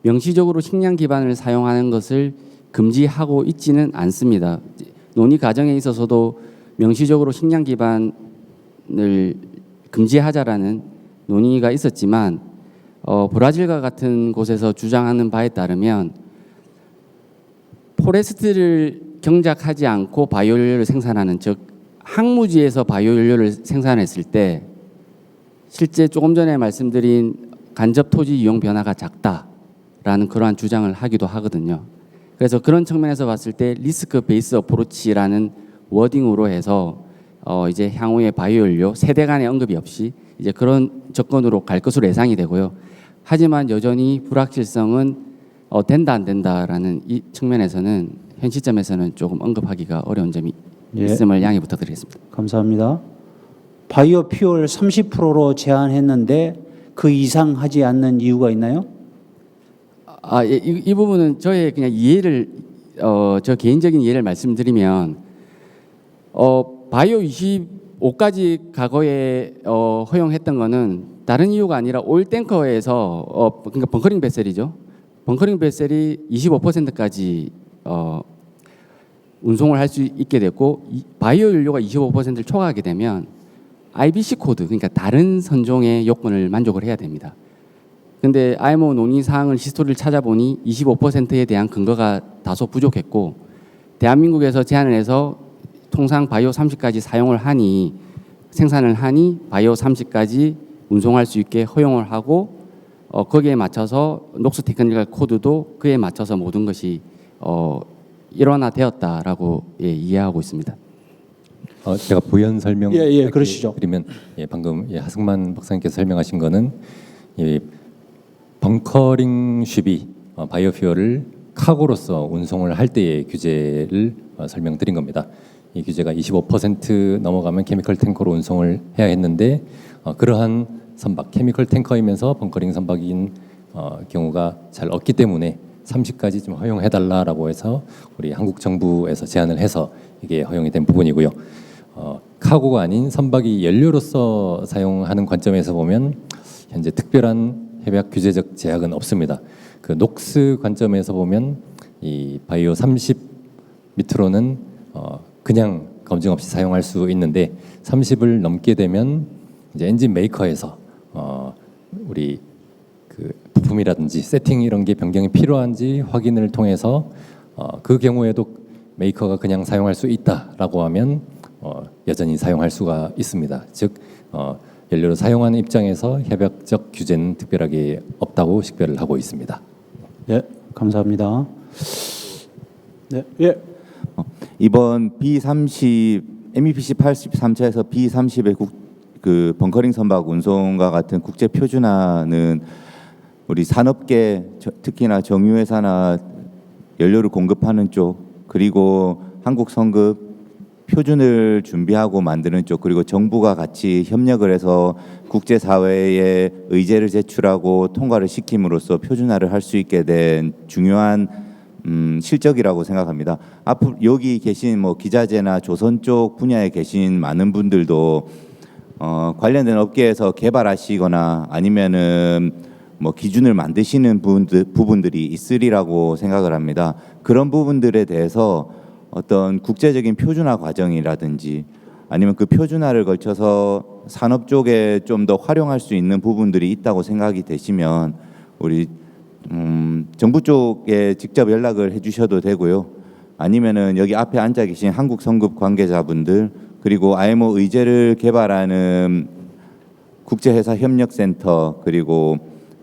명시적으로 식량 기반을 사용하는 것을 금지하고 있지는 않습니다. 논의 과정에 있어서도 명시적으로 식량 기반을 금지하자라는 논의가 있었지만 브라질과 같은 곳에서 주장하는 바에 따르면 포레스트를 경작하지 않고 바이오연료를 생산하는 즉 항무지에서 바이오연료를 생산했을 때 실제 조금 전에 말씀드린 간접 토지 이용 변화가 작다라는 그러한 주장을 하기도 하거든요. 그래서 그런 측면에서 봤을 때 리스크 베이스 어프로치라는 워딩으로 해서 이제 향후에 바이오연료 세대 간의 언급이 없이 이제 그런 접근으로 갈 것으로 예상이 되고요. 하지만 여전히 불확실성은 된다 안 된다라는 이 측면에서는 현 시점에서는 조금 언급하기가 어려운 점이 있음을 양해 부탁드리겠습니다. 감사합니다. 바이오 퓨얼 30%로 제한했는데 그 이상 하지 않는 이유가 있나요? 예, 이 부분은 저의 그냥 이해를 저 개인적인 이해를 말씀드리면 바이오 25까지 과거에 허용했던 거는 다른 이유가 아니라 오일 탱커에서 그러니까 벙커링 베셀이죠. 벙커링 베셀이 25%까지 운송을 할 수 있게 됐고 바이오 연료가 25%를 초과하게 되면 IBC 코드 그러니까 다른 선종의 요건을 만족을 해야 됩니다. 근데 IMO 논의 사항을 히스토리를 찾아보니 25%에 대한 근거가 다소 부족했고 대한민국에서 제한을 해서 통상 바이오 30까지 사용을 하니 생산을 하니 바이오 30까지 운송할 수 있게 허용을 하고 거기에 맞춰서 녹스 테크니컬 코드도 그에 맞춰서 모든 것이 일원화되었다라고 이해하고 있습니다. 제가 부연 설명 그러시죠. 드리면 방금 하승만 박사님께서 설명하신 거는 벙커링 쉽이 바이오퓨얼을 카고로서 운송을 할 때의 규제를 설명드린 겁니다. 이 규제가 25% 넘어가면 케미컬 탱커로 운송을 해야 했는데 그러한 선박, 케미컬 탱커이면서 벙커링 선박인 경우가 잘 없기 때문에 30까지 좀 허용해달라라고 해서 우리 한국 정부에서 제안을 해서 이게 허용이 된 부분이고요. 카고가 아닌 선박이 연료로서 사용하는 관점에서 보면 현재 특별한 협약 규제적 제약은 없습니다. 그 녹스 관점에서 보면 이 바이오 30 밑으로는 그냥 검증 없이 사용할 수 있는데 30을 넘게 되면 이제 엔진 메이커에서 우리 그 부품이라든지 세팅 이런 게 변경이 필요한지 확인을 통해서 그 경우에도 메이커가 그냥 사용할 수 있다라고 하면 여전히 사용할 수가 있습니다. 즉 연료를 사용하는 입장에서 협약적 규제는 특별하게 없다고 식별을 하고 있습니다. 네, 감사합니다. 네, 예. 이번 B30 MEPC 83차에서 B30의 그 벙커링 선박 운송과 같은 국제 표준화는 우리 산업계 특히나 정유회사나 연료를 공급하는 쪽 그리고 한국 성급 표준을 준비하고 만드는 쪽 그리고 정부가 같이 협력을 해서 국제사회에 의제를 제출하고 통과를 시킴으로써 표준화를 할 수 있게 된 중요한 실적이라고 생각합니다. 앞으로 여기 계신 뭐 기자재나 조선 쪽 분야에 계신 많은 분들도 관련된 업계에서 개발하시거나 아니면은 뭐 기준을 만드시는 부분들이 있으리라고 생각을 합니다. 그런 부분들에 대해서 어떤 국제적인 표준화 과정이라든지 아니면 그 표준화를 걸쳐서 산업 쪽에 좀 더 활용할 수 있는 부분들이 있다고 생각이 되시면 우리 정부 쪽에 직접 연락을 해주셔도 되고요. 아니면은 여기 앞에 앉아 계신 한국 성급 관계자분들 그리고 IMO 의제를 개발하는 국제회사 협력센터 그리고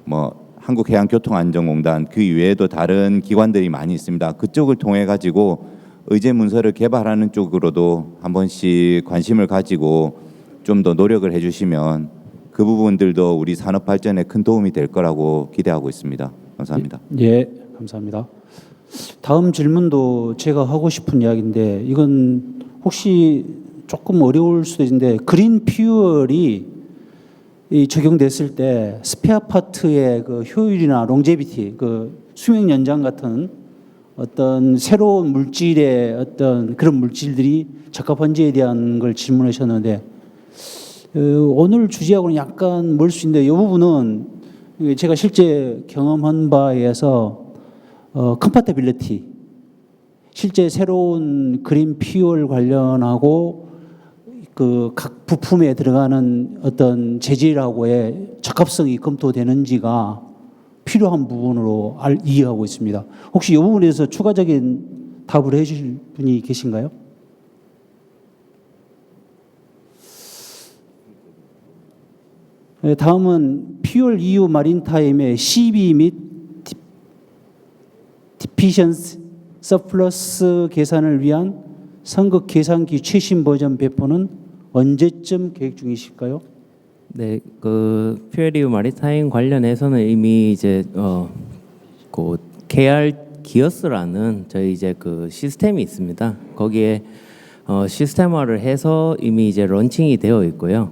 뭐 한국해양교통안전공단 그 이외에도 다른 기관들이 많이 있습니다. 그쪽을 통해 가지고 의제 문서를 개발하는 쪽으로도 한 번씩 관심을 가지고 좀 더 노력을 해주시면 그 부분들도 우리 산업 발전에 큰 도움이 될 거라고 기대하고 있습니다. 감사합니다. 예, 감사합니다. 다음 질문도 제가 하고 싶은 이야기인데 이건 혹시 조금 어려울 수도 있는데 그린 퓨얼이 이 적용됐을 때 스페어 파트의 그 효율이나 롱제비티, 그 수명 연장 같은 어떤 새로운 물질의 어떤 그런 물질들이 적합한지에 대한 걸 질문하셨는데 오늘 주제하고는 약간 멀 수 있는데 이 부분은 제가 실제 경험한 바에 의해서 컴파티빌리티 실제 새로운 그린 퓨얼 관련하고 그 각 부품에 들어가는 어떤 재질하고의 적합성이 검토되는지가 필요한 부분으로 이해하고 있습니다. 혹시 이 부분에 대해서 추가적인 답을 해주실 분이 계신가요? 다음은 퓨얼 EU 마린타임의 CB 및 디피션스 서플러스 계산을 위한 선급 계산기 최신 버전 배포는 언제쯤 계획 중이실까요? 네, 그 퓨에리우 마리타임 관련해서는 이미 이제 그 KR 기어스라는 저희 이제 그 시스템이 있습니다. 거기에 시스템화를 해서 이미 이제 런칭이 되어 있고요.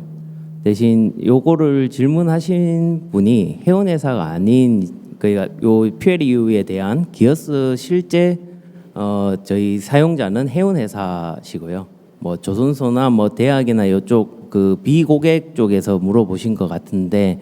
대신 요거를 질문하신 분이 해운회사가 아닌 그러니까 요 퓨에리우에 대한 기어스 실제 저희 사용자는 해운회사시고요. 뭐 조선소나 뭐 대학이나 이쪽 그 비고객 쪽에서 물어보신 것 같은데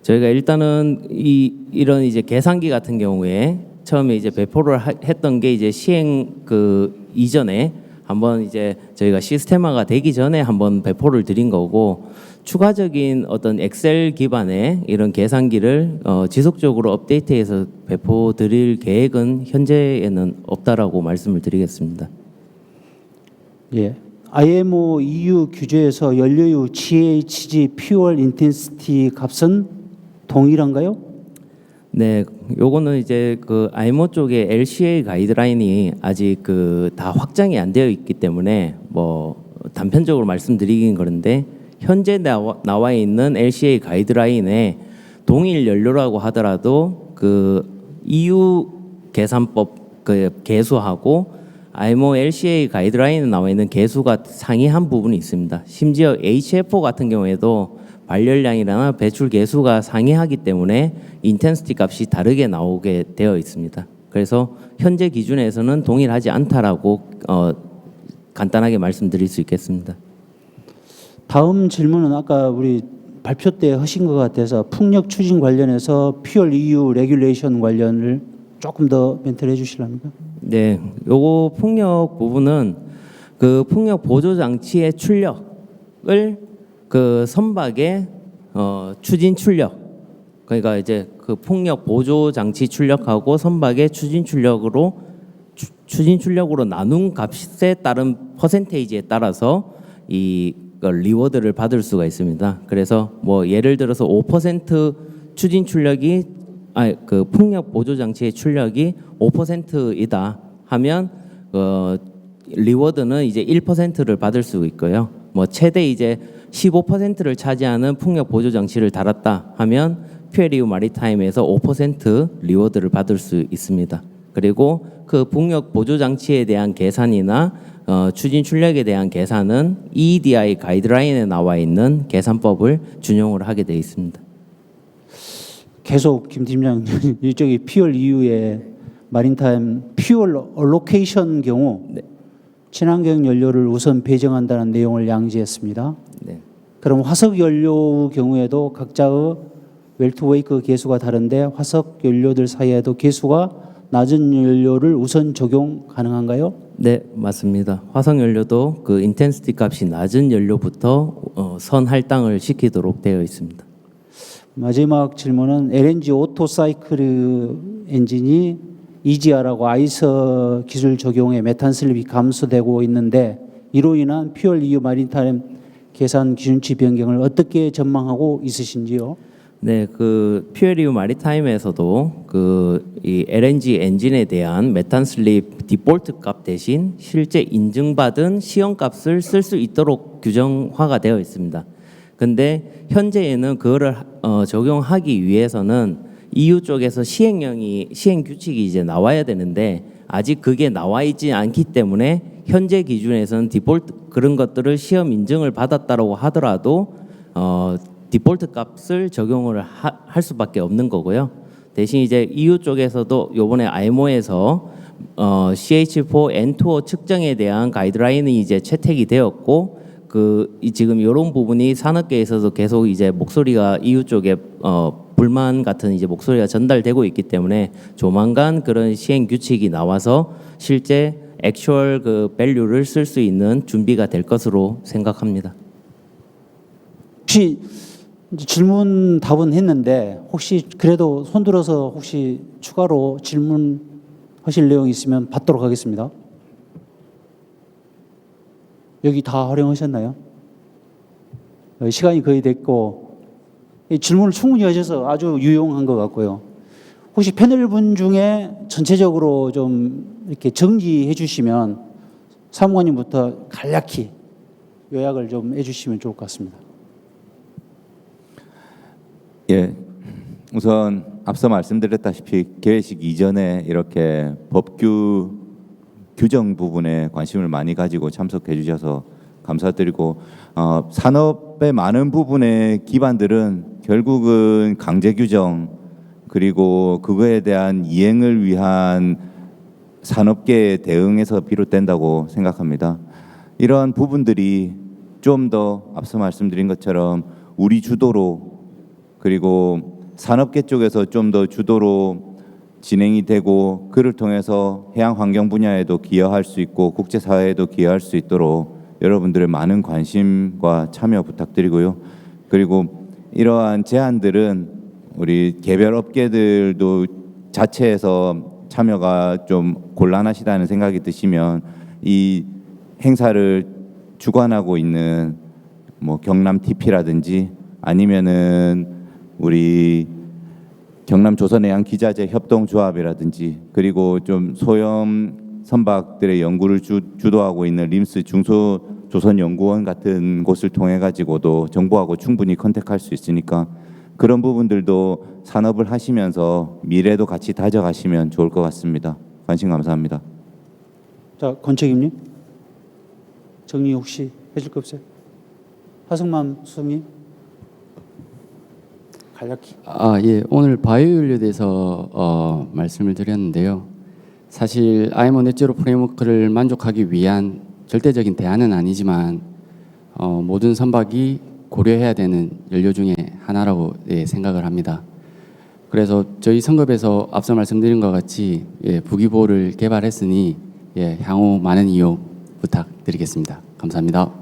저희가 일단은 이런 이제 계산기 같은 경우에 처음에 이제 배포를 했던 게 이제 시행 그 이전에 한번 이제 저희가 시스템화가 되기 전에 한번 배포를 드린 거고 추가적인 어떤 엑셀 기반의 이런 계산기를 지속적으로 업데이트해서 배포 드릴 계획은 현재에는 없다라고 말씀을 드리겠습니다. 예. IMO EU 규제에서 연료유 GHG 퓨얼 인텐시티 값은 동일한가요? 네, 요거는 이제 그 IMO 쪽에 LCA 가이드라인이 아직 그 다 확장이 안 되어 있기 때문에 뭐 단편적으로 말씀드리긴 그런데 현재 나와 있는 LCA 가이드라인에 동일 연료라고 하더라도 그 EU 계산법 그 계수하고 IMO LCA 가이드라인에 나와 있는 계수가 상이한 부분이 있습니다. 심지어 HFO 같은 경우에도 발열량이나 배출 계수가 상이하기 때문에 인텐시티 값이 다르게 나오게 되어 있습니다. 그래서 현재 기준에서는 동일하지 않다라고 간단하게 말씀드릴 수 있겠습니다. 다음 질문은 아까 우리 발표 때 하신 것 같아서 풍력 추진 관련해서 퓨얼 EU 레귤레이션 관련을 조금 더 멘트를 해주실랍니까? 네, 요거 풍력 부분은 그 풍력 보조 장치의 출력을 그 선박의 추진 출력 그러니까 이제 그 풍력 보조 장치 출력하고 선박의 추진 출력으로 나눈 값에 따른 퍼센테이지에 따라서 이 리워드를 받을 수가 있습니다. 그래서 뭐 예를 들어서 5% 추진 출력이 그 풍력 보조 장치의 출력이 5%이다 하면 리워드는 이제 1%를 받을 수 있고요. 뭐 최대 이제 15%를 차지하는 풍력 보조 장치를 달았다 하면 퓨에리우 마리타임에서 5% 리워드를 받을 수 있습니다. 그리고 그 풍력 보조 장치에 대한 계산이나 추진 출력에 대한 계산은 EEDI 가이드라인에 나와 있는 계산법을 준용을 하게 되어 있습니다. 계속 김 팀장 이쪽에 퓨얼 이후에 마린타임 퓨얼 얼로케이션 경우 네. 친환경 연료를 우선 배정한다는 내용을 양지했습니다. 네. 그럼 화석 연료 경우에도 각자의 웰투웨이크 계수가 다른데 화석 연료들 사이에도 계수가 낮은 연료를 우선 적용 가능한가요? 네, 맞습니다. 화석 연료도 그 인텐시티 값이 낮은 연료부터 선 할당을 시키도록 되어 있습니다. 마지막 질문은 LNG 오토 사이클 엔진이 EGR하고 아이서 기술 적용에 메탄 슬립이 감소되고 있는데 이로 인한 퓨얼 EU 마린타임 계산 기준치 변경을 어떻게 전망하고 있으신지요? 네, 그 퓨에리우 마리타임에서도 그 이 LNG 엔진에 대한 메탄 슬립 디폴트 값 대신 실제 인증받은 시험 값을 쓸 수 있도록 규정화가 되어 있습니다. 근데 현재에는 그거를 적용하기 위해서는 EU 쪽에서 시행 규칙이 이제 나와야 되는데 아직 그게 나와 있지 않기 때문에 현재 기준에서는 디폴트 그런 것들을 시험 인증을 받았다라고 하더라도 디폴트 값을 적용을 할 수밖에 없는 거고요. 대신 이제 EU 쪽에서도 요번에 IMO에서 CH4N2O 측정에 대한 가이드라인이 이제 채택이 되었고 지금 이런 부분이 산업계에서도 계속 이제 목소리가 EU 쪽에 불만 같은 이제 목소리가 전달되고 있기 때문에 조만간 그런 시행 규칙이 나와서 실제 액츄얼 그 밸류를 쓸 수 있는 준비가 될 것으로 생각합니다. 혹시 질문 답은 했는데 혹시 그래도 손들어서 혹시 추가로 질문하실 내용 있으면 받도록 하겠습니다. 여기 다 활용하셨나요? 시간이 거의 됐고 질문을 충분히 하셔서 아주 유용한 것 같고요. 혹시 패널 분 중에 전체적으로 좀 이렇게 정리해 주시면 사무관님부터 간략히 요약을 좀 해주시면 좋을 것 같습니다. 예, 우선 앞서 말씀드렸다시피 개회식 이전에 이렇게 법규 규정 부분에 관심을 많이 가지고 참석해 주셔서 감사드리고 산업의 많은 부분의 기반들은 결국은 강제 규정 그리고 그거에 대한 이행을 위한 산업계의 대응에서 비롯된다고 생각합니다. 이러한 부분들이 좀 더 앞서 말씀드린 것처럼 우리 주도로 그리고 산업계 쪽에서 좀 더 주도로 진행이 되고 그를 통해서 해양 환경 분야에도 기여할 수 있고 국제사회에도 기여할 수 있도록 여러분들의 많은 관심과 참여 부탁드리고요. 그리고 이러한 제안들은 우리 개별 업계들도 자체에서 참여가 좀 곤란하시다는 생각이 드시면 이 행사를 주관하고 있는 뭐 경남 TP라든지 아니면은 우리 경남 조선해양 기자재 협동조합이라든지 그리고 좀 소형 선박들의 연구를 주도하고 있는 림스 중소조선연구원 같은 곳을 통해 가지고도 정부하고 충분히 컨택할 수 있으니까 그런 부분들도 산업을 하시면서 미래도 같이 다져가시면 좋을 것 같습니다. 관심 감사합니다. 자, 권책임님 정리 혹시 해줄 거 없어요? 하승만 수석님 간략히. 예, 오늘 바이오 연료에 대해서 말씀을 드렸는데요. 사실 IMO 넷제로 프레임워크를 만족하기 위한 절대적인 대안은 아니지만 모든 선박이 고려해야 되는 연료 중에 하나라고 생각을 합니다. 그래서 저희 성급에서 앞서 말씀드린 것 같이 부기보를 개발했으니 향후 많은 이용 부탁드리겠습니다. 감사합니다.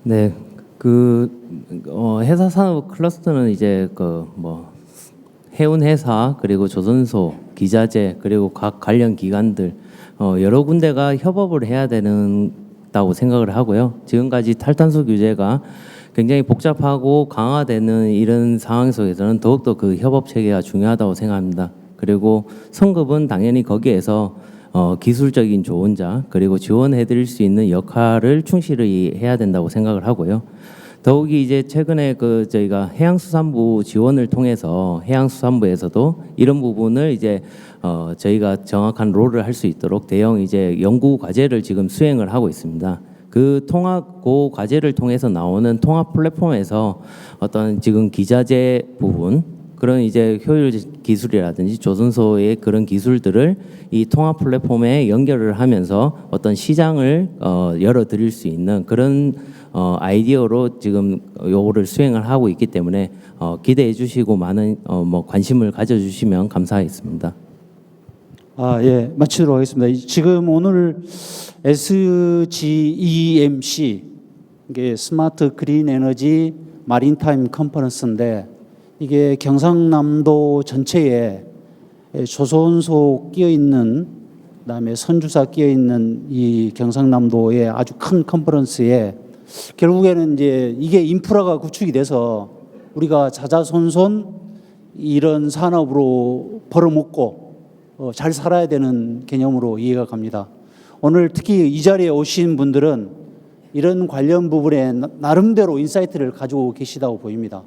네, 해사 산업 클러스터는 이제 해운 회사 그리고 조선소, 기자재 그리고 각 관련 기관들 여러 군데가 협업을 해야 된다고 생각을 하고요. 지금까지 탈탄소 규제가 굉장히 복잡하고 강화되는 이런 상황 속에서는 더욱더 그 협업 체계가 중요하다고 생각합니다. 그리고 성급은 당연히 거기에서 기술적인 조언자 그리고 지원해드릴 수 있는 역할을 충실히 해야 된다고 생각을 하고요. 더욱이 이제 최근에 그 저희가 해양수산부 지원을 통해서 해양수산부에서도 이런 부분을 이제 저희가 정확한 롤을 할 수 있도록 대형 이제 연구 과제를 지금 수행을 하고 있습니다. 그 과제를 통해서 나오는 통합 플랫폼에서 어떤 지금 기자재 부분 그런 이제 효율 기술이라든지 조선소의 그런 기술들을 이 통합 플랫폼에 연결을 하면서 어떤 시장을 열어드릴 수 있는 그런 아이디어로 지금 요거를 수행을 하고 있기 때문에 기대해 주시고 많은 뭐 관심을 가져주시면 감사하겠습니다. 예, 마치도록 하겠습니다. 지금 오늘 SGEMC 이게 스마트 그린 에너지 마린타임 컨퍼런스인데 이게 경상남도 전체에 조선소 끼어 있는 그다음에 선주사 끼어 있는 이 경상남도의 아주 큰 컨퍼런스에 결국에는 이제 이게 인프라가 구축이 돼서 우리가 자자손손 이런 산업으로 벌어먹고 잘 살아야 되는 개념으로 이해가 갑니다. 오늘 특히 이 자리에 오신 분들은 이런 관련 부분에 나름대로 인사이트를 가지고 계시다고 보입니다.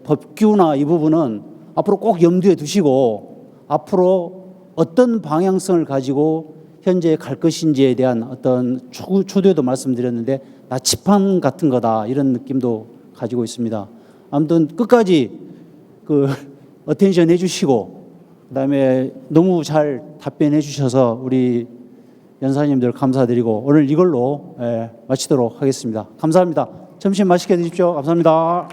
법규나 이 부분은 앞으로 꼭 염두에 두시고 앞으로 어떤 방향성을 가지고 현재 갈 것인지에 대한 어떤 초두에도 말씀드렸는데 나치판 같은 거다 이런 느낌도 가지고 있습니다. 아무튼 끝까지 그 어텐션 해주시고 그다음에 너무 잘 답변해 주셔서 우리 연사님들 감사드리고 오늘 이걸로 마치도록 하겠습니다. 감사합니다. 점심 맛있게 드십시오. 감사합니다.